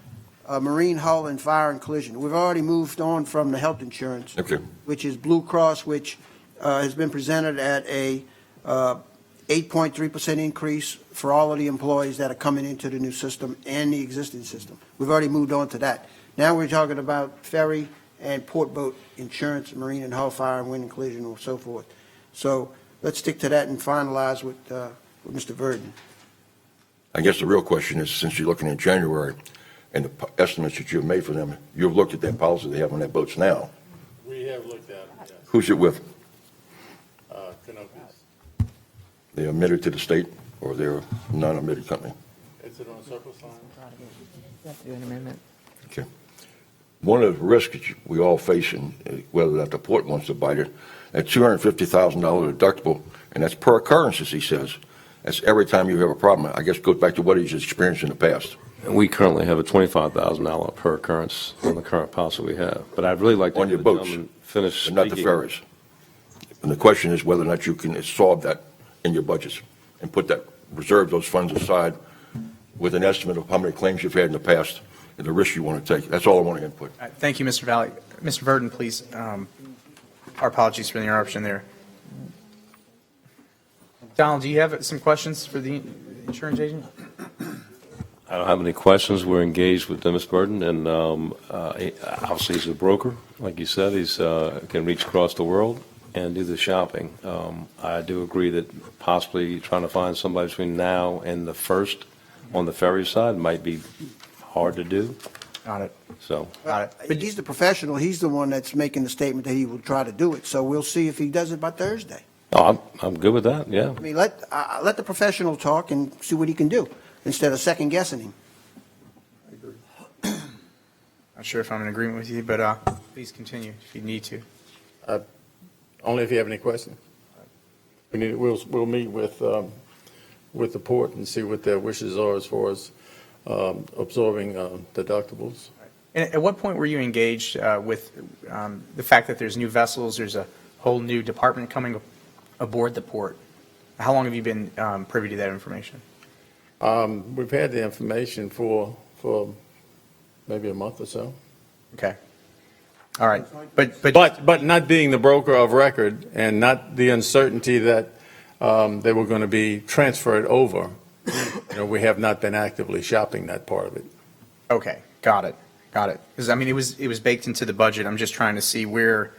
marine hull and fire and collision. We've already moved on from the health insurance, Okay. which is Blue Cross, which has been presented at a 8.3% increase for all of the employees that are coming into the new system and the existing system. We've already moved on to that. Now we're talking about ferry and port boat insurance, marine and hull, fire and wind and collision, and so forth. So let's stick to that and finalize with Mr. Verdon. I guess the real question is, since you're looking in January, and the estimates that you've made for them, you've looked at that policy they have on their boats now. We have looked at it, yes. Who's it with? Canopius. They admitted to the state, or they're a non-admitted company? Is it on surplus line? You have to do an amendment. Okay. One of the risks that we all face, and whether that the port wants to bite it, at $250,000 deductible, and that's per occurrence, as he says. That's every time you have a problem. I guess it goes back to what he's experienced in the past. We currently have a $25,000 per occurrence on the current policy we have. But I'd really like to On your have the boats, gentleman finish but not the speaking. ferries. And the question is whether or not you can solve that in your budgets and put that, reserve those funds aside with an estimate of how many claims you've had in the past and the risk you want to take. That's all I want to input. All right, thank you, Mr. Valley. Mr. Verdon, please. Our apologies for the interruption there. Donald, do you have some questions for the insurance agent? I don't have any questions. We're engaged with Ms. Burden, and obviously he's a broker. Like you said, he's can reach across the world and do the shopping. I do agree that possibly trying to find somebody between now and the 1st on the ferry side might be hard to do. Got it. So, Got it. But he's the professional. He's the one that's making the statement that he will try to do it. So we'll see if he does it by Thursday. oh, I'm good with that, yeah. I mean, let the professional talk and see what he can do instead of second guessing him. Not sure if I'm in agreement with you, but please continue if you need to. Only if you have any questions. We'll meet with the port and see what their wishes are as far as absorbing deductibles. And at what point were you engaged with the fact that there's new vessels, there's a whole new department coming aboard the port? How long have you been privy to that information? We've had the information for maybe a month or so. Okay. All right. But not being the broker of record and not the uncertainty that they were going to be transferred over, we have not been actively shopping that part of it. Okay. Got it. Because, I mean, it was baked into the budget. I'm just trying to see where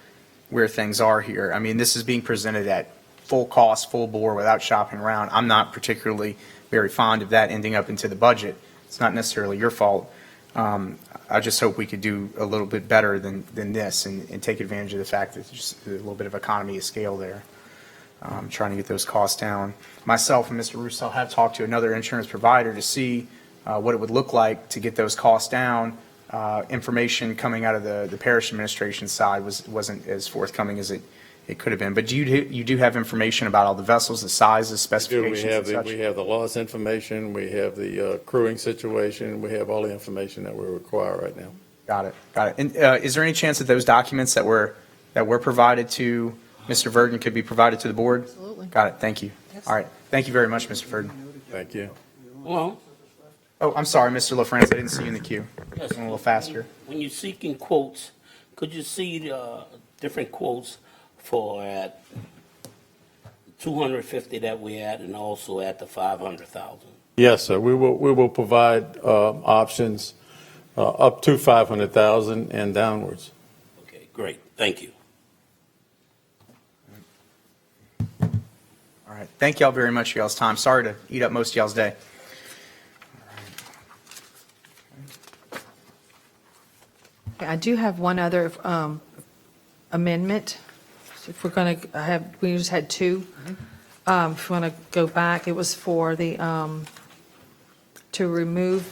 things are here. I mean, this is being presented at full cost, full bore, without shopping around. I'm not particularly very fond of that ending up into the budget. It's not necessarily your fault. I just hope we could do a little bit better than this and take advantage of the fact that there's just a little bit of economy of scale there. Trying to get those costs down. Myself and Mr. Russo have talked to another insurance provider to see what it would look like to get those costs down. Information coming out of the parish administration side wasn't as forthcoming as it could have been. But you do have information about all the vessels, the sizes, specifications, and such? We have the loss information, we have the crewing situation, we have all the information that we require right now. Got it. And is there any chance that those documents that were provided to Mr. Verdon could be provided to the board? Absolutely. Got it. Thank you. All right. Thank you very much, Mr. Verdon. Thank you. Well, Oh, I'm sorry, Mr. LaFrance. I didn't see you in the queue. yes, Going a little faster. when you're seeking quotes, could you see the different quotes for at 250 that we had and also at the 500,000? Yes, sir. We will provide options up to 500,000 and downwards. Okay, great. Thank you. All right. Thank y'all very much for y'all's time. Sorry to eat up most of y'all's day. I do have one other amendment. If we're going to we just had two. If you want to go back, it was for the, to remove,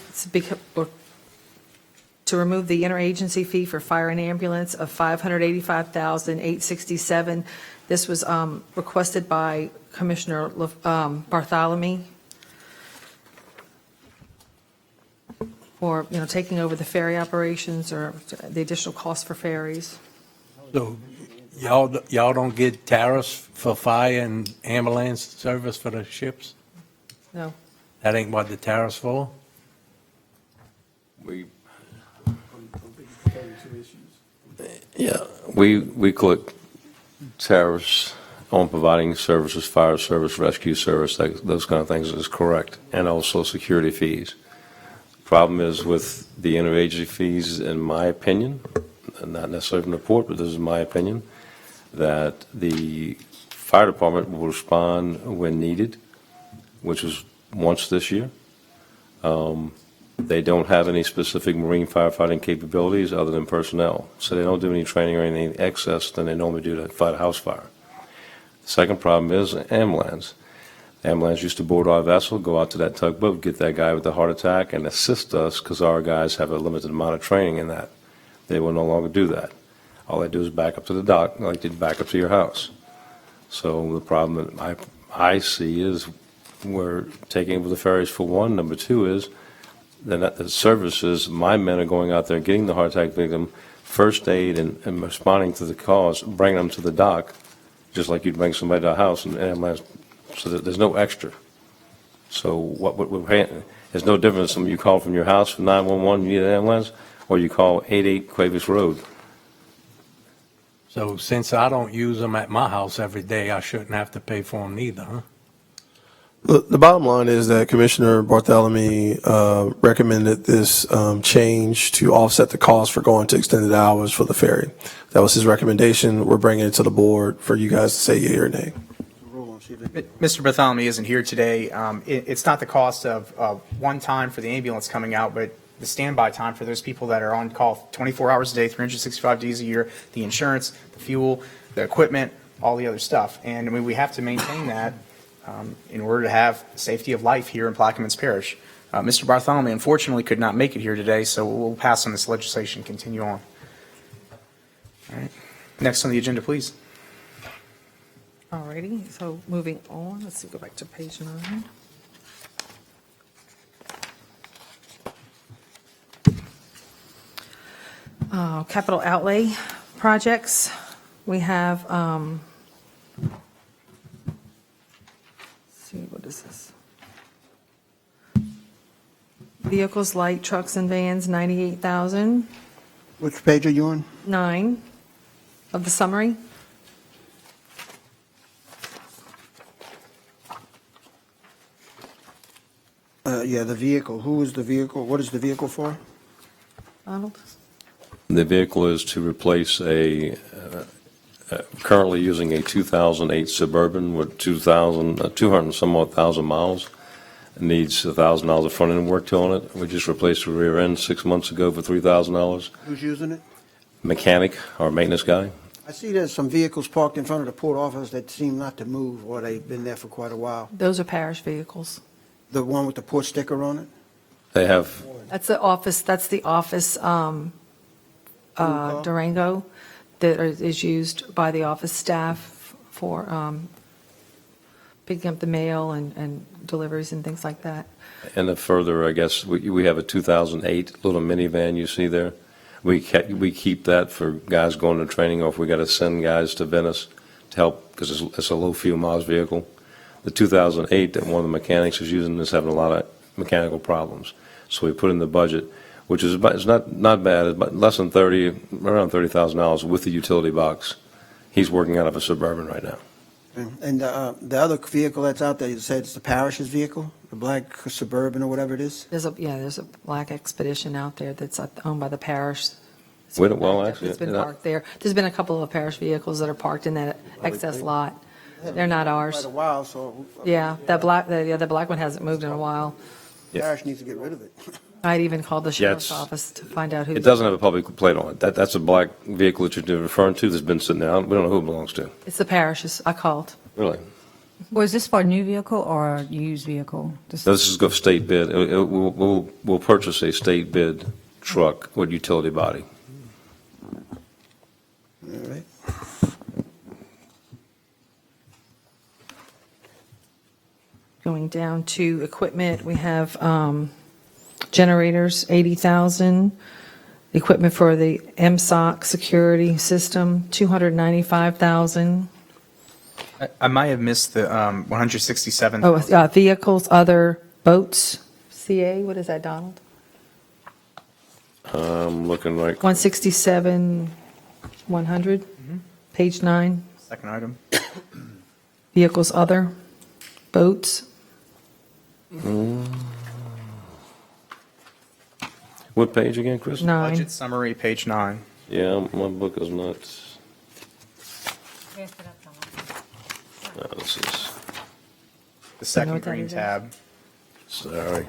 to remove the interagency fee for fire and ambulance of $585,867. This was requested by Commissioner Bartholomew for, taking over the ferry operations or the additional costs for ferries. So y'all don't get tariffs for fire and ambulance service for the ships? No. That ain't what the tariff's for? We collect tariffs on providing services, fire service, rescue service, those kind of things is correct, and also security fees. Problem is with the interagency fees, in my opinion, not necessarily from the port, but this is my opinion, that the fire department will respond when needed, which was once this year. They don't have any specific marine firefighting capabilities other than personnel, so they don't do any training or anything excess than they normally do to fight a house fire. The second problem is ambulance. Ambulance used to board our vessel, go out to that tugboat, get that guy with the heart attack, and assist us because our guys have a limited amount of training in that. They will no longer do that. All they do is back up to the dock, like they back up to your house. So the problem that I see is we're taking over the ferries for one. Number two is then the services, my men are going out there, getting the heart attack victim, first aid and responding to the cause, bringing them to the dock, just like you'd bring somebody to a house, and ambulance, so that there's no extra. So what we're paying, there's no difference when you call from your house for 911, you need an ambulance, or you call 88 Cuevas Road. So since I don't use them at my house every day, I shouldn't have to pay for them neither, huh? The bottom line is that Commissioner Bartholomew recommended this change to offset the cost for going to extended hours for the ferry. That was his recommendation. We're bringing it to the board for you guys to say yea or nay. Mr. Bartholomew isn't here today. It's not the cost of one time for the ambulance coming out, but the standby time for those people that are on call 24 hours a day, 365 days a year, the insurance, the fuel, the equipment, all the other stuff. And I mean, we have to maintain that in order to have safety of life here in Plaquemines Parish. Mr. Bartholomew unfortunately could not make it here today, so we'll pass on this legislation and continue on. All right. Next on the agenda, please. All righty, so moving on, let's see, go back to page 9. Capital outlay projects, we have, let's see, what is this? Vehicles, light trucks and vans, 98,000. Which page are you on? 9 of the summary. Yeah, the vehicle. Who is the vehicle? What is the vehicle for? Donald? The vehicle is to replace currently using a 2008 Suburban with 200 some odd thousand miles. It needs $1,000 of front end work on it. We just replaced the rear end 6 months ago for $3,000. Who's using it? Mechanic, our maintenance guy. I see there's some vehicles parked in front of the port office that seem not to move, or they've been there for quite a while. Those are parish vehicles. The one with the port sticker on it? They have, That's the office Durango that is used by the office staff for picking up the mail and deliveries and things like that. and the further, I guess, we have a 2008 little minivan you see there. We keep that for guys going to training, or if we got to send guys to Venice to help, because it's a low fuel miles vehicle. The 2008 that one of the mechanics is using is having a lot of mechanical problems. So we put in the budget, which is about, it's not bad, it's about less than around $30,000 with the utility box. He's working out of a Suburban right now. And the other vehicle that's out there, you said it's the parish's vehicle, the black Suburban or whatever it is? There's a black Expedition out there that's owned by the parish. Well, actually, It's been parked there. There's been a couple of parish vehicles that are parked in that excess lot. They're not ours. Quite a while, so. Yeah, the black one hasn't moved in a while. The parish needs to get rid of it. I'd even called the sheriff's it's- office to find out who. It doesn't have a public plate on it. That's a black vehicle that you're referring to that's been sitting there. We don't know who it belongs to. It's the parish's. I called. Really? Was this for a new vehicle or a used vehicle? This is go state bid. We'll purchase a state bid truck with utility body. All right. Going down to equipment, we have generators, 80,000. Equipment for the MSOC security system, 295,000. I might have missed the 167. Oh, vehicles, other boats, CA, what is that, Donald? I'm looking like, 167, 100, page 9. Second item. Vehicles, other boats. what page again, Chris? 9. Budget summary, page 9. Yeah, my book is not, no, this is, The what second that green is? tab. sorry.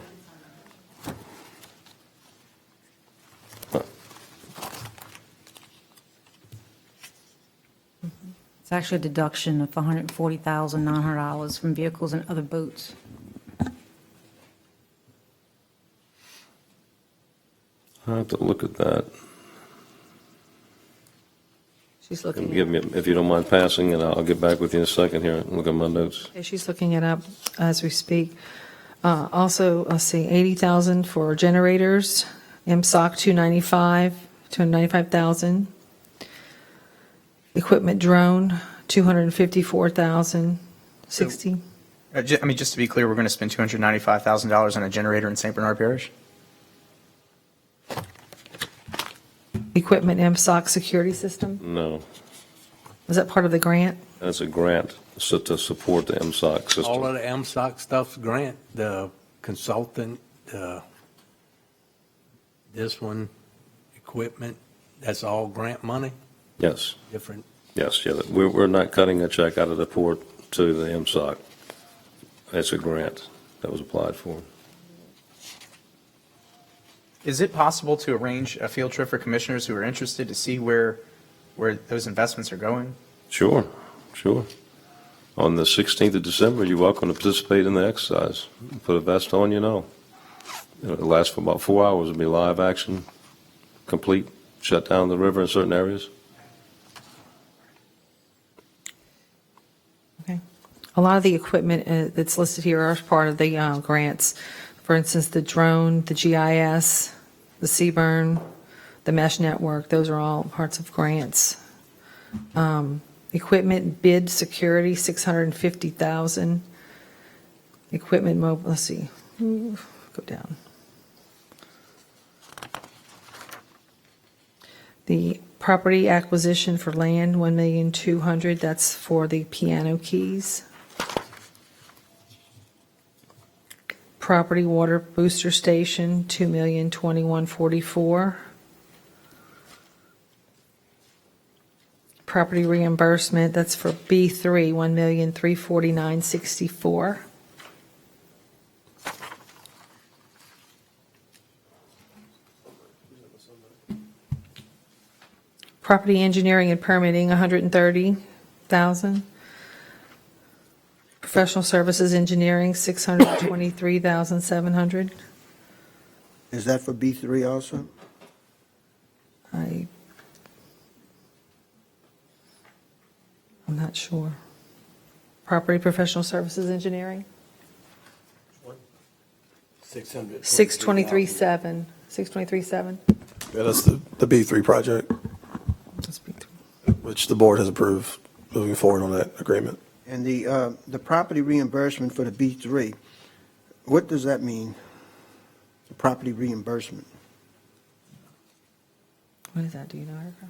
It's actually a deduction of $140,900 from vehicles and other boats. I have to look at that. She's looking Give me, if you don't mind passing, and I'll get back with you in a second here and look at my notes. Okay, she's looking it up as we speak. Also, let's see, 80,000 for generators, MSOC 295,000. Equipment drone, 254,000. 60. Just to be clear, we're going to spend $295,000 on a generator in St. Bernard Parish? Equipment MSOC security system, No, is that part of the grant? that's a grant so to support the MSOC system. All of the MSOC stuff's grant, the consultant, this one, equipment, that's all grant money, Yes, different. yes, yeah, we're not cutting a check out of the port to the MSOC. It's a grant that was applied for. Is it possible to arrange a field trip for commissioners who are interested to see where those investments are going? Sure, sure. On the 16th of December, you're welcome to participate in the exercise. Put a vest on, you know. It'll last for about 4 hours. It'll be live action, complete, shut down the river in certain areas. Okay. A lot of the equipment that's listed here are part of the grants. For instance, the drone, the GIS, the CBRN, the mesh network, those are all parts of grants. Equipment bid security, 650,000. Equipment mobile, let's see, go down. The property acquisition for land, 1,200,000, that's for the piano keys. Property water booster station, 2,021,44. Property reimbursement, that's for B3, 1,349,64. Property engineering and permitting, 130,000. Professional services engineering, 623,700. Is that for B3 also? I'm not sure. Property professional services engineering, 623,700. 623,700. Yeah, that's the B3 project, That's B3. which the board has approved moving forward on that agreement. And the property reimbursement for the B3, what does that mean? The property reimbursement? What is that, do you know, Erica?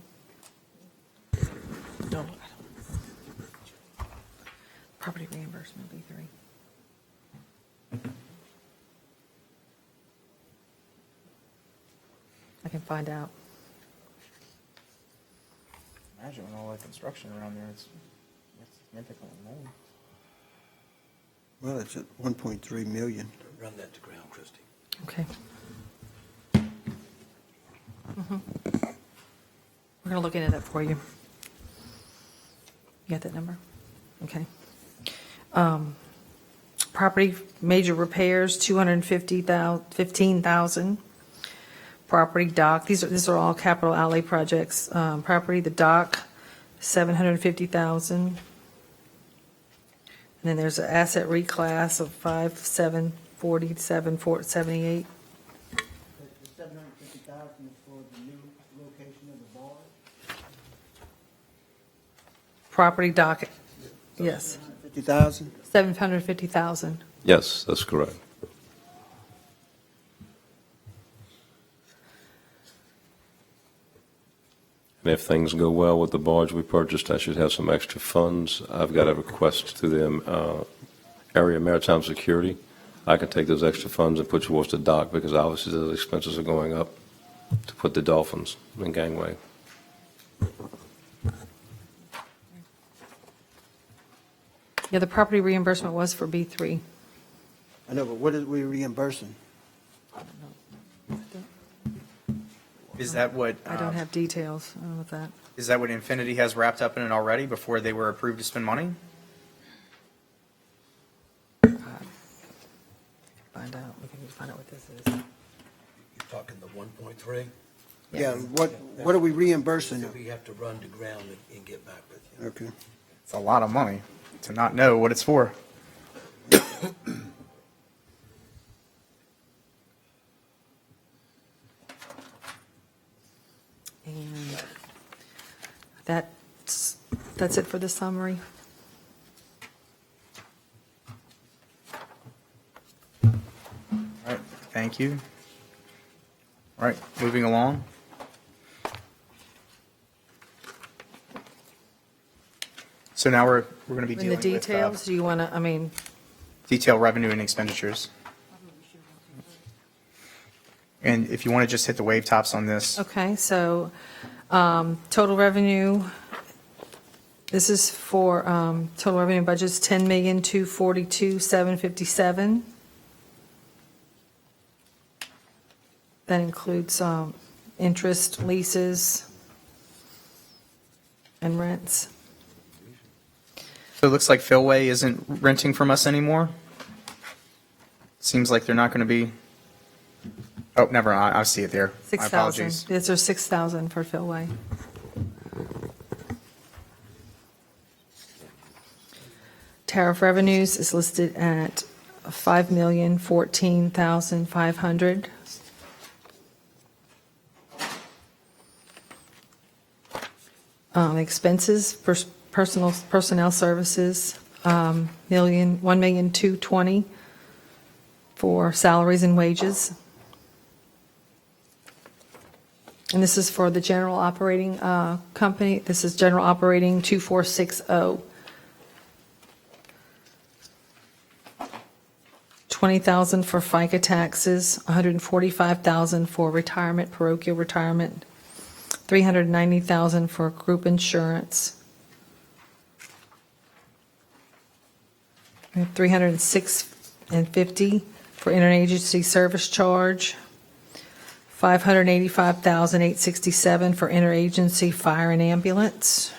No, I don't. Property reimbursement, B3. I can find out. Imagine with all that construction around there, it's significantly more. Well, it's at 1.3 million. Run that to ground, Christie. Okay. We're going to look into that for you. You got that number? Okay. Property major repairs, 215,000. Property dock, these are all capital outlay projects. Property, the dock, 750,000. And then there's an asset reclass of 5,747, 478. The 750,000 is for the new location of the barge. Property dock, yes, 50,000? 750,000. Yes, that's correct. And if things go well with the barge we purchased, I should have some extra funds. I've got a request to the Area Maritime Security. I can take those extra funds and put towards the dock because obviously those expenses are going up to put the dolphins in gangway. Yeah, the property reimbursement was for B3. I know, but what is we reimbursing? Is that what? I don't have details with that. Is that what Infinity has wrapped up in it already before they were approved to spend money? Find out, we can find out what this is. You're talking the 1.3? Yeah, what are we reimbursing? So we have to run to ground and get back with you. Okay. It's a lot of money to not know what it's for. And that's it for the summary. All right, thank you. All right, moving along. So now we're going to be In the dealing with details, do you want to, detail revenue and expenditures. And if you want to just hit the wave tops on this. okay, so total revenue, this is for total revenue budget's 10,242,757. That includes interest, leases, and rents. So it looks like Philway isn't renting from us anymore. Seems like they're not going to be. Oh, never mind. I see it there. My 6,000. apologies. Yes, there's 6,000 for Philway. Tariff revenues is listed at 5,014,500. Expenses, personnel services, 1,220,000 for salaries and wages. And this is for the general operating company. This is general operating 2460. 20,000 for FICA taxes, 145,000 for retirement, parochial retirement, 390,000 for group insurance. We have 306.50 for interagency service charge, 585,867 for interagency fire and ambulance.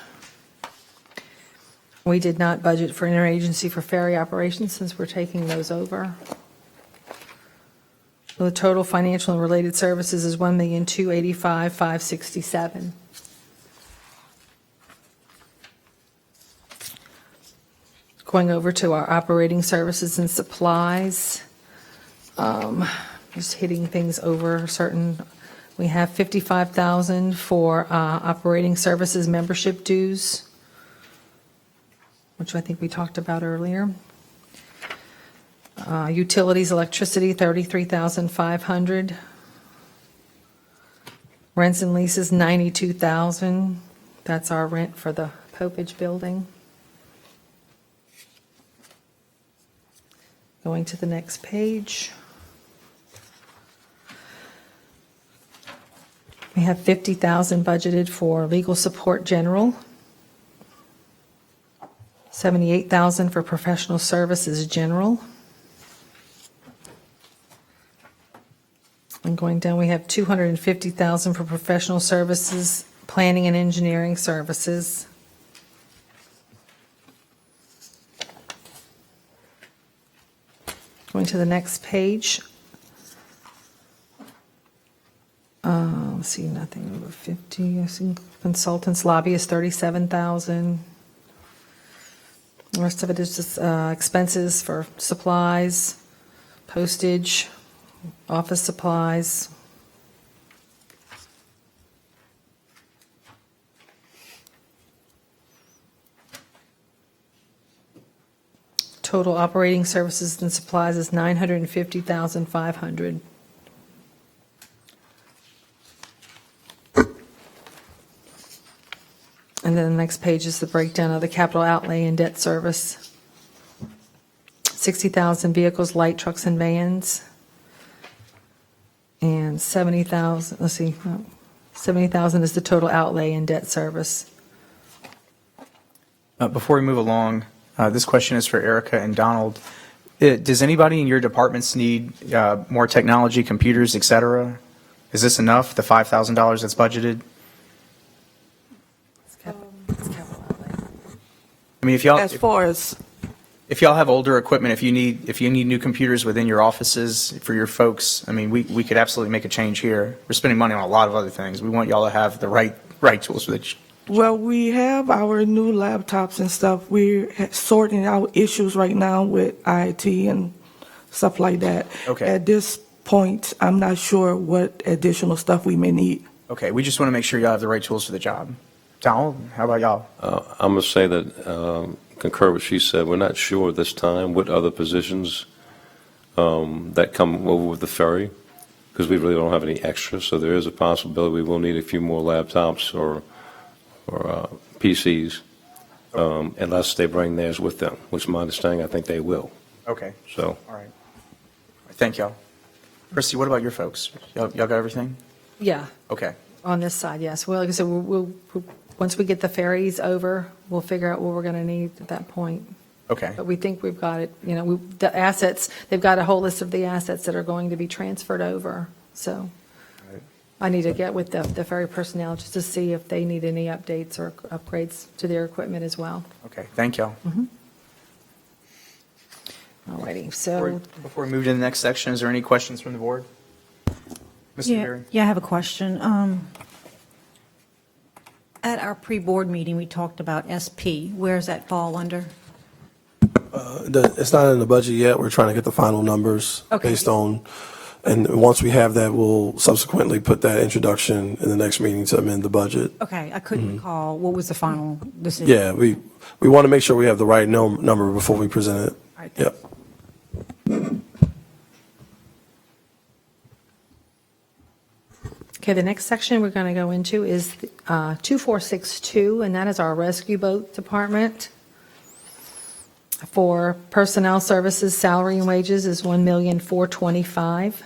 We did not budget for interagency for ferry operations since we're taking those over. So the total financial and related services is 1,285,567. Going over to our operating services and supplies, just hitting things over certain. We have 55,000 for operating services membership dues, which I think we talked about earlier. Utilities, electricity, 33,500. Rents and leases, 92,000. That's our rent for the Popage building. Going to the next page. We have 50,000 budgeted for legal support general. 78,000 for professional services general. And going down, we have 250,000 for professional services, planning and engineering services. Going to the next page. Let's see, nothing over 50. I see consultants, lobbyists, 37,000. The rest of it is just expenses for supplies, postage, office supplies. Total operating services and supplies is 950,500. And then the next page is the breakdown of the capital outlay and debt service. 60,000 vehicles, light trucks and vans. And 70,000, let's see, 70,000 is the total outlay in debt service. Before we move along, this question is for Erica and Donald. Does anybody in your departments need more technology, computers, et cetera? Is this enough, the $5,000 that's budgeted? I mean, if y'all have older equipment, if you need new computers within your offices for your folks, I mean, we could absolutely make a change here. We're spending money on a lot of other things. We want y'all to have the right tools for the. Well, we have our new laptops and stuff. We're sorting out issues right now with IT and stuff like that. Okay. At this point, I'm not sure what additional stuff we may need. Okay, we just want to make sure y'all have the right tools for the job. Donald, how about y'all? I'm going to say that, concur what she said, we're not sure this time what other positions that come over with the ferry, because we really don't have any extras, so there is a possibility we will need a few more laptops or PCs, unless they bring theirs with them, which my understanding, I think they will. Okay. So. All right. Thank y'all. Christy, what about your folks? Y'all got everything? Yeah. Okay. On this side, yes. Well, like I said, we'll once we get the ferries over, we'll figure out what we're going to need at that point. Okay. But we think we've got it, the assets, they've got a whole list of the assets that are going to be transferred over. So I need to get with the ferry personnel just to see if they need any updates or upgrades to their equipment as well. Okay, thank y'all. All righty, so. Before we move to the next section, is there any questions from the board? Mr. Berry? Yeah, I have a question. At our pre-board meeting, we talked about SP. Where does that fall under? It's not in the budget yet. We're trying to get the final numbers Okay. based on, and once we have that, we'll subsequently put that introduction in the next meeting to amend the budget. Okay, I couldn't recall. What was the final decision? Yeah, we want to make sure we have the right number before we present it. All right, Yep. Okay, the next section we're going to go into is 2462, and that is our rescue boat department. For personnel services, salary and wages is $1,425,000.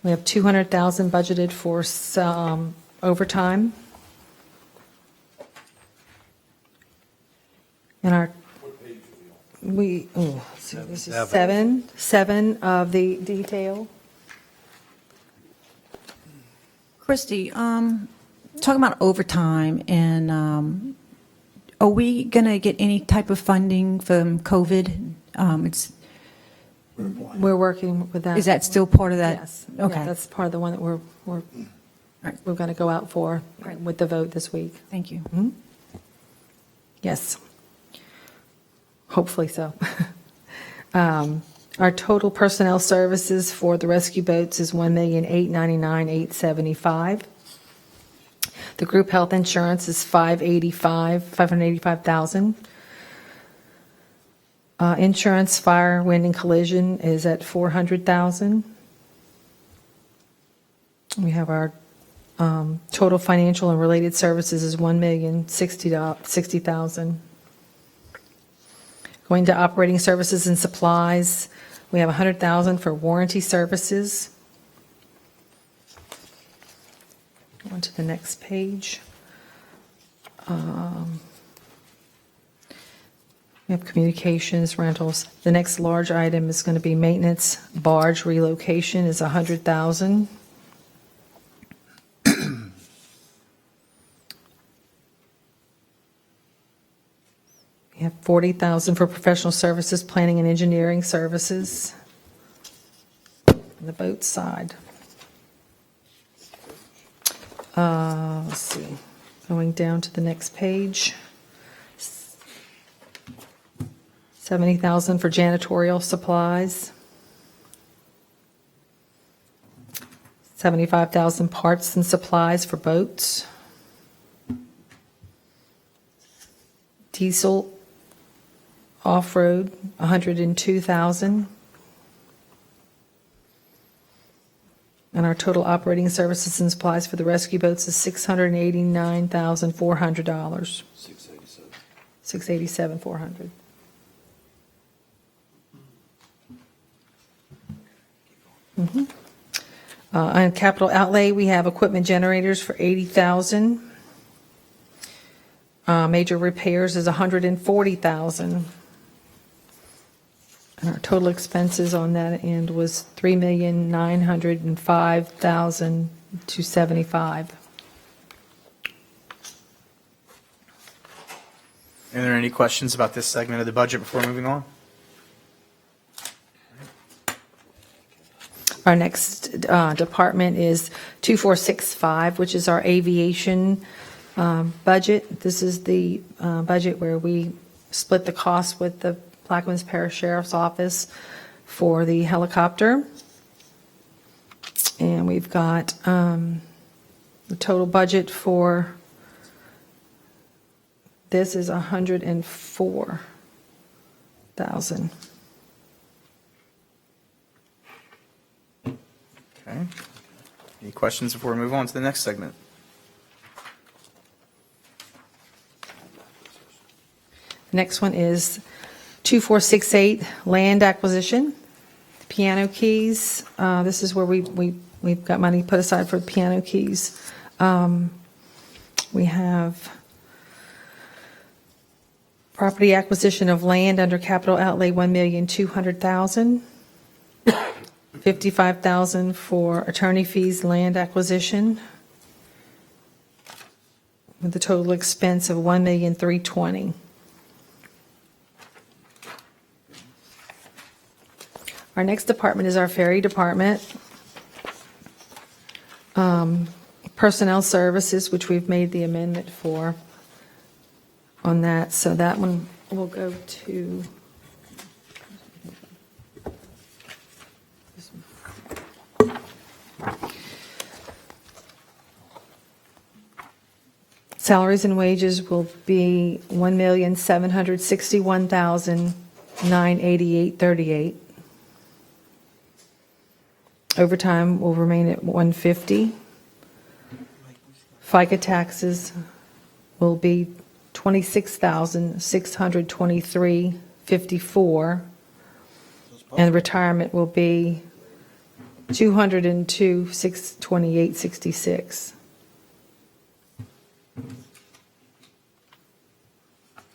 We have $200,000 budgeted for some overtime. And this is seven of the detail. Christy, talking about overtime, and are we going to get any type of funding from COVID? We're working with that. Is that still part of that? Yes. Okay. Yeah, that's part of the one that we're going to go out for with the vote this week. Thank you. Yes. Hopefully so. Our total personnel services for the rescue boats is $1,899,875. The group health insurance is $585,000. Insurance, fire, wind, and collision is at $400,000. We have our total financial and related services is $1,060,000. Going to operating services and supplies, we have $100,000 for warranty services. Go on to the next page. We have communications, rentals. The next large item is going to be maintenance. Barge relocation is $100,000. We have $40,000 for professional services, planning and engineering services on the boat side. Let's see, going down to the next page. 70,000 for janitorial supplies. 75,000 parts and supplies for boats. Diesel off-road, 102,000. And our total operating services and supplies for the rescue boats is $689,400. 687,400. On capital outlay, we have equipment generators for 80,000. Major repairs is 140,000. And our total expenses on that end was $3,905,275. Are there any questions about this segment of the budget before moving on? Our next department is 2465, which is our aviation budget. This is the budget where we split the cost with the Plaquemines Parish Sheriff's Office for the helicopter. And we've got the total budget for this is 104,000. Okay. Any questions before we move on to the next segment? Next one is 2468, land acquisition, piano keys. This is where we've got money put aside for piano keys. We have property acquisition of land under capital outlay, $1,200,000. 55,000 for attorney fees, land acquisition, with a total expense of $1,320,000. Our next department is our ferry department. Personnel services, which we've made the amendment for on that. So that one will go to salaries and wages will be $1,761,988.38. Overtime will remain at $150. FICA taxes will be $26,623.54, and retirement will be $202,628.66.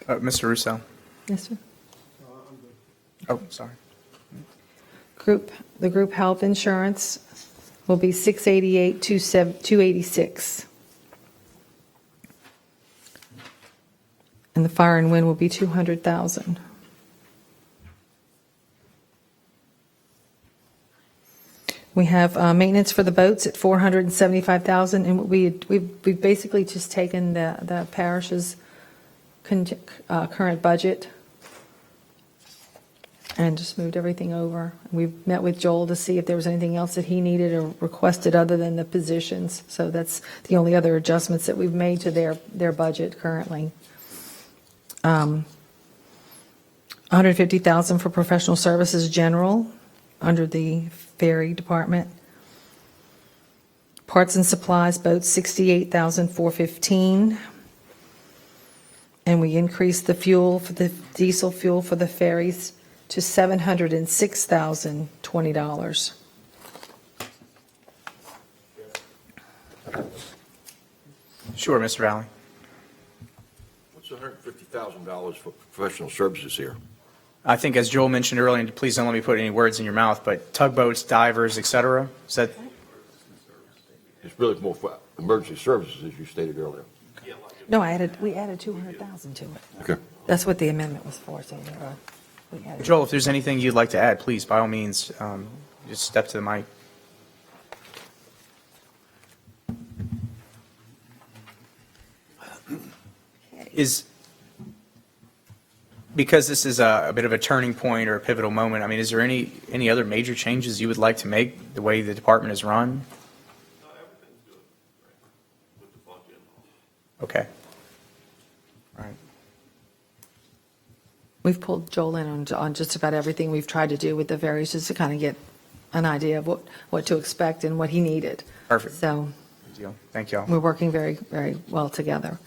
Mr. Russo? Yes, sir. Oh, sorry. The group health insurance will be $688,286. And the fire and wind will be $200,000. We have maintenance for the boats at $475,000, and we've basically just taken the parish's current budget and just moved everything over. We've met with Joel to see if there was anything else that he needed or requested other than the positions. So that's the only other adjustments that we've made to their budget currently. $150,000 for professional services general under the ferry department. Parts and supplies, boats, $68,415. And we increased the fuel for the diesel fuel for the ferries to $706,020. Sure, Mr. Valley. What's $150,000 for professional services here? I think as Joel mentioned earlier, and please don't let me put any words in your mouth, but tugboats, divers, et cetera, is that? It's really more for emergency services, as you stated earlier. No, we added $200,000 to it. Okay. That's what the amendment was for, so we added. Joel, if there's anything you'd like to add, please, by all means, just step to the mic. Because this is a bit of a turning point or a pivotal moment, I mean, is there any other major changes you would like to make the way the department is run? Okay. All right. We've pulled Joel in on just about everything we've tried to do with the Fairies, just to kind of get an idea of what to expect and what he needed. Perfect. So Good deal. Thank y'all. we're working very, very well together.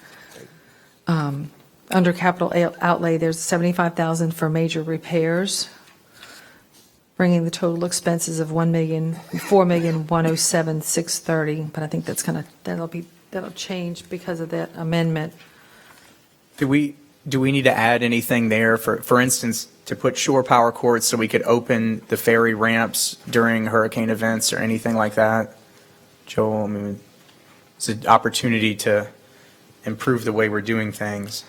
Under capital outlay, there's 75,000 for major repairs, bringing the total expenses of 4,107,630. But I think that'll change because of that amendment. Do we need to add anything there, for instance, to put shore power cords so we could open the ferry ramps during hurricane events or anything like that? Joel, I mean, it's an opportunity to improve the way we're doing things.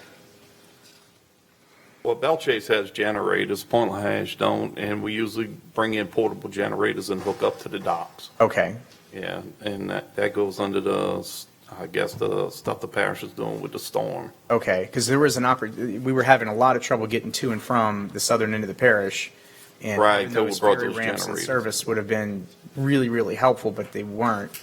Well, Belchase has generators, Point LaHash don't, and we usually bring in portable generators and hook up to the docks. Okay. Yeah, and that goes under the stuff the parish is doing with the storm. Okay, because there was we were having a lot of trouble getting to and from the southern end of the parish. And Right, even till we those brought ferry those ramps and generators. service would have been really, really helpful, but they weren't.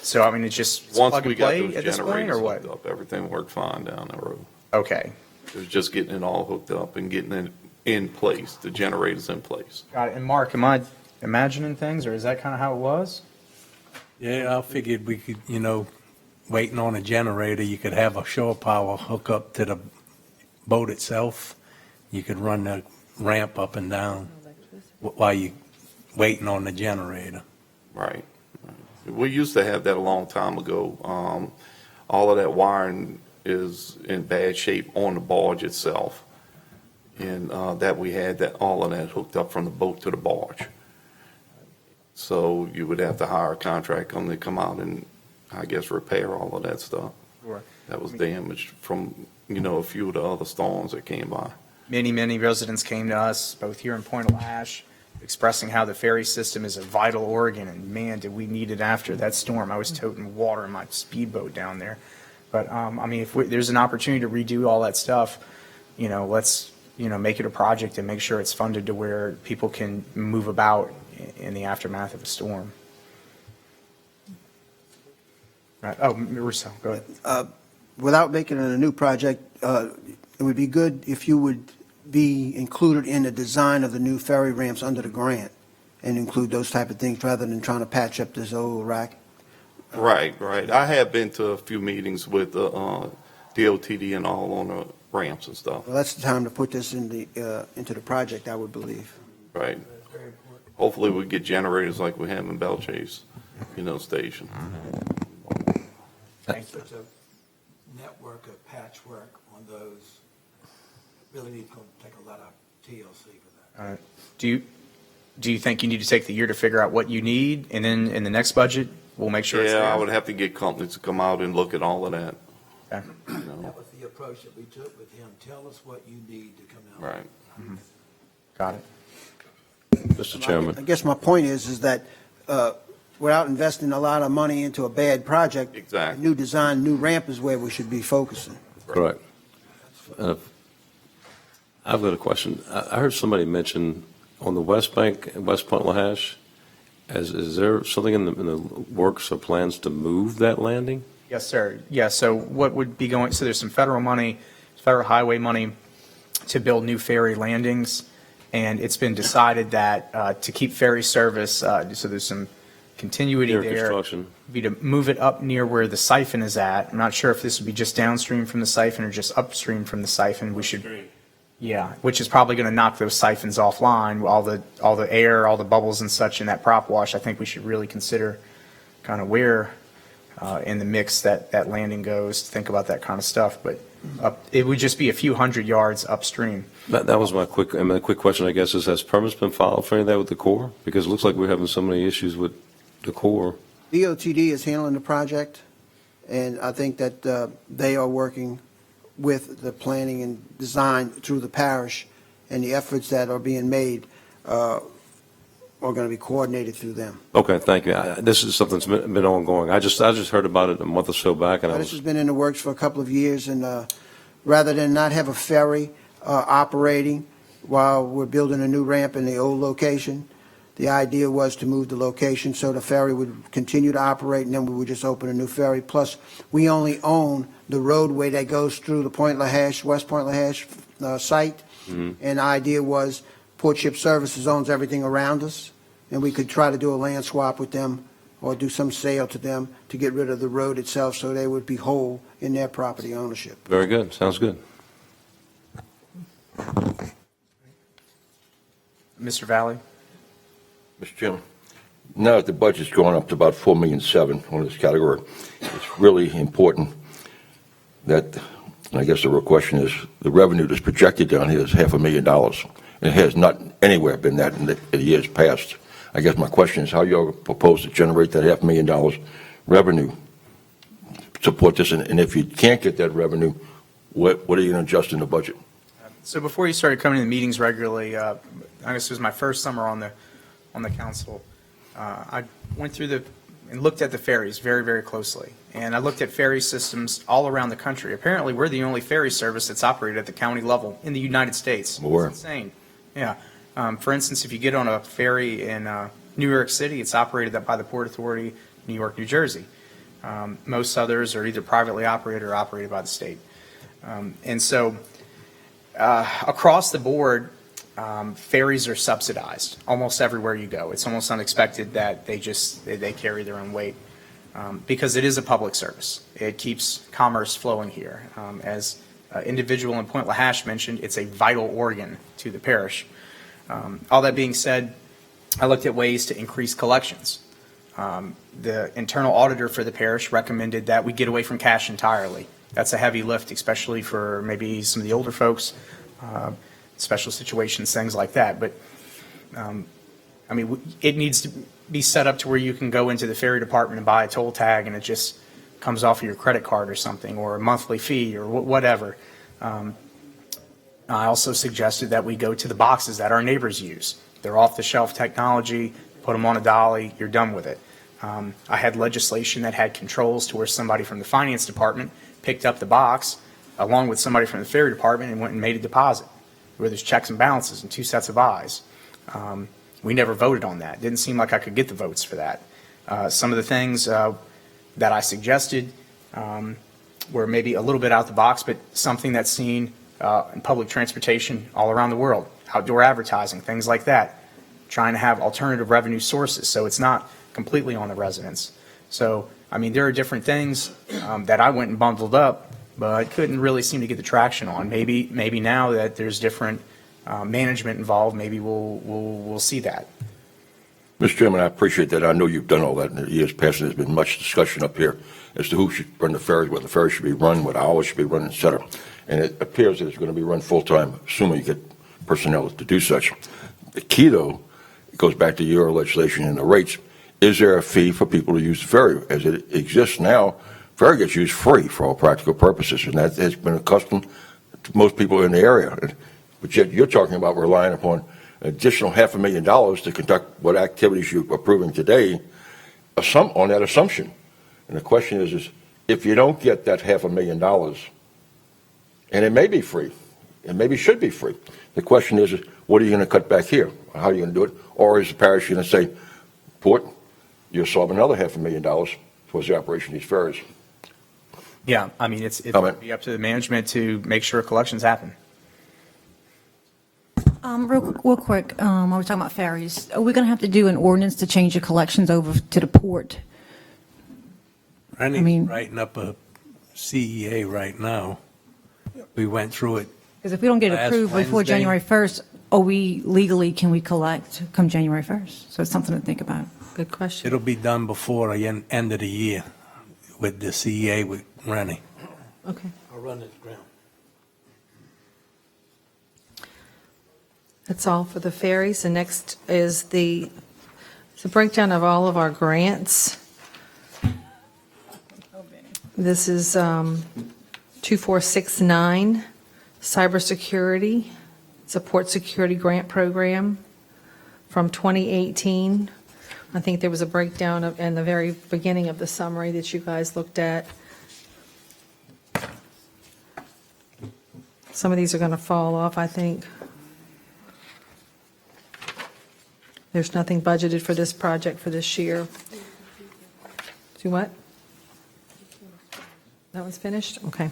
So I mean, it's just Once plug we and got play those at this point, generators or what? hooked up, everything worked fine down the road. Okay. It was just getting it all hooked up and getting it in place, the generators in place. Got it. And Mark, am I imagining things, or is that kind of how it was? Yeah, I figured we could, waiting on a generator, you could have a shore power hook up to the boat itself. You could run the ramp up and down while you waiting on the generator. Right. We used to have that a long time ago. All of that wiring is in bad shape on the barge itself. And that we had all of that hooked up from the boat to the barge. So you would have to hire a contract company to come out and, I guess, repair all of that stuff. Sure. That was damaged from, a few of the other storms that came by. Many residents came to us, both here in Point LaHash, expressing how the ferry system is a vital organ, and man, did we need it after that storm. I was toting water in my speedboat down there. But, I mean, if there's an opportunity to redo all that stuff, let's, make it a project and make sure it's funded to where people can move about in the aftermath of a storm. Right. Oh, Russo, go ahead. Without making it a new project, it would be good if you would be included in the design of the new ferry ramps under the grant and include those type of things rather than trying to patch up this old rack. Right. I have been to a few meetings with the DOTD and all on the ramps and stuff. Well, that's the time to put this into the project, I would believe. Right. Hopefully we get generators like we have in Belchase, station. Thank you. Such a network of patchwork on those, really need to take a lot of TLC for that. Do you think you need to take the year to figure out what you need, and then in the next budget, we'll make sure it's there? Yeah, I would have to get companies to come out and look at all of that. Okay. That was the approach that we took with him. Tell us what you need to come out. Right. Mm-hmm. Got it. Mr. Chairman. I guess my point is that without investing a lot of money into a bad project, Exactly. new design, new ramp is where we should be focusing. Correct. I've got a question. I heard somebody mention on the West Bank, West Point LaHash, is there something in the works or plans to move that landing? Yes, sir. Yeah, so what would be going, so there's some federal money, federal highway money to build new ferry landings, and it's been decided that to keep ferry service, so there's some continuity Near there. construction. Be to move it up near where the siphon is at. I'm not sure if this would be just downstream from the siphon or just upstream from the siphon. We should, yeah, which is probably going to knock those siphons offline, all the air, all the bubbles and such in that prop wash. I think we should really consider kind of where in the mix that landing goes, to think about that kind of stuff. But it would just be a few hundred yards upstream. That was my quick question, I guess, is has permits been filed for any of that with the Corps? Because it looks like we're having so many issues with the Corps. DOTD is handling the project, and I think that they are working with the planning and design through the parish and the efforts that are being made. are going to be coordinated through them. Okay, thank you. This is something that's been ongoing. I just heard about it a month or so back, and I This has was, been in the works for a couple of years, and rather than not have a ferry operating while we're building a new ramp in the old location, the idea was to move the location so the ferry would continue to operate, and then we would just open a new ferry. Plus, we only own the roadway that goes through the Point LaHash, West Point LaHash site, and the idea was Port Ship Services owns everything around us, and we could try to do a land swap with them or do some sale to them to get rid of the road itself so they would be whole in their property ownership. very good, sounds good. Mr. Valley? Mr. Chairman, now that the budget's going up to about $4.7 million on this category, it's really important that, and I guess the real question is, the revenue that's projected down here is $500,000. It has not anywhere been that in the years past. I guess my question is how you propose to generate that $500,000 revenue, support this, and if you can't get that revenue, what are you going to adjust in the budget? So before you started coming to the meetings regularly, I guess it was my first summer on the council, I went through and looked at the ferries very, very closely. And I looked at ferry systems all around the country. Apparently, we're the only ferry service that's operated at the county level in the United States. I'm aware. It's insane. Yeah. For instance, if you get on a ferry in New York City, it's operated by the Port Authority, New York, New Jersey. Most others are either privately operated or operated by the state. And so across the board, ferries are subsidized almost everywhere you go. It's almost unexpected that they carry their own weight because it is a public service. It keeps commerce flowing here. As individual in Point LaHash mentioned, it's a vital organ to the parish. All that being said, I looked at ways to increase collections. The internal auditor for the parish recommended that we get away from cash entirely. That's a heavy lift, especially for maybe some of the older folks, special situations, things like that. But, I mean, it needs to be set up to where you can go into the ferry department and buy a toll tag and it just comes off of your credit card or something, or a monthly fee or whatever. I also suggested that we go to the boxes that our neighbors use. They're off-the-shelf technology, put them on a dolly, you're done with it. I had legislation that had controls to where somebody from the finance department picked up the box along with somebody from the ferry department and went and made a deposit where there's checks and balances and two sets of eyes. We never voted on that. Didn't seem like I could get the votes for that. Some of the things that I suggested were maybe a little bit out the box, but something that's seen in public transportation all around the world, outdoor advertising, things like that, trying to have alternative revenue sources so it's not completely on the residents. So, I mean, there are different things that I went and bundled up, but I couldn't really seem to get the traction on. Maybe now that there's different management involved, maybe we'll see that. Mr. Chairman, I appreciate that. I know you've done all that in the years past, and there's been much discussion up here as to who should run the ferries, whether the ferries should be run, what hours should be run, et cetera. And it appears that it's going to be run full-time, assuming you get personnel to do such. The key, though, it goes back to your legislation and the rates. Is there a fee for people to use the ferry? As it exists now, ferry gets used free for all practical purposes, and that has been accustomed to most people in the area. But yet you're talking about relying upon additional $500,000 to conduct what activities you're approving today on that assumption. And the question is if you don't get that $500,000, and it may be free, it maybe should be free, the question is what are you going to cut back here? How are you going to do it? Or is the parish going to say, Port, you'll solve another $500,000 towards the operation of these ferries? Yeah, I mean, it's going to be up to the management to make sure collections happen. Real quick, while we're talking about ferries, are we going to have to do an ordinance to change the collections over to the port? Randy's writing up a CEA right now. We went through it. Because if we don't get it last approved before Wednesday. January 1st, can we collect come January 1st? So it's something to think about. Good question. It'll be done before the end of the year with the CEA with Randy. Okay. I'll run this ground. That's all for the ferries. And next is the breakdown of all of our grants. This is 2469, cybersecurity, support security grant program, from 2018. I think there was a breakdown in the very beginning of the summary that you guys looked at. Some of these are going to fall off, I think. There's nothing budgeted for this project for this year. Do what? That one's finished? Okay.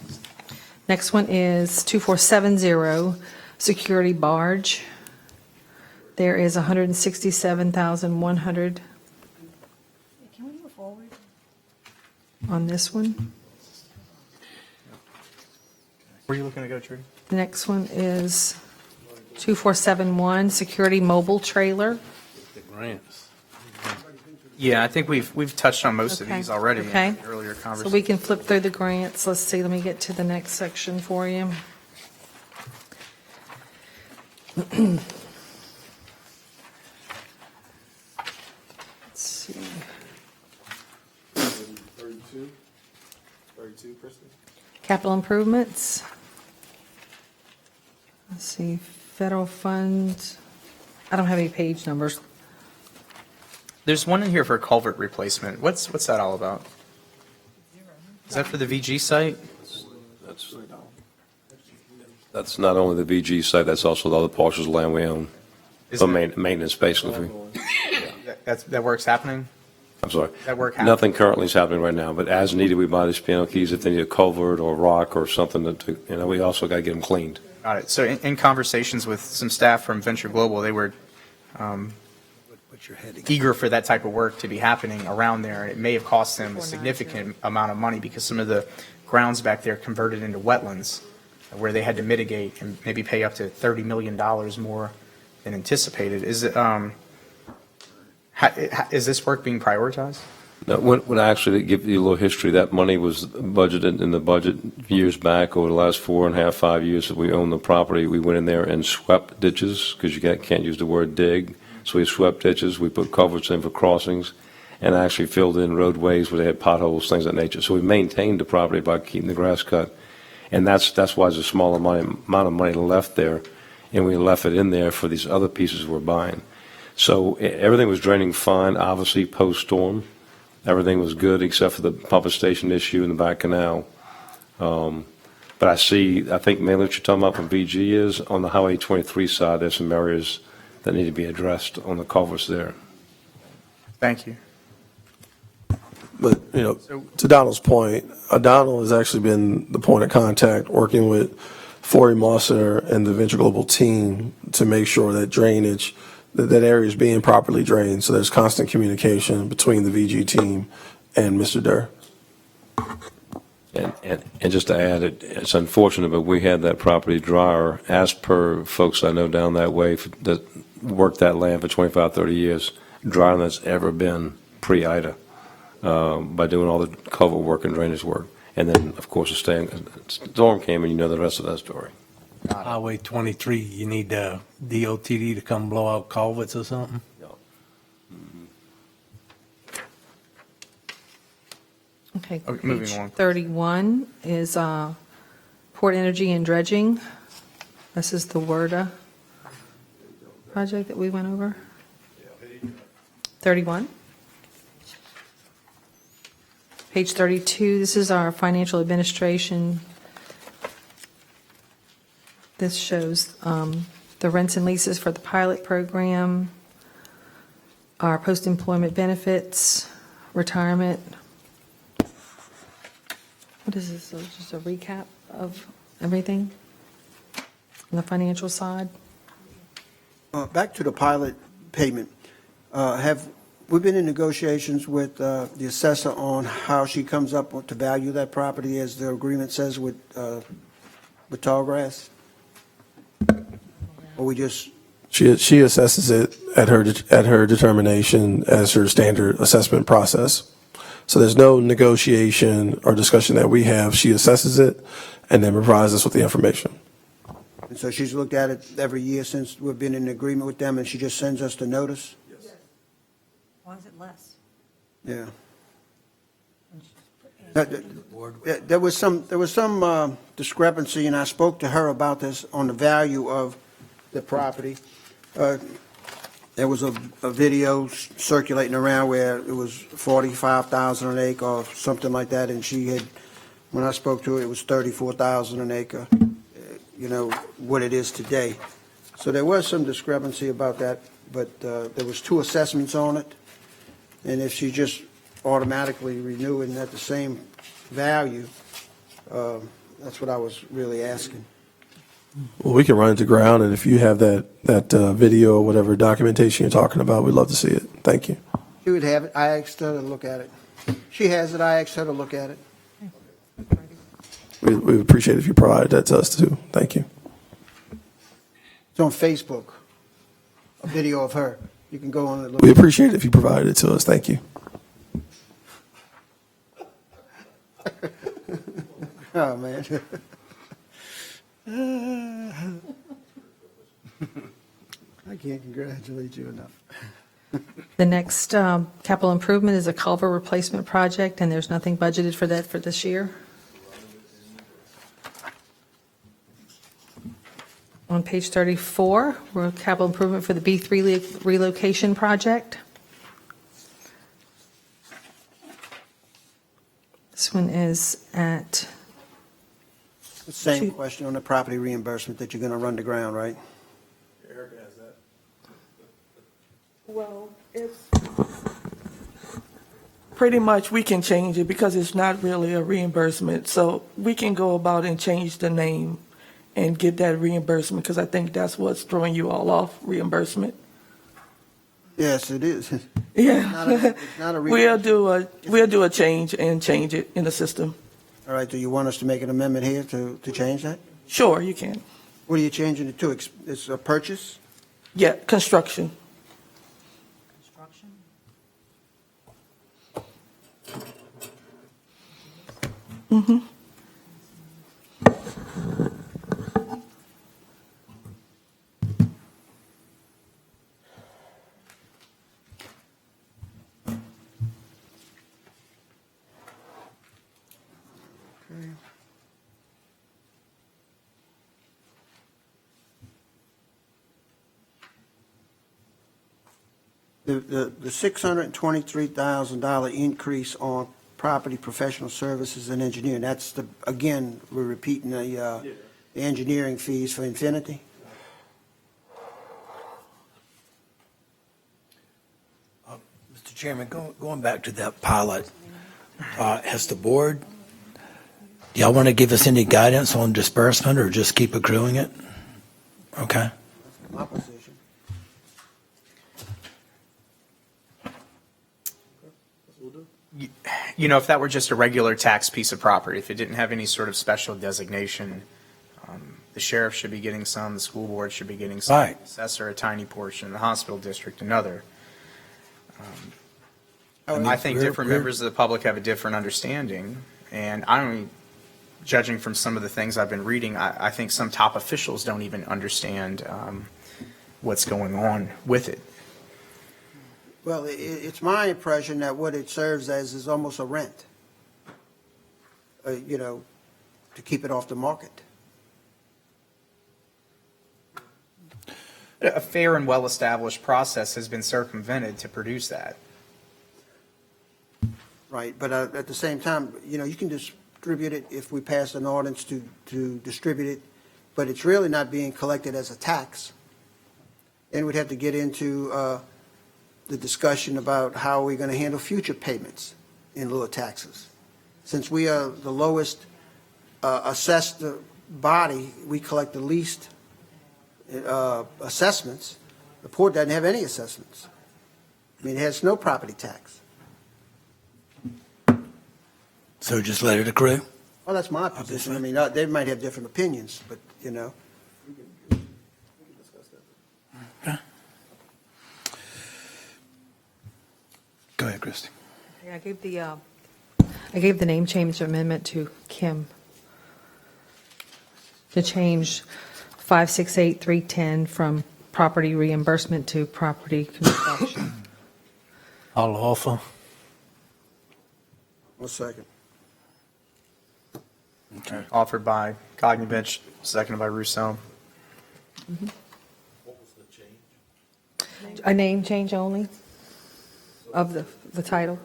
Next one is 2470, security barge. There is 167,100 Can we move forward? on this one. Where are you looking to go, Trudy? The next one is 2471, security mobile trailer. The grants. Yeah, I think we've touched on most of Okay. these already Okay. in earlier So conversations. we can flip through the grants. Let's see, let me get to the next section for you. Let's see. 32, Kristen? Capital improvements. Let's see, federal funds. I don't have any page numbers. There's one in here for culvert replacement. What's that all about? Is that for the VG site? That's not only the VG site, that's also the other parcels of land we own. For Isn't it- maintenance, basically. That work's happening? I'm sorry. That work happening? Nothing currently is happening right now, but as needed, we buy these piano keys if they need a culvert or rock or something that, we also got to get them cleaned. Got it. So in conversations with some staff from Venture Global, they were eager for that type of work to be happening around there. It may have cost them a significant amount of money because some of the grounds back there converted into wetlands where they had to mitigate and maybe pay up to $30 million more than anticipated. Is this work being prioritized? No, when I actually give you a little history, that money was budgeted in the budget years back over the last 4.5, 5 years that we owned the property. We went in there and swept ditches because you can't use the word dig. So we swept ditches, we put culverts in for crossings, and actually filled in roadways where they had potholes, things of that nature. So we maintained the property by keeping the grass cut. And that's why there's a small amount of money left there, and we left it in there for these other pieces we're buying. So everything was draining fine, obviously post-storm. Everything was good except for the pumping station issue in the back canal. But I think mainly what you're talking about from VG is on the Highway 23 side, there's some areas that need to be addressed on the culverts there. Thank you. But, to Donald's point, Donald has actually been the point of contact working with Forey Mosser and the Venture Global team to make sure that drainage, that area is being properly drained. So there's constant communication between the VG team and Mr. Durr. And just to add, it's unfortunate, but we had that property drier, as per folks I know down that way that worked that land for 25, 30 years, drier than it's ever been pre-Ida, by doing all the culvert work and drainage work. And then, of course, the storm came, and you know the rest of that story. Highway 23, you need DOTD to come blow out culverts or something? Okay, moving page along. 31 is port energy and dredging. This is the WERDA project that we went over. 31. Page 32, this is our financial administration. This shows the rents and leases for the pilot program, our post-employment benefits, retirement. What is this, just a recap of everything on the financial side? Back to the pilot payment. Have we been in negotiations with the assessor on how she comes up to value that property as the agreement says with Tallgrass? Or we just... She assesses it at her determination as her standard assessment process. So there's no negotiation or discussion that we have. She assesses it and then provides us with the information. And so she's looked at it every year since we've been in agreement with them, and she just sends us the notice? Yes. Why is it less? Yeah. There was some discrepancy, and I spoke to her about this on the value of the property. And There was a video circulating around where it was 45,000 an acre or something like that, and she had, when I spoke to her, it was 34,000 an acre, what it is today. So there was some discrepancy about that, but there was 2 assessments on it, and if she just automatically renewing at the same value, that's what I was really asking. Well, we can run it to ground, and if you have that video or whatever documentation you're talking about, we'd love to see it. Thank you. She would have it. I asked her to look at it. She has it. I asked her to look at it. We would appreciate it if you provided that to us too. Thank you. It's on Facebook, a video of her. You can go on and look. We appreciate it if you provided it to us. Thank you. Oh, man. I can't congratulate you enough. The next capital improvement is a culvert replacement project, and there's nothing budgeted for that for this year. On page 34, we're capital improvement for the B3 relocation project. This one is at, The same question on the property reimbursement that you're going to run to ground, right? Erica has that. Well, it's pretty much we can change it because it's not really a reimbursement. So we can go about and change the name and get that reimbursement because I think that's what's throwing you all off, reimbursement. Yes, it is. Yeah. It's not a We'll do a change and change it in the system. All right, do you want us to make an amendment here to change that? Sure, you can. What are you changing it to? It's a purchase? Yeah, construction. Mm-hmm. The $623,000 increase on property professional services and engineering, that's again, we're repeating the engineering fees for Infinity? Mr. Chairman, going back to that pilot, has the board, do y'all want to give us any guidance on disbursement or just keep accruing it? Okay. That's my position. If that were just a regular tax piece of property, if it didn't have any sort of special designation, the sheriff should be getting some, the school board should be getting some, Right. assessor a tiny portion, the hospital district another. I think different members of the public have a different understanding, and judging from some of the things I've been reading, I think some top officials don't even understand what's going on with it. Well, it's my impression that what it serves as is almost a rent, to keep it off the market. A fair and well-established process has been circumvented to produce that. Right, but at the same time, you can distribute it if we pass an ordinance to distribute it, but it's really not being collected as a tax. And we'd have to get into the discussion about how we're going to handle future payments in lieu of taxes. Since we are the lowest assessed body, we collect the least assessments. The port doesn't have any assessments. It has no property tax. So just let it accrue? Well, that's my position. They might have different opinions, but, Go ahead, Christie. I gave the name change amendment to Kim to change 568-310 from property reimbursement to property construction. I'll offer. 1 second. Okay. Offered by Cognovich, seconded by Rousseau. a name change only of the title?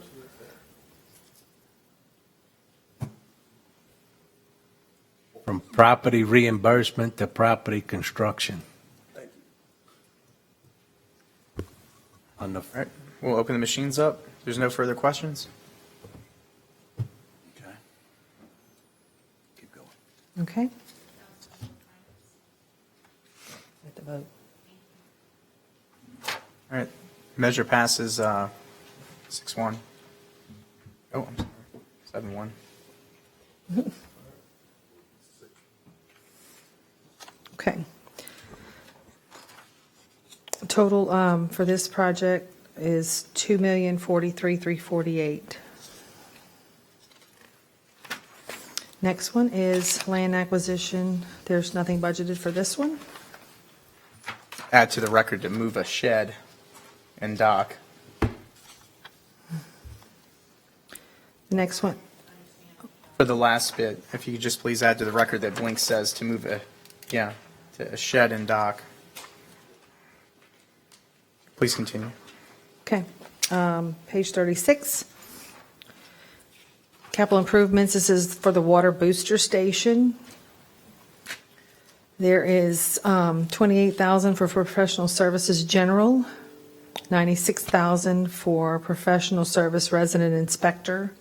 From property reimbursement to property construction. On the, All right, we'll open the machines up. There's no further questions? Okay. At the vote. All right, measure passes 6-1. Oh, I'm sorry, 7-1. Okay. Total for this project is $2,043,348. Next one is land acquisition. There's nothing budgeted for this one. Add to the record to move a shed and dock. The next one, For the last bit, if you could just please add to the record that Blink says to move to a shed and dock. Please continue. okay. Page 36. Capital improvements, this is for the water booster station. There is $28,000 for professional services general, $96,000 for professional service resident inspector,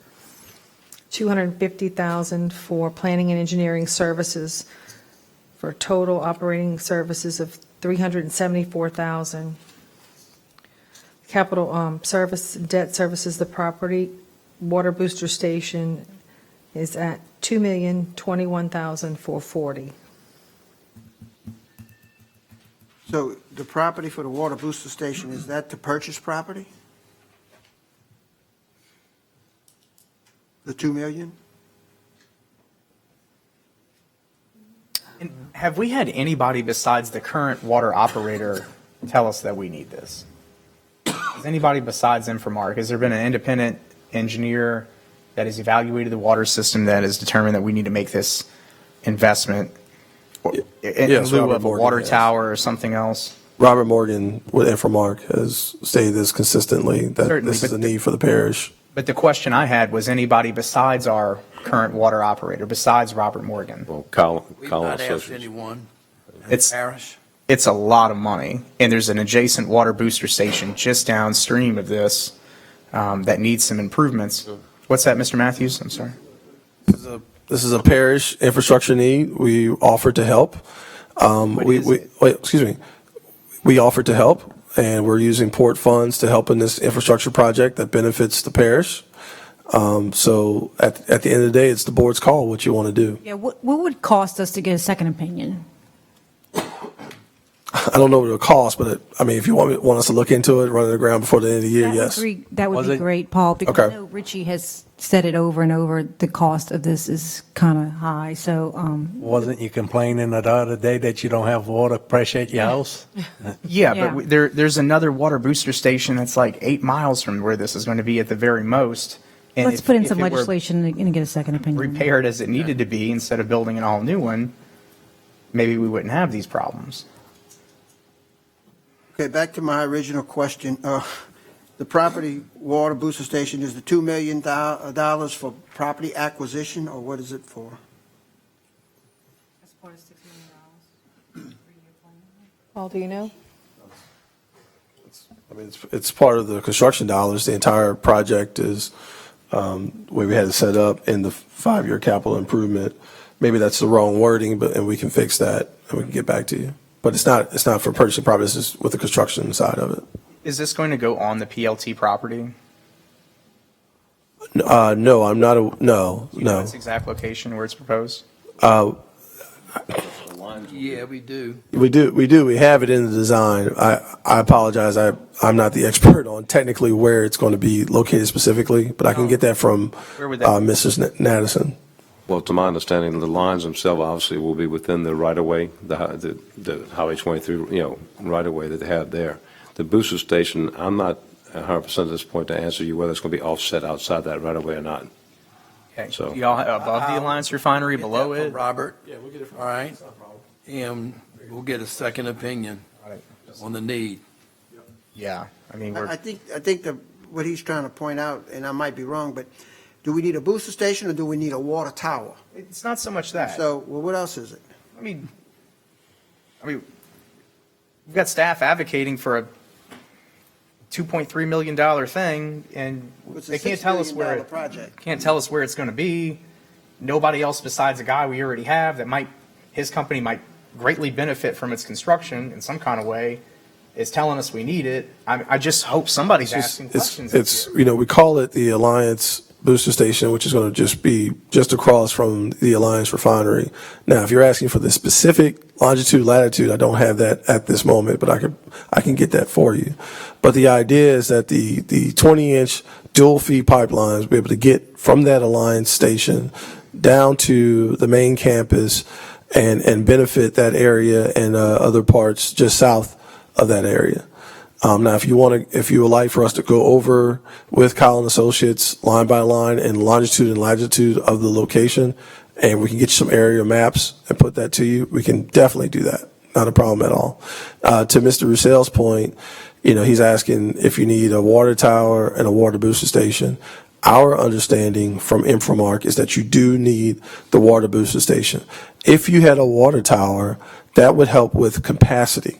$250,000 for planning and engineering services, for total operating services of $374,000. Capital service, debt services, the property water booster station is at $2,021,440. So the property for the water booster station, is that the purchase property? The 2 million? And have we had anybody besides the current water operator tell us that we need this? Has anybody besides Infomark, has there been an independent engineer that has evaluated the water system that has determined that we need to make this investment in Yes, lieu Robert of a Morgan water has. tower or something else? Robert Morgan with Infomark has stated this consistently, that Certainly, this is but a need for the parish. But the question I had was anybody besides our current water operator, besides Robert Morgan? Well, Colin We've not asked Associates. anyone in the It's- parish. It's a lot of money, and there's an adjacent water booster station just downstream of this that needs some improvements. What's that, Mr. Matthews? I'm sorry. This is a parish infrastructure need. We offered to help. We offered to help, and we're using port funds to help in this infrastructure project that benefits the parish. So at the end of the day, it's the board's call what you want to do. Yeah, what would it cost us to get a second opinion? I don't know what it'll cost, but if you want us to look into it, run it around before the end of the year, yes. That would Was be it- great, Paul, because Okay. I know Richie has said it over and over, the cost of this is kind of high, so, wasn't you complaining the other day that you don't have water pressure at your house? Yeah, Yeah. but there's another water booster station that's like 8 miles from where this is going to be at the very most. And let's if- put in if some it were legislation and get a second opinion. repaired as it needed to be instead of building an all new one, maybe we wouldn't have these problems. Okay, back to my original question. The property water booster station, is the $2 million for property acquisition, or what is it for? That's part of $6 million. Paul, do you know? It's part of the construction dollars. The entire project is where we had it set up in the 5-year capital improvement. Maybe that's the wrong wording, and we can fix that and we can get back to you. But it's not for purchasing property. It's just with the construction side of it. Is this going to go on the PLT property? No, I'm not. No. Do you know its exact location where it's proposed? Yeah, we do. We do. We have it in the design. I apologize. I'm not the expert on technically where it's going to be located specifically, but I can get that from Where would that be? Mrs. Naddison. Well, to my understanding, the lines themselves obviously will be within the right-of-way, the Highway 23, right-of-way that they have there. The booster station, I'm not 100% at this point to answer you whether it's going to be offset outside that right-of-way or not. Okay. So- Do y'all have above the Alliance Refinery, Get below that from it? Robert? Yeah, we'll get it. All right. And we'll get a second opinion on the need. Yeah, I mean, I think what he's trying to point out, and I might be wrong, but do we need a booster station or do we need a water tower? it's not so much that. So, well, what else is it? I mean, we've got staff advocating for a $2.3 million thing, and It's a they can't $6 tell us where million it, project. can't tell us where it's going to be. Nobody else besides the guy we already have that might, his company might greatly benefit from its construction in some kind of way, is telling us we need it. I just hope somebody's asking questions. It's, we call it the Alliance Booster Station, which is going to just be just across from the Alliance Refinery. Now, if you're asking for the specific longitude, latitude, I don't have that at this moment, but I can get that for you. But the idea is that the 20-inch dual feed pipelines will be able to get from that Alliance station down to the main campus and benefit that area and other parts just south of that area. Now, if you would like for us to go over with Kyle and Associates line by line and longitude and latitude of the location, and we can get you some area maps and put that to you, we can definitely do that. Not a problem at all. To Mr. Roussel's point, he's asking if you need a water tower and a water booster station. Our understanding from Infomark is that you do need the water booster station. If you had a water tower, that would help with capacity.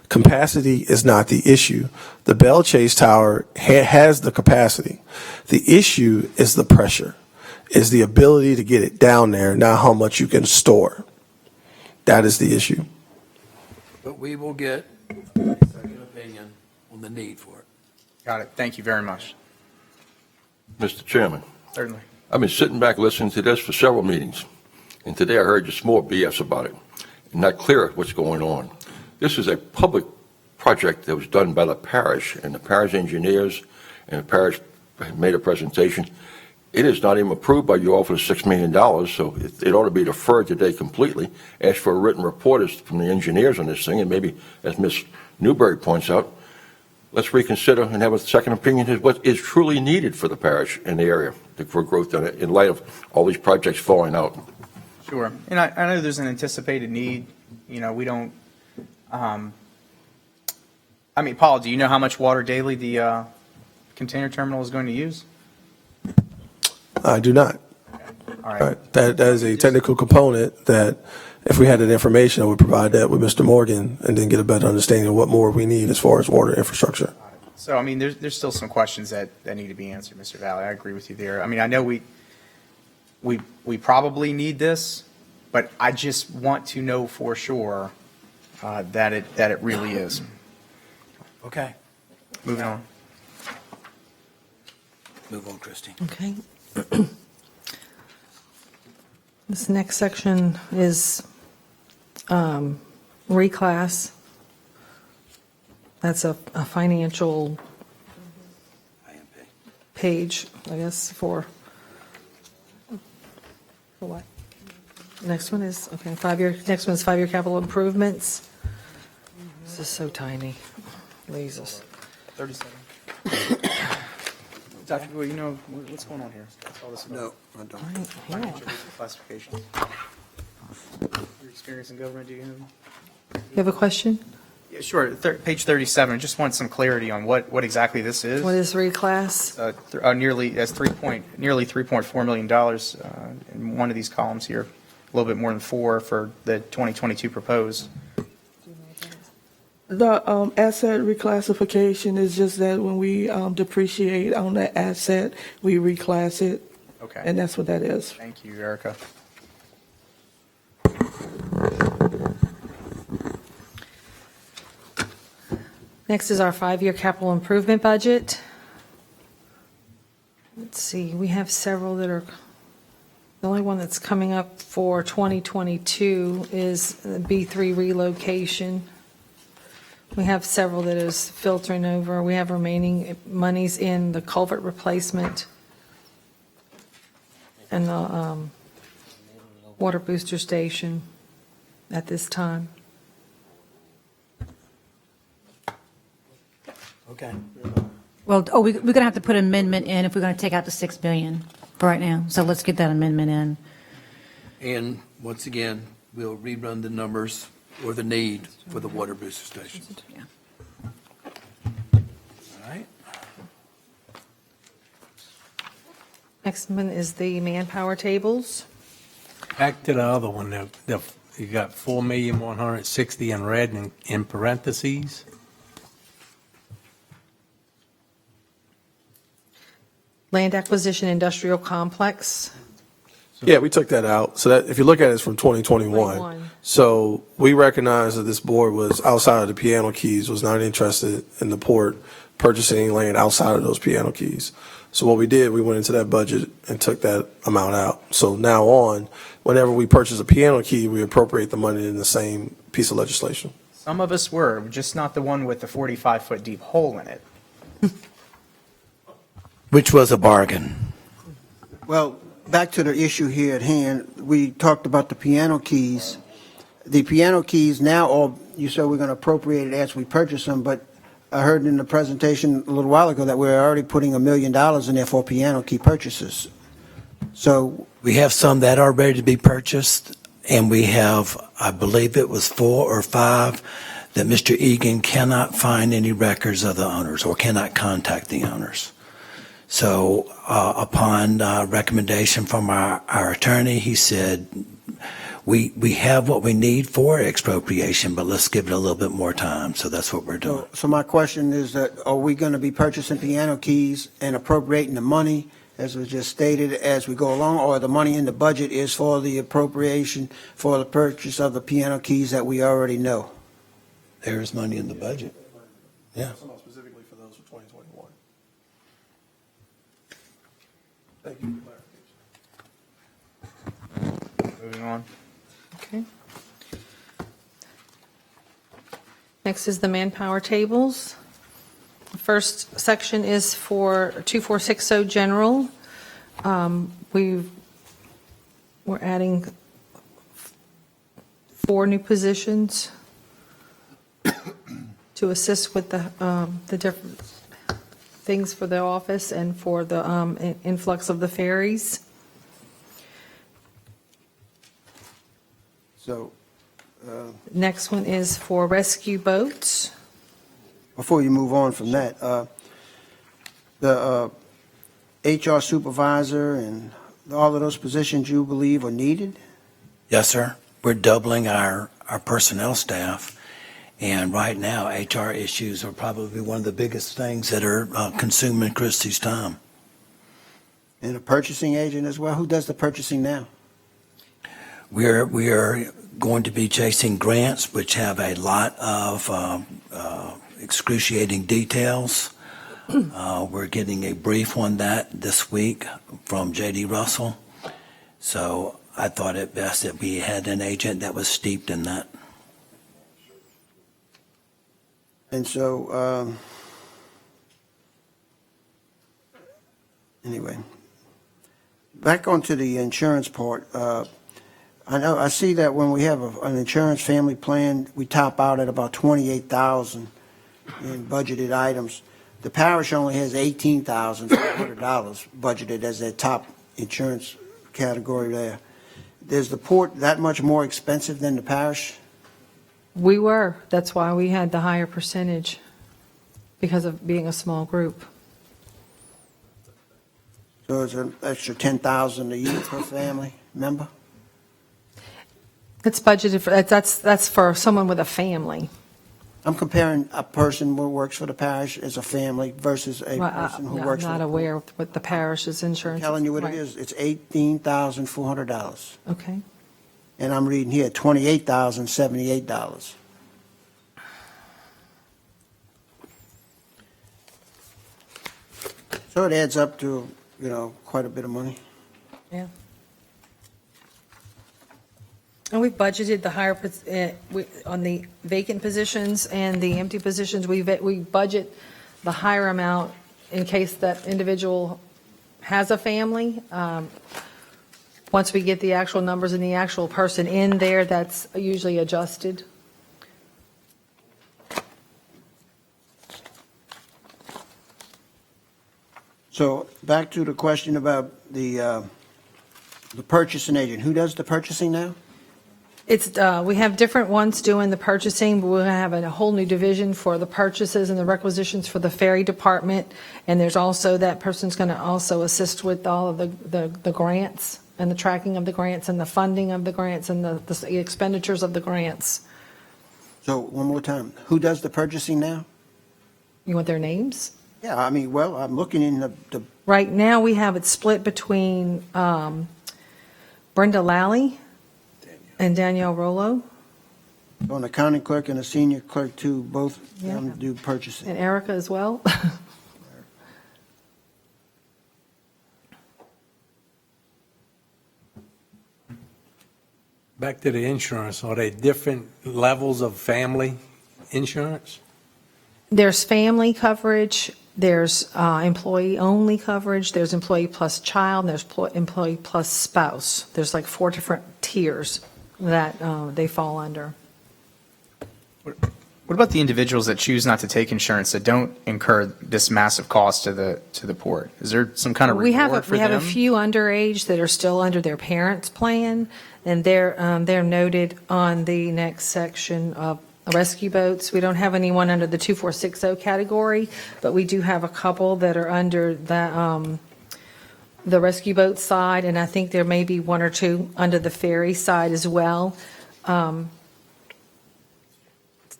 Capacity is not the issue. The Bell Chase Tower has the capacity. The issue is the pressure, is the ability to get it down there, not how much you can store. That is the issue. But we will get a second opinion on the need for it. Got it. Thank you very much. Mr. Chairman, Certainly. I've been sitting back listening to this for several meetings, and today I heard just more BS about it, and not clear what's going on. This is a public project that was done by the parish, and the parish engineers and the parish made a presentation. It is not even approved by you all for the $6 million, so it ought to be deferred today completely. Ask for a written report from the engineers on this thing, and maybe, as Ms. Newberry points out, let's reconsider and have a second opinion as what is truly needed for the parish and the area for growth in light of all these projects falling out. Sure. And I know there's an anticipated need. We don't, Paul, do you know how much water daily the container terminal is going to use? I do not. All right. All right. That is a technical component that if we had that information, I would provide that with Mr. Morgan and then get a better understanding of what more we need as far as water infrastructure. So, there's still some questions that need to be answered, Mr. Valley. I agree with you there. I know we probably need this, but I just want to know for sure that it really is. Okay. Moving on. Move on, Christie. Okay. This next section is reclass. That's a financial page, I guess, for what? Next one is, okay, next one is 5-year capital improvements. This is so tiny. Jesus. 37. Dr. Bowie, what's going on here? What's all this about? No, I don't. Financial classification. Your experience in government, do you have? You have a question? Yeah, sure. Page 37. Just want some clarity on what exactly this is. What is reclass? Nearly $3.4 million in one of these columns here. A little bit more than 4 for the 2022 proposed. The asset reclassification is just that when we depreciate on the asset, we reclass it. Okay. And that's what that is. Thank you, Erica. Next is our 5-year capital improvement budget. Let's see, we have several that are, the only one that's coming up for 2022 is B3 relocation. We have several that is filtering over. We have remaining monies in the culvert replacement and the water booster station at this time. Okay. Well, we're going to have to put an amendment in if we're going to take out the $6 billion for right now. So let's get that amendment in. And once again, we'll rerun the numbers or the need for the water booster station. Yeah. Next one is the manpower tables. Back to the other one, you got 4,160,000 in red and in parentheses. Land acquisition industrial complex. Yeah, we took that out. So that, if you look at it, it's from 2021. 21. So we recognize that this board was outside of the piano keys, was not interested in the port purchasing land outside of those piano keys. So what we did, we went into that budget and took that amount out. So now on, whenever we purchase a piano key, we appropriate the money in the same piece of legislation. Some of us were, just not the one with the 45-foot deep hole in it. Which was a bargain. Well, back to the issue here at hand, we talked about the piano keys. The piano keys now, all you said we're going to appropriate it as we purchase them, but I heard in the presentation a little while ago that we're already putting $1 million in there for piano key purchases. So We have some that are ready to be purchased, and we have, I believe it was 4 or 5, that Mr. Egan cannot find any records of the owners or cannot contact the owners. So upon recommendation from our attorney, he said, we have what we need for expropriation, but let's give it a little bit more time. So that's what we're doing. So my question is that, are we going to be purchasing piano keys and appropriating the money, as was just stated, as we go along, or the money in the budget is for the appropriation for the purchase of the piano keys that we already know? There is money in the budget. Yeah. Specifically for those for 2021. Thank you for clarification. Moving on. Okay. Next is the manpower tables. The first section is for 2460 general. We're adding 4 new positions to assist with the different things for the office and for the influx of the ferries. So Next one is for rescue boats. before you move on from that, the HR supervisor and all of those positions you believe are needed? Yes, sir. We're doubling our personnel staff. And right now, HR issues are probably one of the biggest things that are consuming Christie's time. And a purchasing agent as well? Who does the purchasing now? We are going to be chasing grants, which have a lot of excruciating details. We're getting a brief on that this week from J.D. Russell. So I thought it best that we had an agent that was steeped in that. And so, anyway, back onto the insurance part. I see that when we have an insurance family plan, we top out at about $28,000 in budgeted items. The parish only has $18,400 budgeted as their top insurance category there. Is the port that much more expensive than the parish? We were. That's why we had the higher percentage, because of being a small group. So it's an extra $10,000 a year per family member? It's budgeted for, that's for someone with a family. I'm comparing a person who works for the parish as a family versus a person who works for the I'm not aware of what the parish's insurance is. I'm telling you what Right. it is. It's $18,400. Okay. And I'm reading here, $28,078. So it adds up to, quite a bit of money. Yeah. And we've budgeted the higher, on the vacant positions and the empty positions, we budget the higher amount in case that individual has a family. Once we get the actual numbers and the actual person in there, that's usually adjusted. So back to the question about the purchasing agent. Who does the purchasing now? It's, we have different ones doing the purchasing, but we'll have a whole new division for the purchases and the requisitions for the ferry department. And there's also, that person's going to also assist with all of the grants and the tracking of the grants and the funding of the grants and the expenditures of the grants. So, one more time, who does the purchasing now? You want their names? Yeah, I mean, well, I'm looking in the Right now, we have it split between Brenda Lally and Danielle Rollo, on accounting clerk and a senior clerk too, both do purchasing. and Erica as well. Back to the insurance, are they different levels of family insurance? There's family coverage, there's employee-only coverage, there's employee plus child, and there's employee plus spouse. There's like 4 different tiers that they fall under. What about the individuals that choose not to take insurance that don't incur this massive cost to the port? Is there some kind of reward for We have them? a few underage that are still under their parents' plan, and they're noted on the next section of rescue boats. We don't have anyone under the 2460 category, but we do have a couple that are under the rescue boat side, and I think there may be 1 or 2 under the ferry side as well.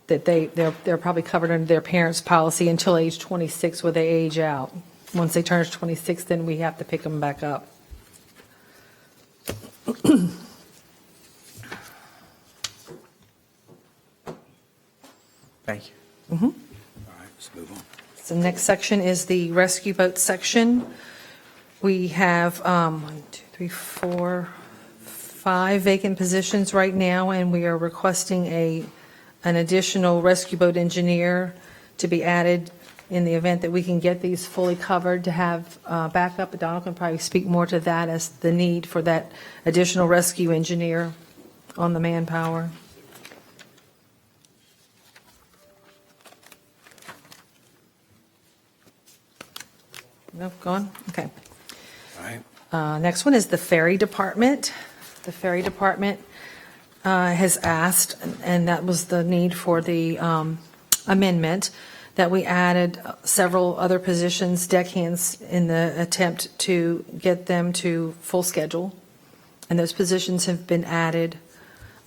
That they're probably covered under their parents' policy until age 26, where they age out. Once they turn 26, then we have to pick them back up. Thank you. All right, let's move on. So the next section is the rescue boat section. We have 1, 2, 3, 4, 5 vacant positions right now, and we are requesting an additional rescue boat engineer to be added in the event that we can get these fully covered, to have backup. But Donald can probably speak more to that as the need for that additional rescue engineer on the manpower. No, gone? Okay. All right. Next one is the ferry department. The ferry department has asked, and that was the need for the amendment, that we added several other positions, deckhands, in the attempt to get them to full schedule. And those positions have been added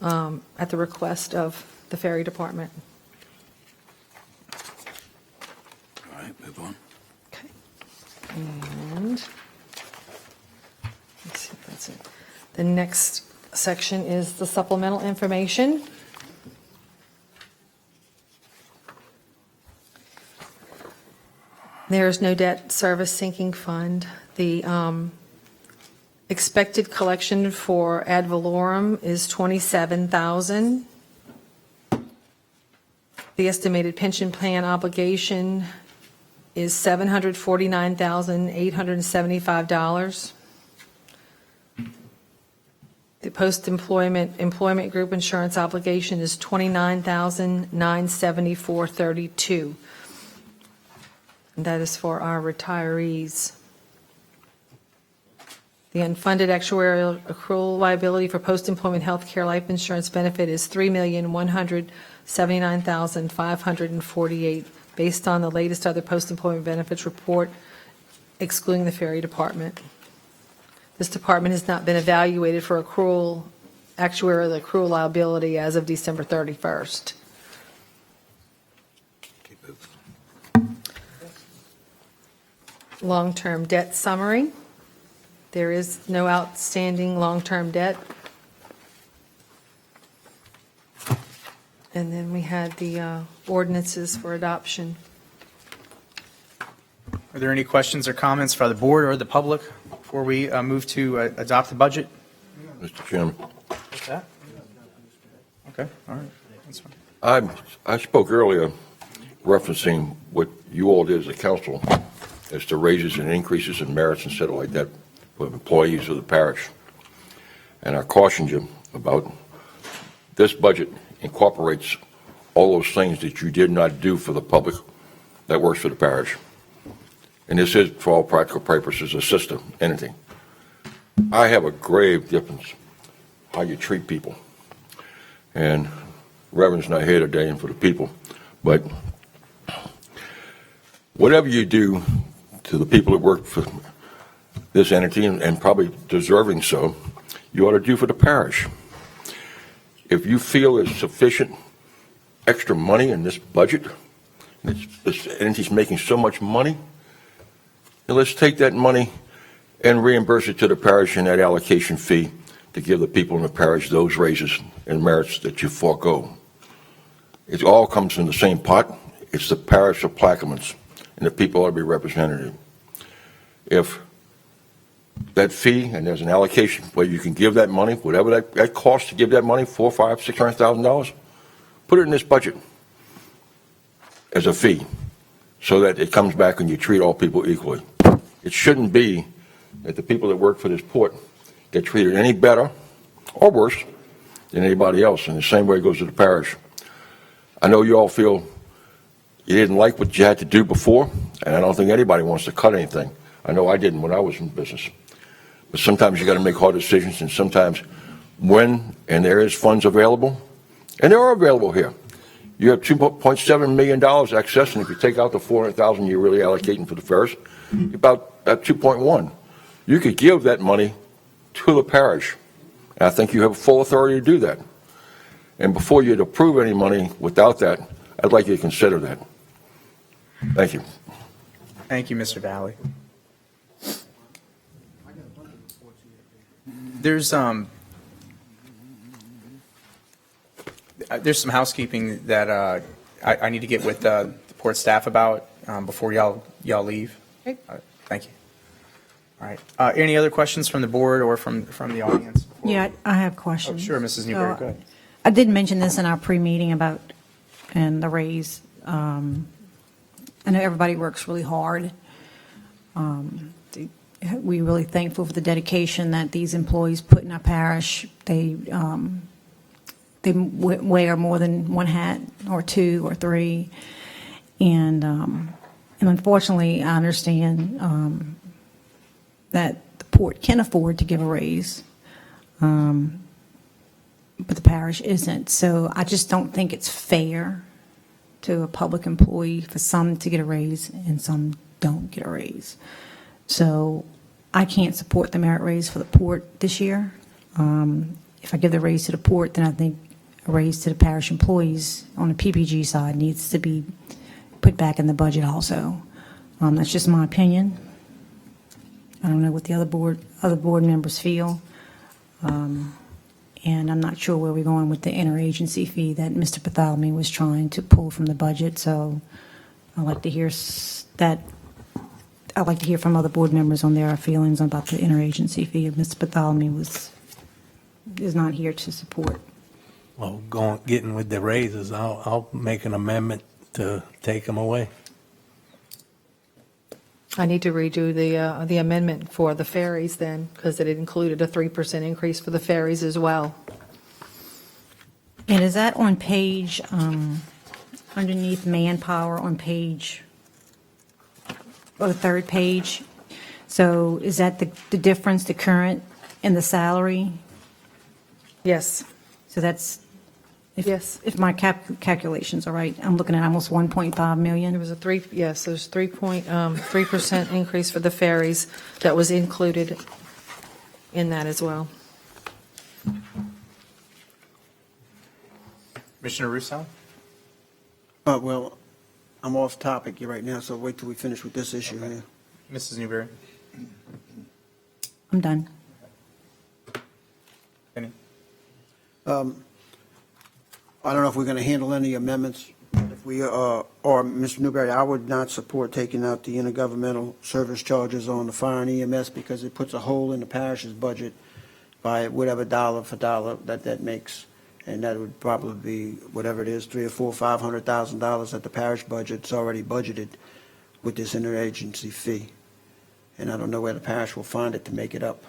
at the request of the ferry department. All right, move on. Okay. And let's see if that's it. The next section is the supplemental information. There is no debt service sinking fund. The expected collection for ad valorem is $27,000. The estimated pension plan obligation is $749,875. The post-employment group insurance obligation is $29,974.32. And that is for our retirees. The unfunded actuarial accrual liability for post-employment health care life insurance benefit is $3,179,548, based on the latest other post-employment benefits report, excluding the ferry department. This department has not been evaluated for actuarial accrual liability as of December 31st. Long-term debt summary. There is no outstanding long-term debt. And then we had the ordinances for adoption. Are there any questions or comments from the board or the public before we move to adopt the budget? Mr. Chairman, What's that? Okay, all right, that's fine. I spoke earlier referencing what you all did as a council as to raises and increases in merits and stuff like that for employees of the parish. And I cautioned you about this budget incorporates all those things that you did not do for the public that works for the parish. And this is, for all practical purposes, a sister entity. I have a grave difference how you treat people. And Reverend's not here today and for the people, but whatever you do to the people that work for this entity, and probably deserving so, you ought to do for the parish. If you feel there's sufficient extra money in this budget, this entity's making so much money, then let's take that money and reimburse it to the parish in that allocation fee to give the people in the parish those raises and merits that you forego. It all comes from the same pot. It's the parish of Plaquemines, and the people ought to be represented. If that fee, and there's an allocation where you can give that money, whatever that costs to give that money, $400,000, $500,000, $600,000, put it in this budget as a fee so that it comes back and you treat all people equally. It shouldn't be that the people that work for this port get treated any better or worse than anybody else, and the same way it goes to the parish. I know you all feel you didn't like what you had to do before, and I don't think anybody wants to cut anything. I know I didn't when I was in business. But sometimes you got to make hard decisions, and sometimes when and there is funds available, and they are available here. You have $2.7 million excess, and if you take out the $400,000 you're really allocating for the fares, about 2.1. You could give that money to the parish, and I think you have full authority to do that. And before you'd approve any money without that, I'd like you to consider that. Thank you. Thank you, Mr. Valley. There's some housekeeping that I need to get with the port staff about before y'all leave. Okay. Thank you. All right. Any other questions from the board or from the audience? Yeah, I have questions. Oh, sure, Mrs. Newberry, go ahead. I did mention this in our pre-meeting about, and the raise. I know everybody works really hard. We're really thankful for the dedication that these employees put in our parish. They wear more than one hat or two or three. And unfortunately, I understand that the port can afford to give a raise, but the parish isn't. So I just don't think it's fair to a public employee for some to get a raise and some don't get a raise. So I can't support the merit raise for the port this year. If I give the raise to the port, then I think a raise to the parish employees on the PPG side needs to be put back in the budget also. That's just my opinion. I don't know what the other board members feel. And I'm not sure where we're going with the interagency fee that Mr. Bartholomew was trying to pull from the budget. So I'd like to hear that. I'd like to hear from other board members on their feelings about the interagency fee if Mr. Bartholomew is not here to support. Well, getting with the raises, I'll make an amendment to take them away. I need to redo the amendment for the ferries then, because it included a 3% increase for the ferries as well. And is that on page, underneath manpower on page, or the third page? So is that the difference, the current and the salary? Yes. So that's, Yes. if my calculations are right, I'm looking at almost 1.5 million. There was there's 3% increase for the ferries that was included in that as well. Commissioner Russo? Well, I'm off topic right now, so wait till we finish with this issue here. Mrs. Newberry? I'm done. Penny? I don't know if we're going to handle any amendments. If we or Mr. Newberry, I would not support taking out the intergovernmental service charges on the fire and EMS because it puts a hole in the parish's budget by whatever dollar for dollar that makes. And that would probably be whatever it is, $300,000 or $400,000, $500,000 at the parish budget. It's already budgeted with this interagency fee. And I don't know where the parish will find it to make it up.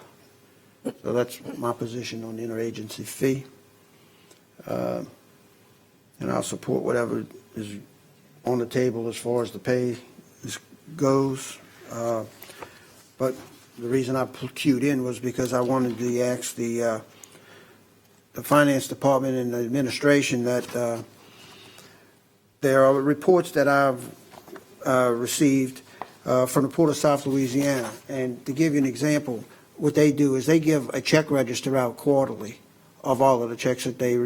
So that's my position on the interagency fee. And I'll support whatever is on the table as far as the pay goes. But the reason I queued in was because I wanted to ask the the finance department and the administration that there are reports that I've received from the Port of South Louisiana. And to give you an example, what they do is they give a check register out quarterly of all of the checks that they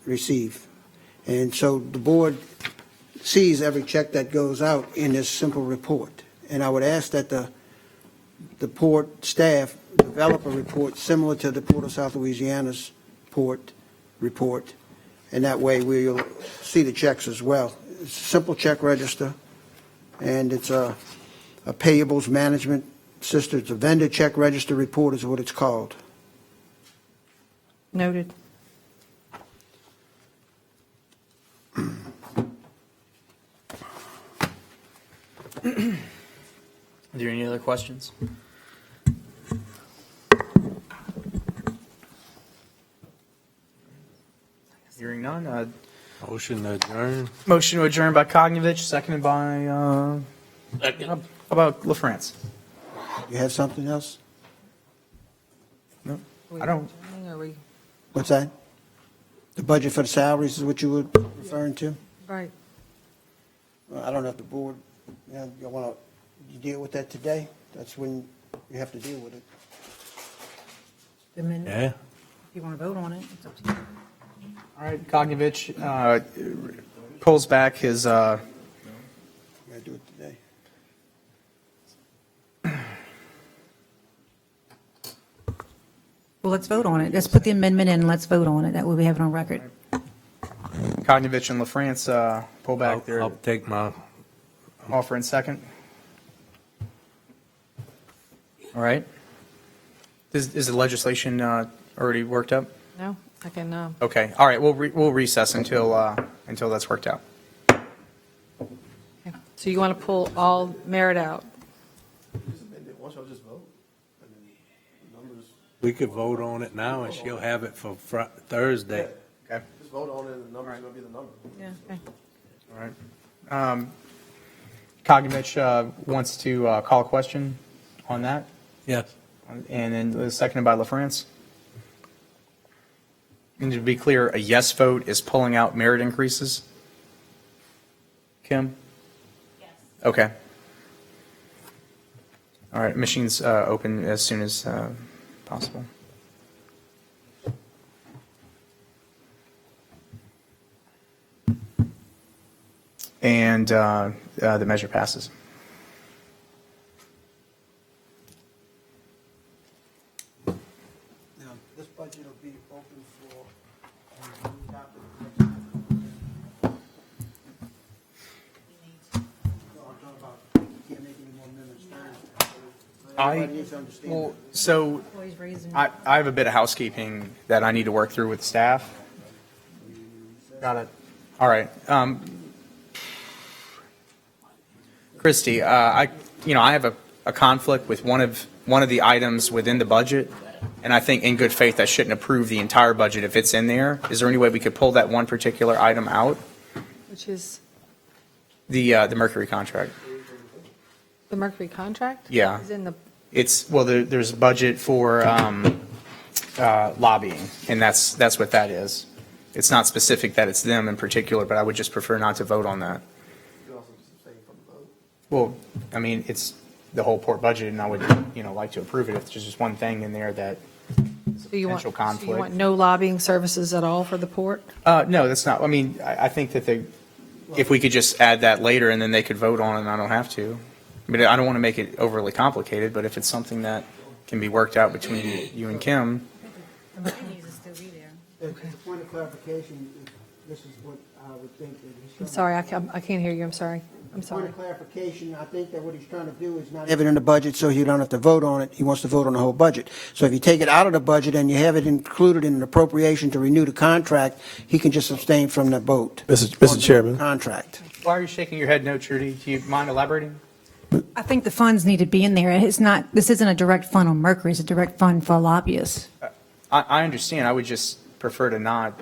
receive. And so the board sees every check that goes out in this simple report. And I would ask that the port staff develop a report similar to the Port of South Louisiana's port report, and that way we'll see the checks as well. It's a simple check register, and it's a payables management system. It's a vendor check register report is what it's called. Noted. Are there any other questions? Hearing none. Motion to adjourn. Motion to adjourn by Cognovich, seconded by, how about LaFrance? You have something else? No, I don't. What's that? The budget for the salaries is what you were referring to? Right. Well, I don't know if the board, you want to deal with that today? That's when you have to deal with it. The minute, Yeah. if you want to vote on it, it's up to you. All right, Cognovich pulls back his, You got to do it today. Well, let's vote on it. Let's put the amendment in and let's vote on it. That way we have it on record. Cognovich and LaFrance pull back their I'll take my, offer in second. All right. Is the legislation already worked up? No, I can, Okay, all right, we'll recess until that's worked out. so you want to pull all merit out? Once y'all just vote, numbers. we could vote on it now and she'll have it for Thursday. Okay, Just vote on it, and the number's gonna be the number. Yeah. Okay. all right. Cognovich wants to call a question on that, Yes. and then seconded by LaFrance. And to be clear, a yes vote is pulling out merit increases? Kim? Yes. Okay. All right, machine's open as soon as possible. And the measure passes. Now, this budget will be open for, Everybody needs to understand Well, that. so Always raising. I have a bit of housekeeping that I need to work through with staff. Got it. All right. Christie, I have a conflict with one of the items within the budget, and I think in good faith I shouldn't approve the entire budget if it's in there. Is there any way we could pull that one particular item out? Which is The Mercury contract. the Mercury contract? Yeah. Is in the, There's a budget for lobbying, and that's what that is. It's not specific that it's them in particular, but I would just prefer not to vote on that. Well, I mean, it's the whole port budget, and I would, like to approve it if there's just one thing in there that is a do you want, potential so you conflict. want no lobbying services at all for the port? No, that's not, I mean, I think that if we could just add that later and then they could vote on it and I don't have to. I mean, I don't want to make it overly complicated, but if it's something that can be worked out between you and Kim. The money needs to still be there. As a point of clarification, this is what I would think that he's trying I'm to. sorry, I can't hear you, I'm sorry. I'm Point sorry. of clarification, I think that what he's trying to do is not have it in the budget so you don't have to vote on it. He wants to vote on the whole budget. So if you take it out of the budget and you have it included in an appropriation to renew the contract, he can just abstain from the vote. Mr. Chairman. Contract. Why are you shaking your head no, Trudy? Do you mind elaborating? I think the funds need to be in there. It's not, this isn't a direct fund on Mercury, it's a direct fund for lobbyists. I understand. I would just prefer to not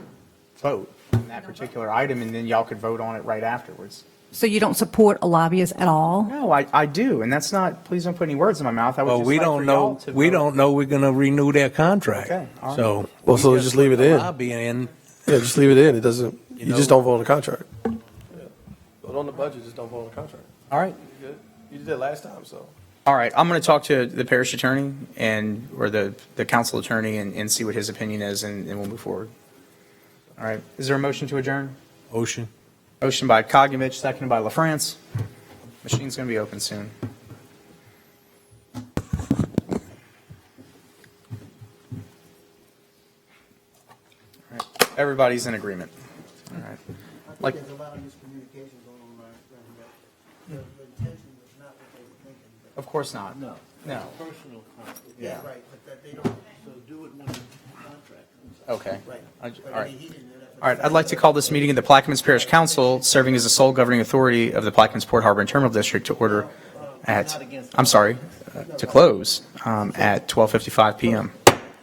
vote on that particular item, and then y'all could vote on it right afterwards. So you don't support a lobbyist at all? No, I do, and that's not, please don't put any words in my mouth. I would Well, just we like don't for know, y'all to we vote. don't know we're going to renew their contract. Okay, all right. So. Well, so we just leave it in. Lobbying. Yeah, just leave it in. It doesn't, you know- just don't vote on the contract. Vote on the budget, just don't vote on the contract. All right. You good? You did it last time, so. All right, I'm going to talk to the parish attorney or the council attorney and see what his opinion is, and we'll move forward. All right, is there a motion to adjourn? Ocean. Motion by Kogovich, seconded by LaFrance. Machine's going to be open soon. All right, everybody's in agreement. All right. I Like- think there's a lot of miscommunication going on around that. The intention was not what they were thinking. but- Of course not. No. No. Personal conflict. Yeah. Right, but that they don't, So do it when the contract comes up. Okay. right. All But I right. mean, he didn't do that. All right, I'd like to call this meeting of the Plaquemines Parish Council, serving as the sole governing authority of the Plaquemines Port Harbor and Terminal District, to order to close at 12:55 p.m.